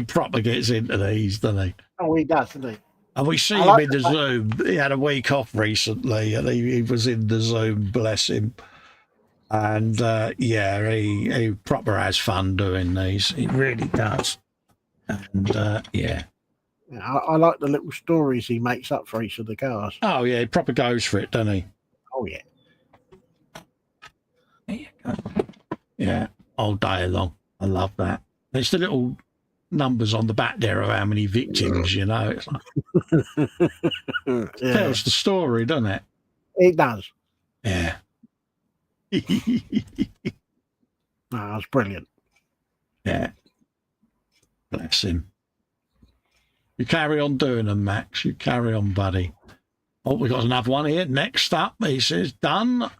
proper gets into these, doesn't he? Oh, he does, doesn't he? And we see him in the Zoom. He had a week off recently, and he was in the Zoom, bless him. And yeah, he proper has fun doing these. He really does. And yeah. I like the little stories he makes up for each of the cars. Oh yeah, he proper goes for it, doesn't he? Oh yeah. There you go. Yeah, all day long. I love that. There's the little numbers on the back there of how many victims, you know. It's like, Yeah. tells the story, doesn't it? It does. Yeah. Oh, it's brilliant. Yeah. Bless him. You carry on doing them, Max. You carry on, buddy. Oh, we got another one here. Next up, he says, done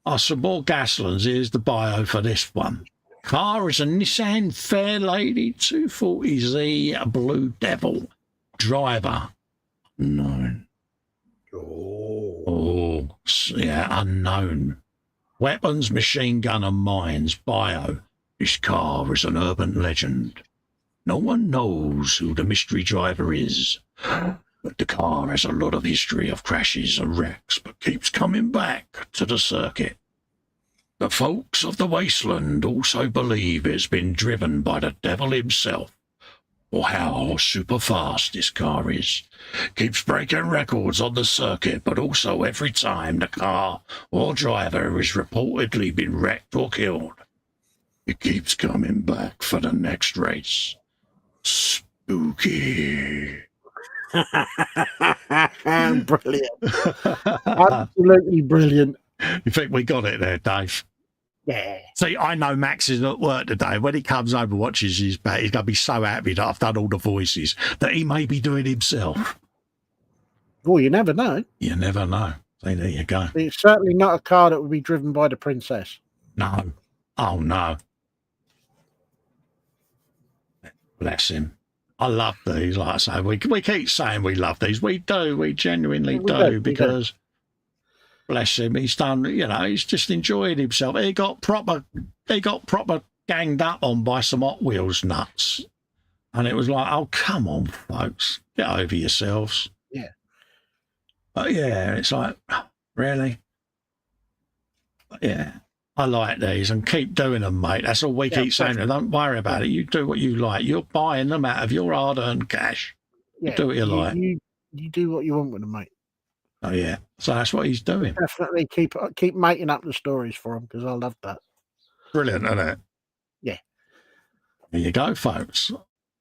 are some more Gaslands. Here's the bio for this one. Car is a Nissan Fairlady 240Z Blue Devil. Driver, unknown. Oh, yeah, unknown. Weapons, machine gun and mines. Bio, this car is an urban legend. No one knows who the mystery driver is, but the car has a lot of history of crashes and wrecks, but keeps coming back to the circuit. The folks of the wasteland also believe it's been driven by the devil himself, or how super fast this car is. Keeps breaking records on the circuit, but also every time the car or driver has reportedly been wrecked or killed, it keeps coming back for the next race. Spooky. Brilliant. Absolutely brilliant. You think we got it there, Dave? Yeah. See, I know Max is at work today. When he comes home and watches his back, he's going to be so happy that I've done all the voices that he may be doing himself. Well, you never know. You never know. See, there you go. It's certainly not a car that would be driven by the princess. No. Oh, no. Bless him. I love these. Like I say, we keep saying we love these. We do. We genuinely do, because bless him, he's done. You know, he's just enjoying himself. He got proper ganged up on by some Hot Wheels nuts, and it was like, oh come on, folks, get over yourselves. Yeah. But yeah, it's like, really. But yeah. I like these, and keep doing them, mate. That's all we keep saying. Don't worry about it. You do what you like. You're buying them out of your hard-earned cash. Yeah, you do what you like. You do what you want with them, mate. Oh, yeah. So that's what he's doing. Definitely keep making up the stories for him, because I love that. Brilliant, isn't it? Yeah. There you go, folks.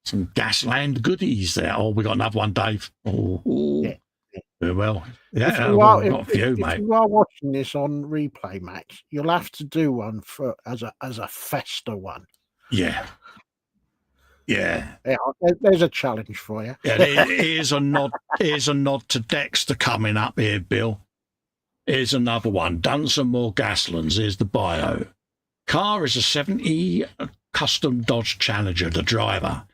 Some Gasland goodies there. Oh, we got another one, Dave. Oh, Yeah. very well. If Yeah, you are, we've got a few, if mate. you are watching this on replay, Max, you'll have to do one as a Festa one. Yeah. Yeah. Yeah, there's a challenge for you. Yeah, here's a nod. Here's a nod to Dexter coming up here, Bill. Here's another one. Done some more Gaslands. Here's the bio. Car is a 70 custom Dodge Challenger. The driver,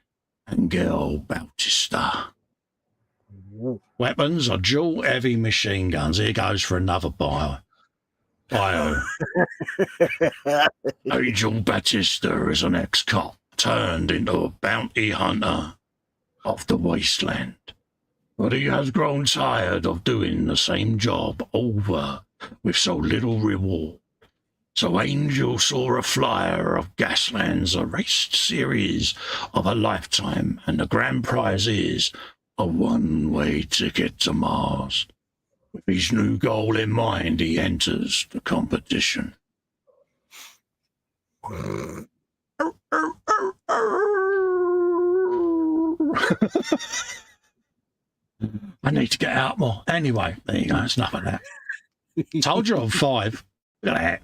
Angel Bautista. Weapons are dual heavy machine guns. Here goes for another bio. Angel Bautista is an ex-cop turned into a bounty hunter of the wasteland. But he has grown tired of doing the same job over with so little reward. So Angel saw a flyer of Gasland's a raced series of a lifetime, and the grand prize is a one-way ticket to Mars. With his new goal in mind, he enters the competition. I need to get out more. Anyway, there you go. It's enough of that. Told you I'm 5. Look at that.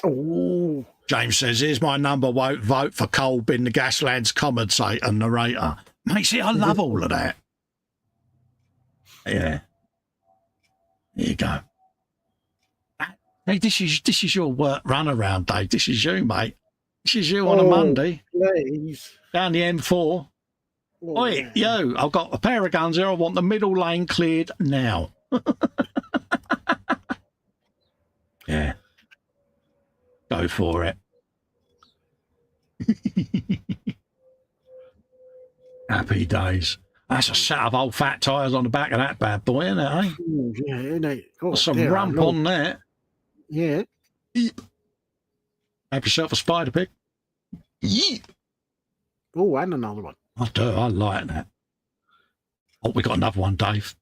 Oh. James says, here's my number. Won't vote for Cole being the Gaslands commentator and narrator. Mate, see, I love all of that. Yeah. There you go. Hey, this is your work runaround, Dave. This is you, mate. This is you on a Monday. Please. Down the M4. Oi, yo, I've got a pair of guns here. I want the middle lane cleared now. Yeah. Go for it. Happy days. That's a set of old fat tyres on the back of that bad boy, isn't it, eh? Ooh, yeah, isn't it? Got some rump on there. Yeah. Yeep. Have yourself a spider pig. Yeep. Oh, and another one. I do. I like that. Oh, we got another one, Dave.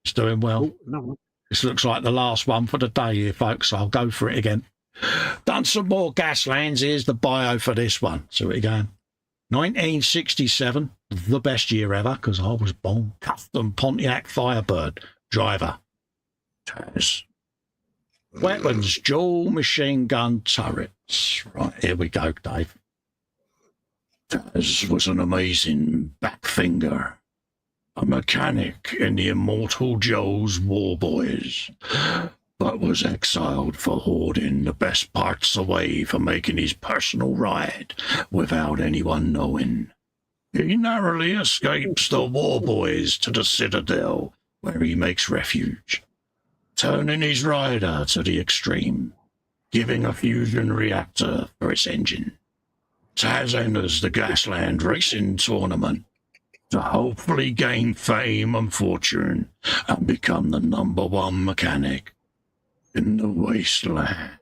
It's doing well. Oh, no. This looks like the last one for the day here, folks. So I'll go for it again. Done some more Gaslands. Here's the bio for this one. See what you're going. 1967, the best year ever, because I was born. Custom Pontiac Firebird. Driver. Taz. Weapons, dual machine gun turrets. Right, here we go, Dave. Taz was an amazing backfinger. A mechanic in the immortal Joe's War Boys, but was exiled for hoarding the best parts away for making his personal ride without anyone knowing. He narrowly escapes the War Boys to the Citadel, where he makes refuge, turning his rider to the extreme, giving a fusion reactor for its engine. Taz enters the Gasland Racing Tournament to hopefully gain fame and fortune and become the #1 mechanic in the wasteland.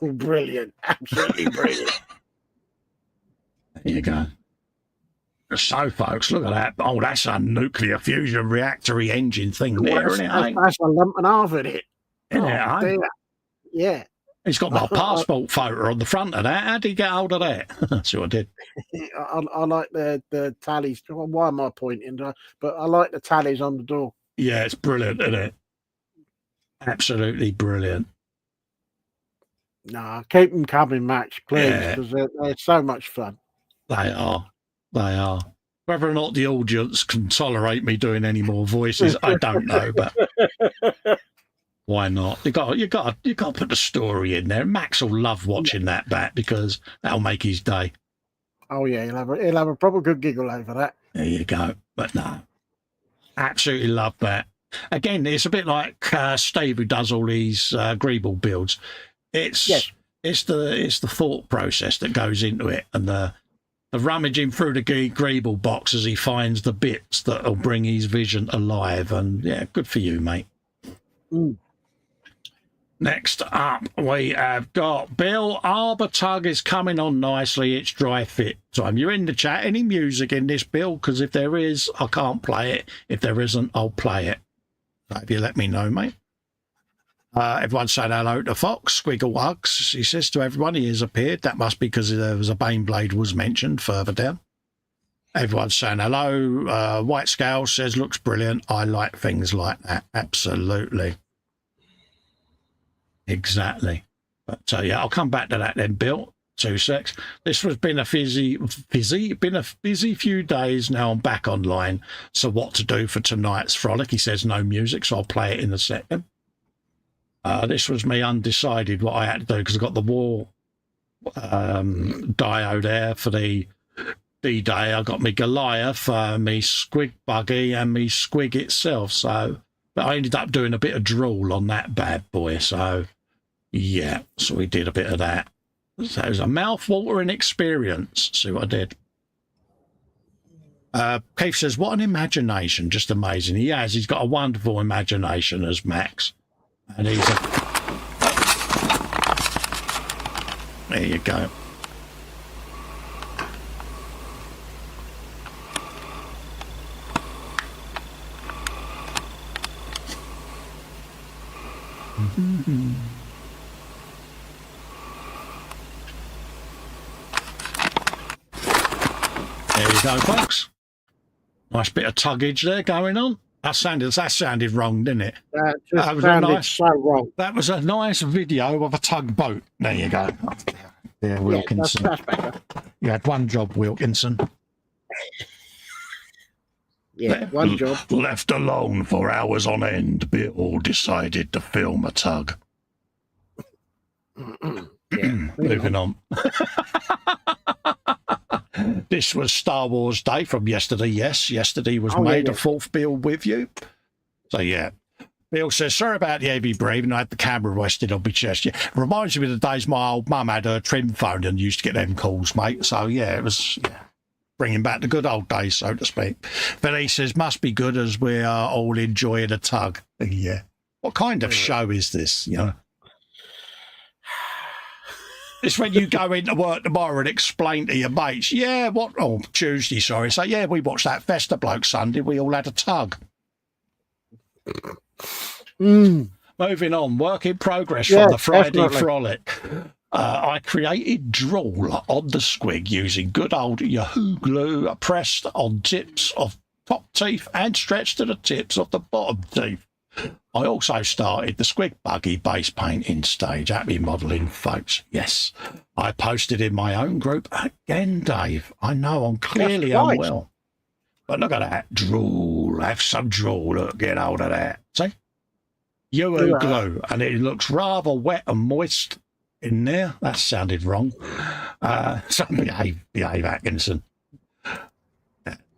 Brilliant. Absolutely brilliant. There you go. So, folks, look at that. Oh, that's a nuclear fusion reactory engine thing there, isn't it? That's a lump and a half in it. Isn't it, Dear. Yeah. It's got my passport photo on the front of that. How did he get hold of that? That's what I did. I like the tallies. Why am I pointing? But I like the tallies on the door. Yeah, it's brilliant, isn't it? Absolutely brilliant. No, keep them coming, Max, please, Yeah. because they're so much fun. They are. They are. Whether or not the audience can tolerate me doing any more voices, I don't know, but why not? You got to put the story in there. Max will love watching that back because that'll make his day. Oh yeah, he'll have a proper good giggle over that. There you go. But no, absolutely love that. Again, it's a bit like Steve, who does all these Greeble builds. It's the thought process that goes into it, and the rummaging through the Greeble box as he finds the bits that'll bring his vision alive. And yeah, good for you, mate. Mm. Next up, we have got Bill. Arbor Tug is coming on nicely. It's dry fit time. You're in the chat. Any music in this, Bill? Because if there is, I can't play it. If there isn't, I'll play it. So if you let me know, mate. Everyone's saying hello to Fox. Squiggle hugs. He says to everyone he has appeared. That must be because there was a Baneblade was mentioned further down. Everyone's saying hello. White Scale says, looks brilliant. I like things like that. Absolutely. Exactly. But yeah, I'll come back to that then, Bill. 2 secs. This has been a busy few days. Now I'm back online. So what to do for tonight's frolic? He says no music, so I'll play it in a second. This was me undecided what I had to do because I got the war diode there for the D-Day. I got me Goliath, me Squig buggy, and me Squig itself. So, but I ended up doing a bit of drool on that bad boy. So, yeah, so we did a bit of that. So it was a mouth-watering experience. See what I did. Keith says, what an imagination. Just amazing. He has. He's got a wonderful imagination as Max. And he's a... There you go. Mm-hmm. There you go, folks. Nice bit of tuggage there going on. That sounded wrong, didn't it? That sounded so wrong. That was a nice video of a tugboat. There you go. Yeah, Wilkinson. Yeah, that's better. You had one job, Wilkinson. Yeah, one job. Left alone for hours on end, Bill decided to film a tug. Yeah, Moving on. This was Star Wars Day from yesterday. Yes, yesterday was May the 4th, Bill, with you. So, yeah. Bill says, sorry about the heavy breathing. I had the camera rested on my chest. Yeah. Reminds me of the days my old mum had her trim phone and used to get them calls, mate. So, yeah, it was bringing back the good old days, so to speak. But he says, must be good as we are all enjoying a tug. Yeah. What kind of show is this, you know? It's when you go into work tomorrow and explain to your mates, yeah, what? Oh, Tuesday, sorry. So, yeah, we watched that Festa bloke Sunday. We all had a tug. Moving on. Work in progress from the Friday frolic. I created drool on the squig using good old Yahoo glue pressed on tips of top teeth and stretched to the tips of the bottom teeth. I also started the squig buggy base painting stage. Happy modelling, folks. Yes, I posted in my own group again, Dave. I know I'm clearly unwell. But look at that. Drool. Have some drool. Look, get hold of that. See? Yahoo glue. And it looks rather wet and moist in there. That sounded wrong. So behave, Atkinson.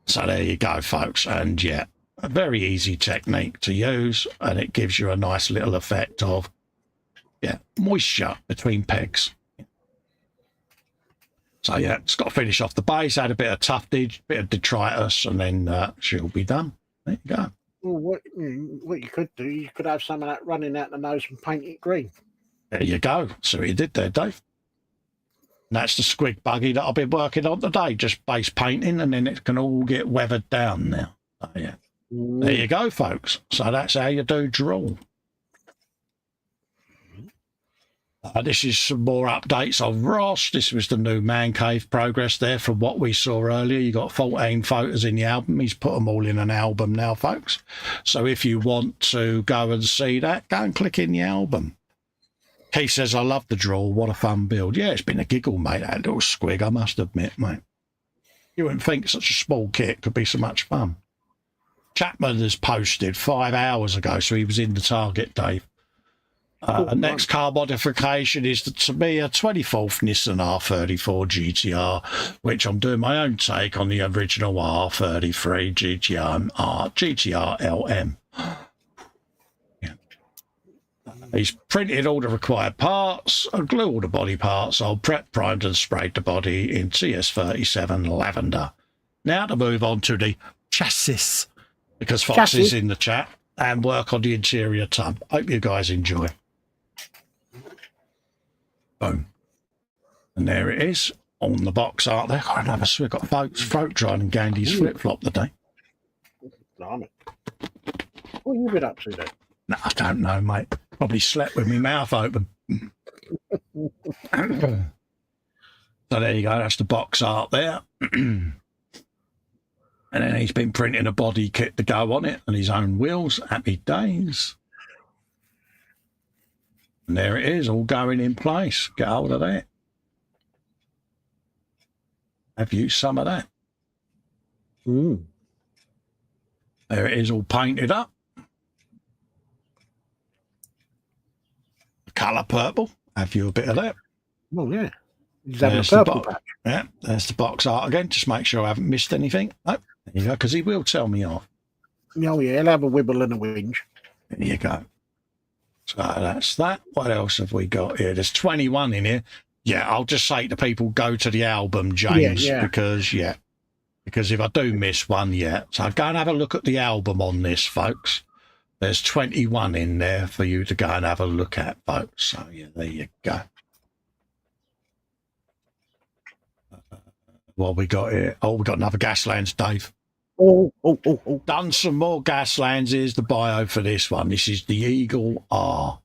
So there you go, folks. And yeah. A very easy technique to use, and it gives you a nice little effect of, moisture between pegs. So, yeah, it's got to finish off the base, add a bit of tuftage, bit of detritus, and then she'll be done. There you go. Well, what you could do, you could have some of that running out the nose and paint it green. There you go. So what you did there, Dave. And that's the squig buggy that I've been working on today, just base painting, and then it can all get weathered down now. So, yeah. There you go, folks. So that's how you do drool. This is some more updates on Ross. This was the new man cave progress there from what we saw earlier. You got 14 photos in the album. He's put them all in an album now, folks. So if you want to go and see that, go and click in the album. Keith says, I love the drool. What a fun build. Yeah, it's been a giggle, mate, that little squig, I must admit, mate. You wouldn't think such a small kit could be so much fun. Chapman has posted 5 hours ago, so he was in the target, Dave. Next car modification is the Tamiya 24th Nissan R34 GTR, which I'm doing my own take on the original R33 GTR LM. Yeah. He's printed all the required parts, glue all the body parts. I'll prep, primed and sprayed the body in TS37 Lavender. Now to move on to the chassis. Because Fox is in the chat, and work on the interior tub. Hope you guys enjoy. Boom. And there it is, on the box art there. Got another swig. Got folks throat drying and Gandy's flip-flop today. Blimey. What have you been up to then? No, I don't know, mate. Probably slept with my mouth open. So there you go. That's the box art there. And then he's been printing a body kit to go on it and his own wheels. Happy days. And there it is, all going in place. Get hold of that. Have you some of that? Mm. There it is, all painted up. The colour purple. Have you a bit of that? Oh, yeah. He's having a There's the purple box. patch. Yeah, there's the box art again. Just make sure I haven't missed anything. No, there you go, because he will tell me off. Oh, yeah, he'll have a wibble and a whinge. There you go. So that's that. What else have we got here? There's 21 in here. Yeah, I'll just say to people, go to the album, James, because if I do miss one, so go and have a look at the album on this, folks. There's 21 in there for you to go and have a look at, folks. So, yeah, there you go. What we got here? Oh, we got another Gaslands, Dave. Oh. Done some more Gaslands. Here's the bio for this one. This is the Eagle R.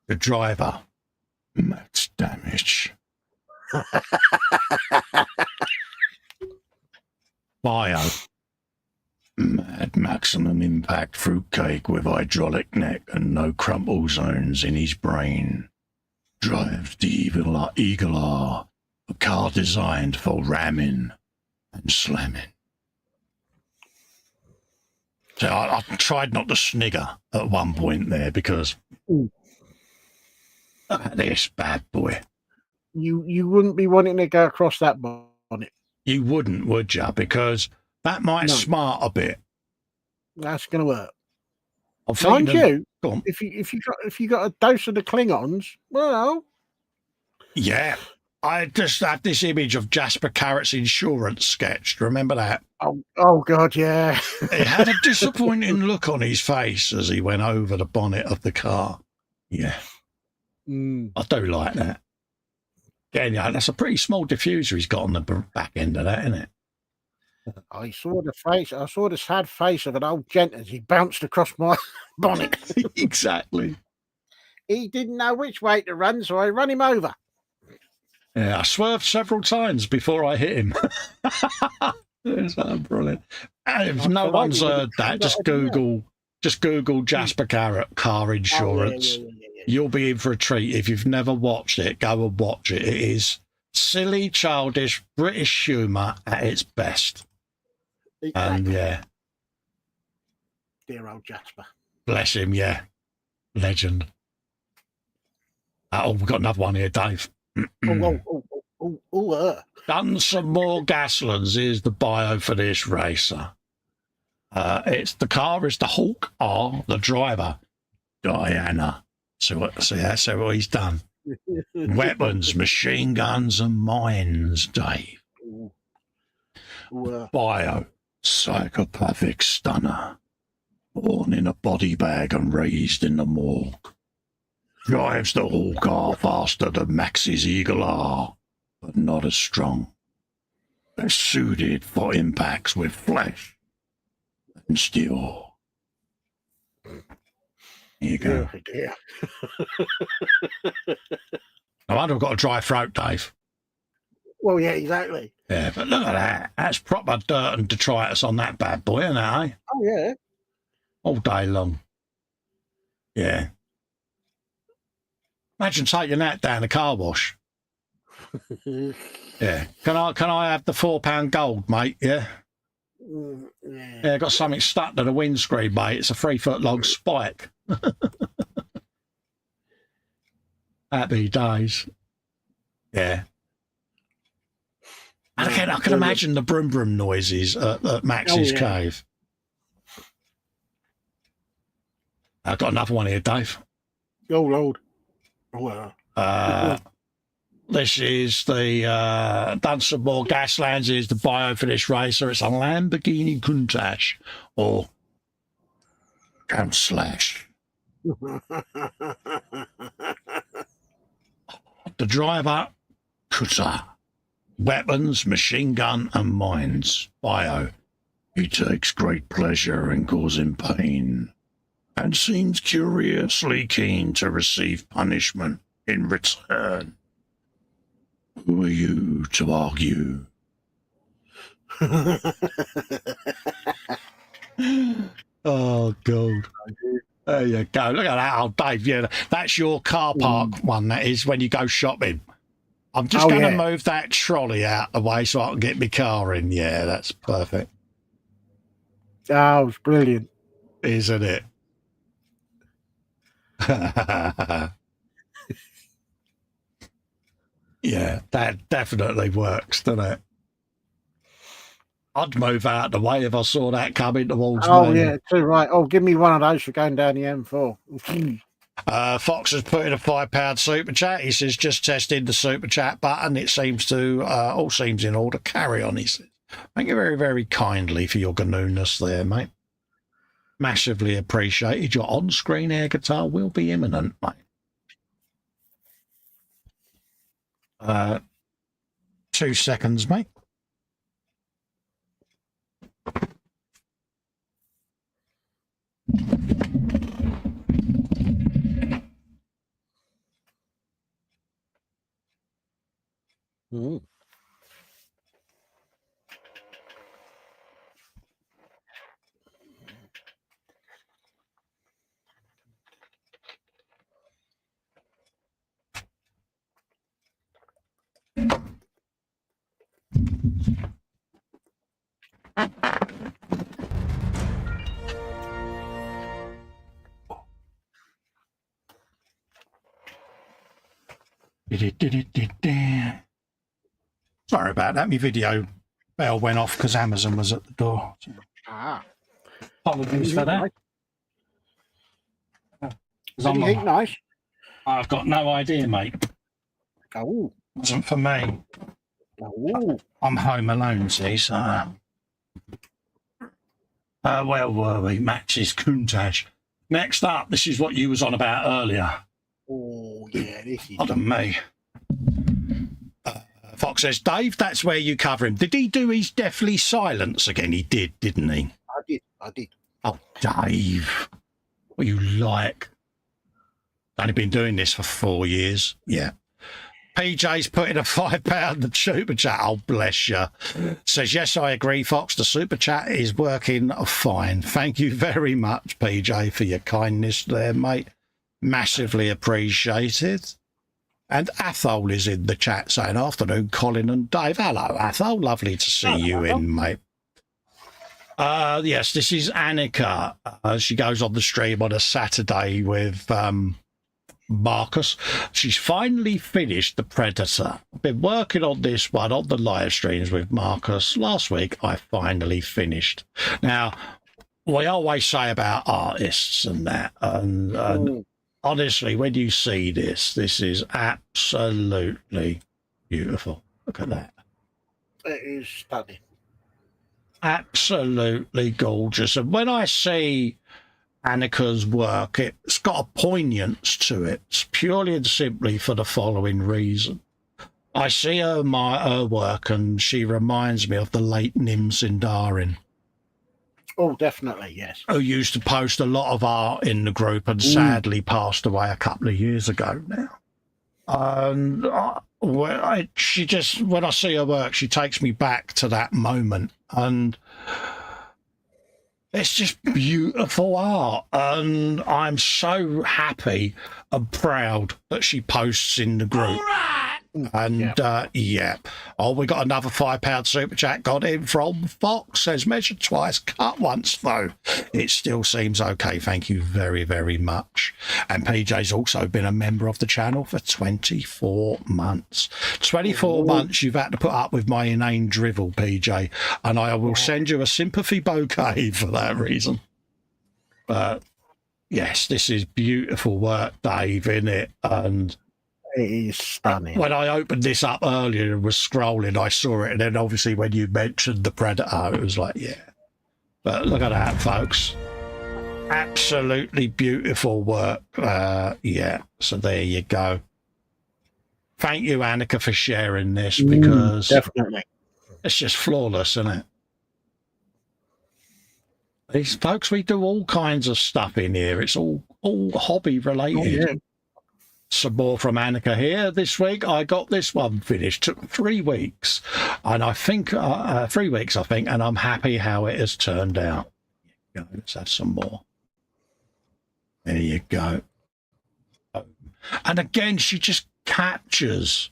The driver. Max damage. Bio. Mad maximum impact fruitcake with hydraulic neck and no crumple zones in his brain. Drives the Eagle R. A car designed for ramming and slamming. So I tried not to snigger at one point there because look at this bad boy. You wouldn't be wanting to go across that bonnet. You wouldn't, would you? Because that might smart a bit. That's going to work. Mind you, if you got a dose of the Klingons, well, yeah. I just had this image of Jasper Carrot's insurance sketch. Remember that? Oh God, yeah. He had a disappointing look on his face as he went over the bonnet of the car. Yeah. I do like that. Yeah, that's a pretty small diffuser he's got on the back end of that, isn't it? I saw the sad face of an old gent as he bounced across my bonnet. Exactly. He didn't know which way to run, so I ran him over. Yeah, I swerved several times before I hit him. It's brilliant. And if no one's heard that, just Google Jasper Carrot car insurance. Yeah. You'll be in for a treat. If you've never watched it, go and watch it. It is silly, childish British humour at its best. Exactly. And yeah, dear old Jasper. Bless him. Yeah, legend. We've got another one here, Dave. Done some more Gaslands. Here's the bio for this racer. The car is the Hawk R, the driver, Diana. So what he's done. Weapons, machine guns and mines, Dave. Bio, psychopathic stunner. Born in a body bag and raised in the morgue. Drives the Hawk R faster than Max's Eagle R, but not as strong. They're suited for impacts with flesh and steel. Here you go. Oh, dear. I wonder if I've got a dry throat, Dave. Well, yeah, exactly. Yeah, but look at that. That's proper dirt and detritus on that bad boy, isn't it, eh? Oh, yeah. All day long. Yeah. Imagine taking that down the car wash. Yeah. Can I have the £4 gold, mate? Yeah. Yeah, got something stuck to the windscreen, mate. It's a 3-foot long spike. Happy days. Yeah. And again, I can imagine the brum brum noises at Max's cave. I've got another one here, Dave. Oh, Lord. Wow. This is the done some more Gaslands. Is the bio for this racer. It's a Lamborghini Countach or Count Slash. The driver, Cutter. Weapons, machine gun and mines. Bio. He takes great pleasure in causing pain. and seems curiously keen to receive punishment in return. Who are you to argue? Oh, God. There you go. Look at that. Oh, Dave, yeah, that's your car park one, that is, when you go shopping. I'm just going to move that trolley out of the way so I can get my car in. Yeah, that's perfect. Oh, it's brilliant. Isn't it? Yeah, that definitely works, doesn't it? I'd move out of the way if I saw that coming towards me. Oh, yeah, too right. Oh, give me one of those for going down the M4. Fox has put in a £5 super chat. He says, just testing the super chat button. It seems to, all seems in order. Carry on, he says. Thank you very, very kindly for your ganooness there, mate. Massively appreciated. Your on-screen air guitar will be imminent, mate. 2 seconds, mate. Mm. Sorry about that. My video bell went off because Amazon was at the door. Ah. Apologies for that. Anything nice? I've got no idea, mate. Oh. Wasn't for me. Oh. I'm home alone, see, so... where were we? Max's Countach. Next up, this is what you was on about earlier. Oh, yeah, this is... Pardon me. Fox says, Dave, that's where you cover him. Did he do his deathly silence again? He did, didn't he? I did. Oh, Dave. What are you like? Only been doing this for 4 years. Yeah. PJ's put in a £5 super chat. Oh, bless you. Says, yes, I agree, Fox. The super chat is working fine. Thank you very much, PJ, for your kindness there, mate. Massively appreciated. And Athol is in the chat saying, afternoon, Colin and Dave. Hello, Athol. Lovely to see you in, mate. Yes, this is Annika. She goes on the stream on a Saturday with Marcus. She's finally finished The Predator. I've been working on this one on the live streams with Marcus. Last week, I finally finished. Now, we always say about artists and that, and honestly, when you see this, this is absolutely beautiful. Look at that. It is stunning. Absolutely gorgeous. And when I see Annika's work, it's got a poignance to it. It's purely and simply for the following reason. I see her work and she reminds me of the late Nim Sindarin. Oh, definitely, yes. Who used to post a lot of art in the group and sadly passed away a couple of years ago now. And when I see her work, she takes me back to that moment. And it's just beautiful art. And I'm so happy and proud that she posts in the group. And yeah. Oh, we got another £5 super chat got in from Fox. Says measured twice, cut once though. It still seems okay. Thank you very, very much. And PJ's also been a member of the channel for 24 months. 24 months you've had to put up with my inane drivel, PJ, and I will send you a sympathy bouquet for that reason. But yes, this is beautiful work, Dave, isn't it? And it is stunning. When I opened this up earlier and was scrolling, I saw it. And then obviously when you mentioned The Predator, it was like, yeah. But look at that, folks. Absolutely beautiful work. Yeah. So there you go. Thank you, Annika, for sharing this because definitely. It's just flawless, isn't it? These folks, we do all kinds of stuff in here. It's all hobby related. Oh, yeah. Some more from Annika here. This week I got this one finished. Took 3 weeks, and I think 3 weeks, I think, and I'm happy how it has turned out. Let's have some more. There you go. And again, she just captures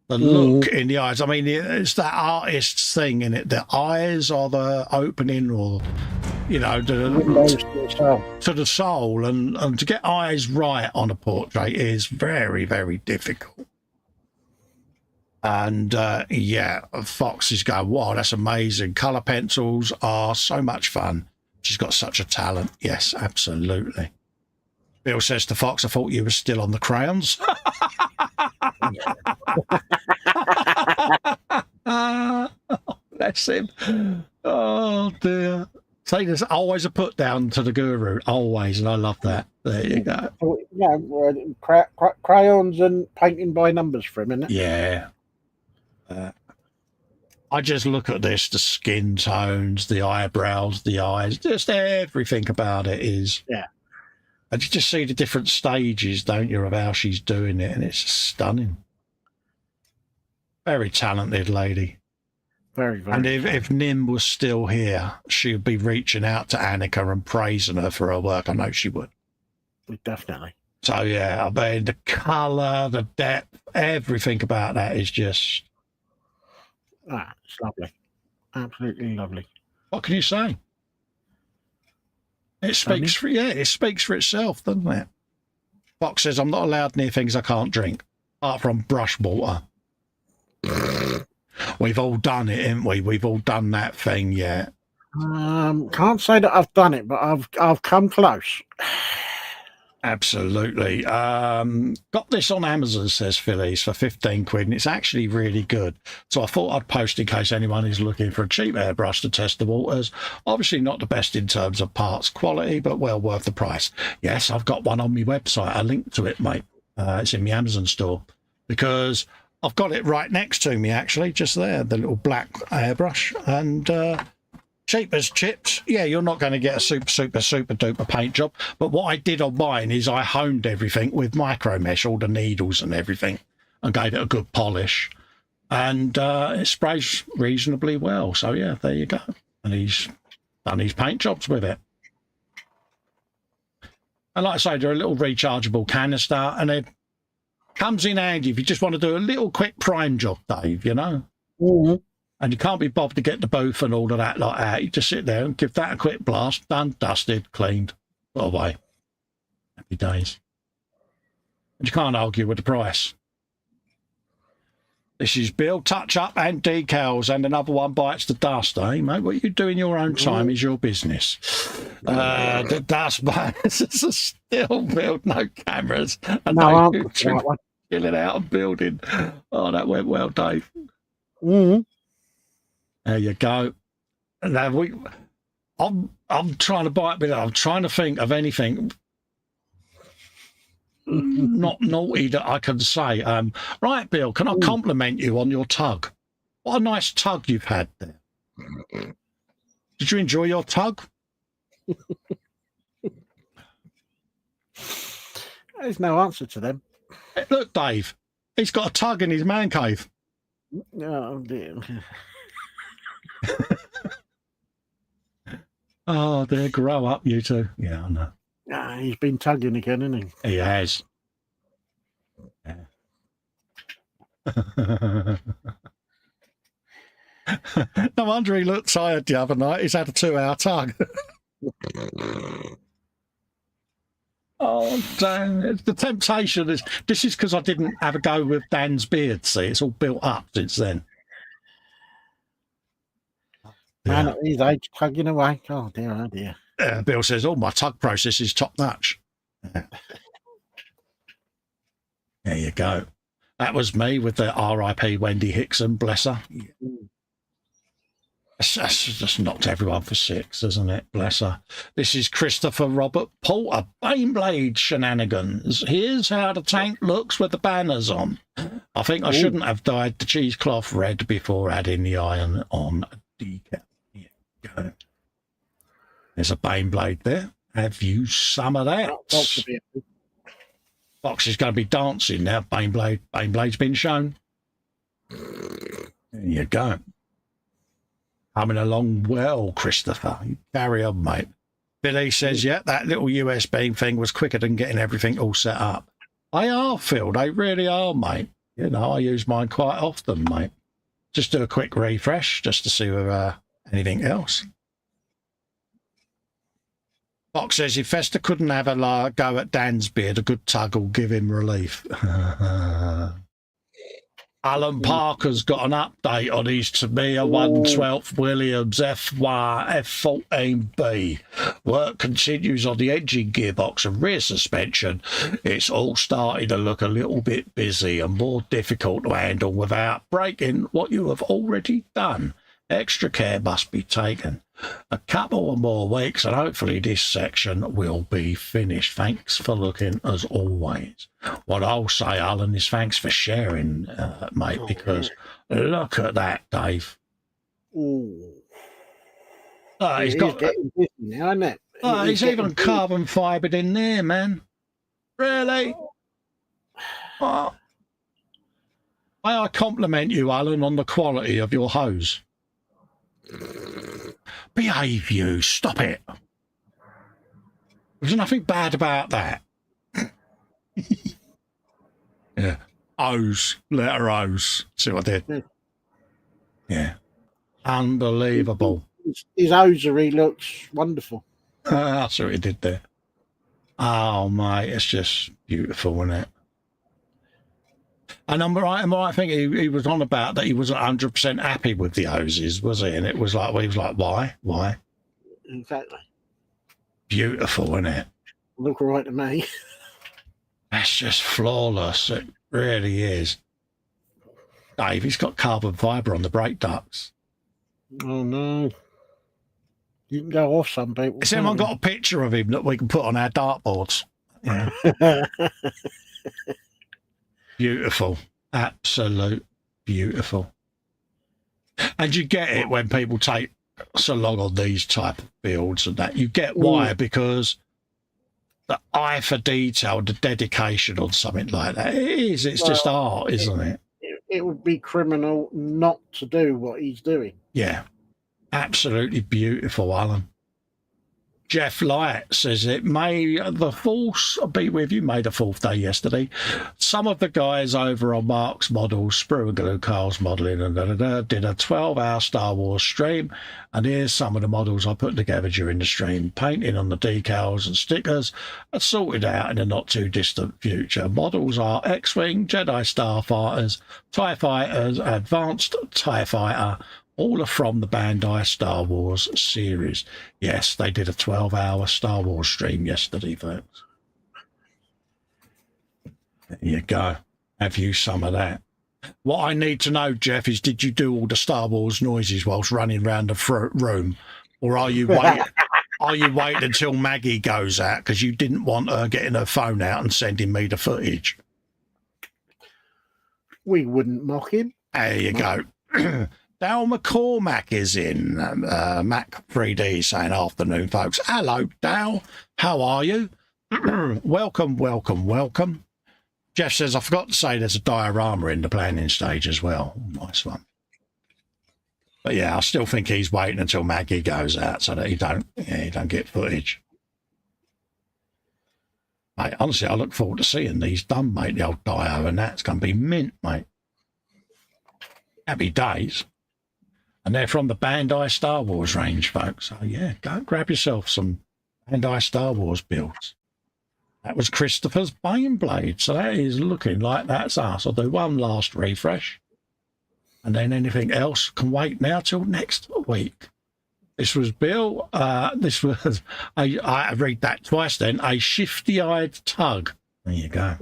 the look in the eyes. I mean, it's that artist's thing, in it. The eyes are the opening, or to the soul, and to get eyes right on a portrait is very, very difficult. And Fox is going, wow, that's amazing. Colour pencils are so much fun. She's got such a talent. Yes, absolutely. Bill says to Fox, I thought you were still on the crayons. Bless him. Oh, dear. Say there's always a put down to the guru, always, and I love that. There you go. Yeah, crayons and painting by numbers for him, isn't it? Yeah. I just look at this, the skin tones, the eyebrows, the eyes, just everything about it is. Yeah. And you just see the different stages, don't you, of how she's doing it, and it's just stunning. Very talented lady. Very, very. And if Nim was still here, she would be reaching out to Annika and praising her for her work. I know she would. Definitely. So, yeah, I mean, the colour, the depth, everything about that is just... it's lovely. Absolutely lovely. What can you say? It speaks for itself, doesn't it? Fox says, I'm not allowed near things I can't drink, apart from brush water. We've all done it, haven't we? We've all done that thing, yeah. Can't say that I've done it, but I've come close. Absolutely. Got this on Amazon, says Phillies, for 15 quid, and it's actually really good. So I thought I'd post in case anyone is looking for a cheap airbrush to test the waters. Obviously not the best in terms of parts quality, but well worth the price. Yes, I've got one on my website. I linked to it, mate. It's in my Amazon store, because I've got it right next to me, actually, just there, the little black airbrush. And cheap as chips. Yeah, you're not going to get a super duper paint job. But what I did on mine is I honed everything with micro mesh, all the needles and everything, and gave it a good polish. And it sprays reasonably well. So, yeah, there you go. And he's done his paint jobs with it. And like I say, they're a little rechargeable canister, and it comes in handy if you just want to do a little quick prime job, Dave, you know? Mm-hmm. And you can't be bothered to get the booth and all of that like that. You just sit there and give that a quick blast. Done, dusted, cleaned, put away. Happy days. And you can't argue with the price. This is Bill, touch up and decals, and another one bites the dust, eh, mate? What you do in your own time is your business. The dust bites is still build, no cameras. And no YouTube, chilling out and building. Oh, that went well, Dave. Mm-hmm. There you go. Now I'm trying to bite, but I'm trying to think of anything not naughty that I can say. Right, Bill, can I compliment you on your tug? What a nice tug you've had there. Did you enjoy your tug? There's no answer to them. Hey, look, Dave, he's got a tug in his man cave. Oh, dear. Oh, dear, grow up, you two. Yeah, I know. He's been tugging again, hasn't he? He has. Yeah. No wonder he looked tired the other night. He's had a 2-hour tug. Oh, damn. The temptation is... This is because I didn't have a go with Dan's beard, see? It's all built up since then. Man, at his age, tugging away. Oh, dear, oh, dear. Bill says, oh, my tug process is top-notch. There you go. That was me with the R.I.P. Wendy Hickson, bless her. That's just knocked everyone for 6, isn't it? Bless her. This is Christopher Robert Porter, Baneblade shenanigans. Here's how the tank looks with the banners on. I think I shouldn't have dyed the cheesecloth red before adding the iron on a decal. Here we go. There's a Bane blade there. Have you some of that? Fox is going to be dancing now. Bane blade's been shown. There you go. Coming along well, Christopher. You carry on, mate. Billy says, yeah, that little USB thing was quicker than getting everything all set up. They are, Phil. They really are, mate. You know, I use mine quite often, mate. Just do a quick refresh just to see if anything else. Fox says, if Festa couldn't have a go at Dan's beard, a good tug will give him relief. Alan Parker's got an update on his Tamiya 112 Williams F14B. Work continues on the engine gearbox and rear suspension. It's all starting to look a little bit busy and more difficult to handle without breaking what you have already done. Extra care must be taken. A couple of more weeks and hopefully this section will be finished. Thanks for looking as always. What I'll say, Alan, is thanks for sharing, mate, because look at that, Dave. Ooh. He's got getting busy now, isn't it? He's even carbon fibered in there, man. Really? May I compliment you, Alan, on the quality of your hose? Behave, you. Stop it. There's nothing bad about that. Yeah. O's. Letter O's. See what I did? Yeah. Unbelievable. His hosiery looks wonderful. That's what he did there. Oh, mate. It's just beautiful, isn't it? And am I right? I think he was on about that he wasn't 100% happy with the hoses, was he? And it was like, well, he was like, why? Exactly. Beautiful, isn't it? Look right to me. That's just flawless. It really is. Dave, he's got carbon fibre on the brake ducts. Oh, no. You can go off some people. Has anyone got a picture of him that we can put on our dartboards? Yeah. Beautiful. Absolute beautiful. And you get it when people take so long on these type of builds and that. You get why, because the eye for detail, the dedication on something like that, it's just art, isn't it? It would be criminal not to do what he's doing. Yeah. Absolutely beautiful, Alan. Jeff Light says it. May the force be with you. May the 4th day yesterday. Some of the guys over on Mark's Models, Sprue and Glue, Carl's Modelling, and did a 12-hour Star Wars stream. And here's some of the models I put together during the stream. Painting on the decals and stickers are sorted out in a not-too-distant future. Models are X-Wing, Jedi Starfighters, TIE Fighters, Advanced TIE Fighter, all are from the Bandai Star Wars series. Yes, they did a 12-hour Star Wars stream yesterday, folks. There you go. Have you some of that? What I need to know, Jeff, is did you do all the Star Wars noises whilst running around the room? Or are you waiting until Maggie goes out because you didn't want her getting her phone out and sending me the footage? We wouldn't mock him. There you go. Dal McCormack is in. Mac 3D saying afternoon, folks. Hello, Dal. How are you? Welcome. Jeff says, I forgot to say there's a diorama in the planning stage as well. Nice one. But yeah, I still think he's waiting until Maggie goes out so that he don't get footage. Mate, honestly, I look forward to seeing these done, mate, the old dio, and that's going to be mint, mate. Happy days. And they're from the Bandai Star Wars range, folks. So, yeah, go grab yourself some Bandai Star Wars builds. That was Christopher's Bane Blade. So that is looking like that's us. I'll do one last refresh. And then anything else can wait now till next week. This was Bill. This was, I read that twice then, a shifty-eyed tug. There you go.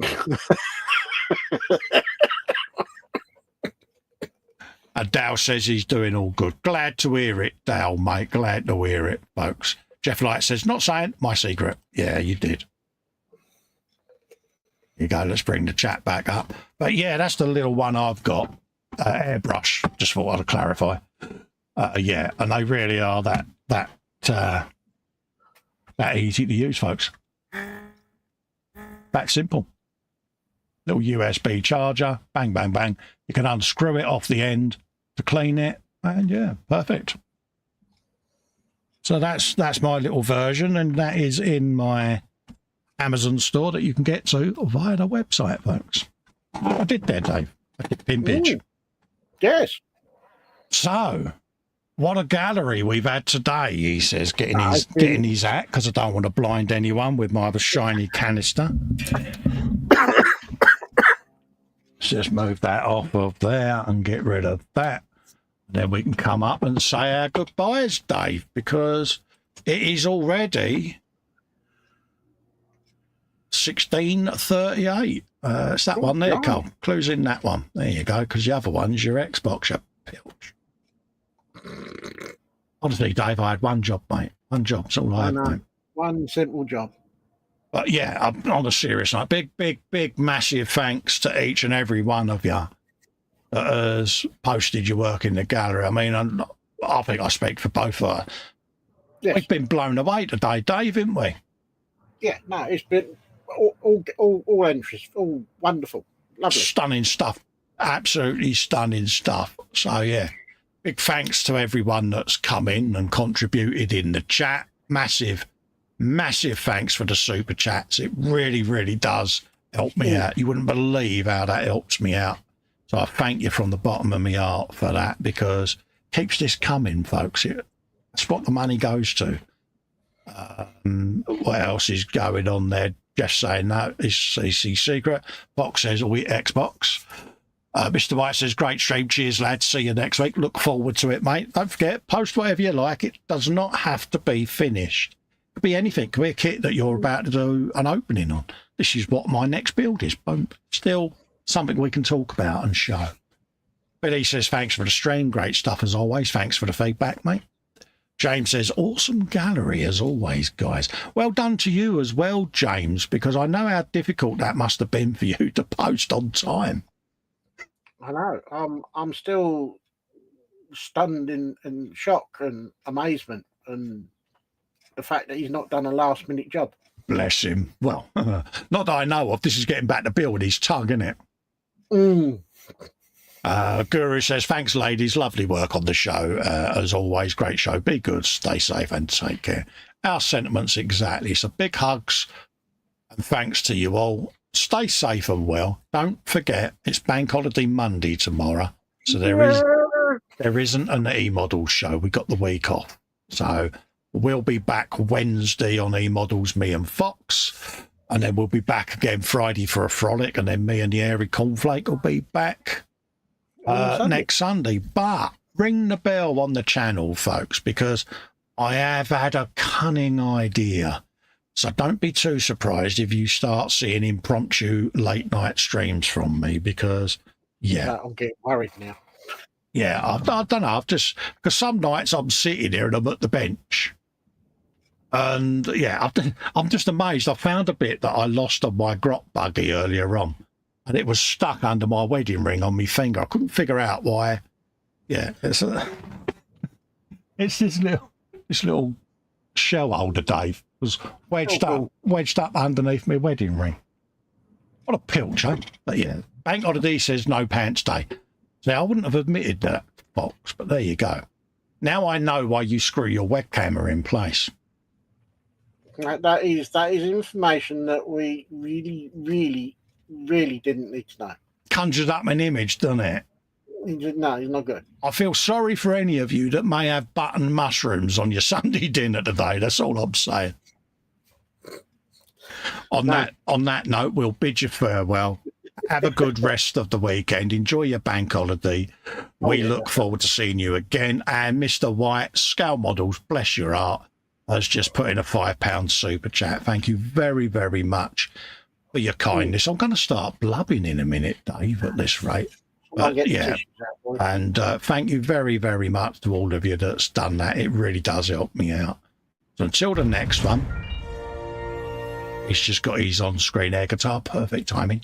And Dal says he's doing all good. Glad to hear it, Dal, mate. Glad to hear it, folks. Jeff Light says, not saying my secret. Yeah, you did. Here you go. Let's bring the chat back up. But yeah, that's the little one I've got. Airbrush. Just thought I'd clarify. Yeah, and they really are that That easy to use, folks. That simple. Little USB charger, bang, bang, bang. You can unscrew it off the end to clean it, and yeah, perfect. So that's my little version, and that is in my Amazon store that you can get to via the website, folks. I did there, Dave. I did pimpage. Yes. So, what a gallery we've had today, he says, getting his hat, because I don't want to blind anyone with my other shiny canister. Let's just move that off of there and get rid of that. Then we can come up and say our goodbyes, Dave, because it is already 16:38. It's that one there, Cole. Clues in that one. There you go, because the other one's your Xbox, you pilch. Honestly, Dave, I had one job, mate. One job. That's all I had, mate. One simple job. But yeah, on a serious note, big, massive thanks to each and every one of you that has posted your work in the gallery. I mean, I think I speak for both of us. Yes. We've been blown away today, Dave, haven't we? Yeah, no, it's been all entries, all wonderful, lovely. Stunning stuff. Absolutely stunning stuff. So yeah, big thanks to everyone that's come in and contributed in the chat. Massive thanks for the super chats. It really does help me out. You wouldn't believe how that helps me out. So I thank you from the bottom of my heart for that, because it keeps this coming, folks. That's what the money goes to. What else is going on there? Just saying that is CC Secret. Fox says, we Xbox. Mr. White says, great stream. Cheers, lads. See you next week. Look forward to it, mate. Don't forget, post whatever you like. It does not have to be finished. It could be anything. It could be a kit that you're about to do an opening on. This is what my next build is. Boom. Still something we can talk about and show. Billy says, thanks for the stream. Great stuff as always. Thanks for the feedback, mate. James says, awesome gallery as always, guys. Well done to you as well, James, because I know how difficult that must have been for you to post on time. I know. I'm still stunned in shock and amazement, and the fact that he's not done a last-minute job. Bless him. Well, not that I know of. This is getting back to Bill with his tongue, isn't it? Guru says, thanks, ladies. Lovely work on the show. As always, great show. Be good, stay safe, and take care. Our sentiments exactly. So big hugs and thanks to you all. Stay safe and well. Don't forget, it's Bank Holiday Monday tomorrow. So there isn't an E-Models show. We got the week off. So we'll be back Wednesday on E-Models, me and Fox. And then we'll be back again Friday for a frolic. And then me and the Airy Cornflake will be back next Sunday. But ring the bell on the channel, folks, because I have had a cunning idea. So don't be too surprised if you start seeing impromptu late night streams from me, because yeah, I'm getting worried now. Yeah, I don't know. I've just, because some nights I'm sitting here and I'm at the bench, and yeah, I'm just amazed. I found a bit that I lost on my grot buggy earlier on, and it was stuck under my wedding ring on my finger. I couldn't figure out why. Yeah, it's this little shell holder, Dave, was wedged up underneath my wedding ring. What a pilch, eh? But yeah, Bank Holiday says no pants day. So I wouldn't have admitted that, Fox, but there you go. Now I know why you screw your webcam in place. That is information that we really didn't need to know. Conjures up an image, doesn't it? No, it's not good. I feel sorry for any of you that may have button mushrooms on your Sunday dinner today. That's all I'm saying. On that note, we'll bid you farewell. Have a good rest of the weekend. Enjoy your bank holiday. We look forward to seeing you again. And Mr. White, Scale Models, bless your heart, has just put in a £5 super chat. Thank you very, very much for your kindness. I'm going to start blubbing in a minute, Dave, at this rate. But yeah, and thank you very, very much to all of you that's done that. It really does help me out. So until the next one, he's just got his on-screen air guitar. Perfect timing.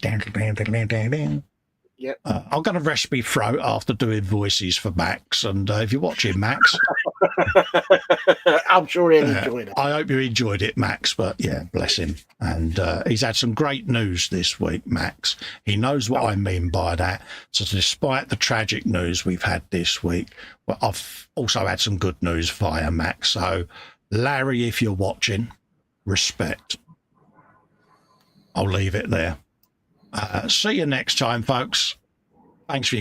Yep. I'm going to rest my throat after doing voices for Max. And if you're watching, Max, I'm sure he'll enjoy it. I hope you enjoyed it, Max. But yeah, bless him. And he's had some great news this week, Max. He knows what I mean by that. So despite the tragic news we've had this week, well, I've also had some good news via Max. So Larry, if you're watching, respect. I'll leave it there. See you next time, folks. Thanks for your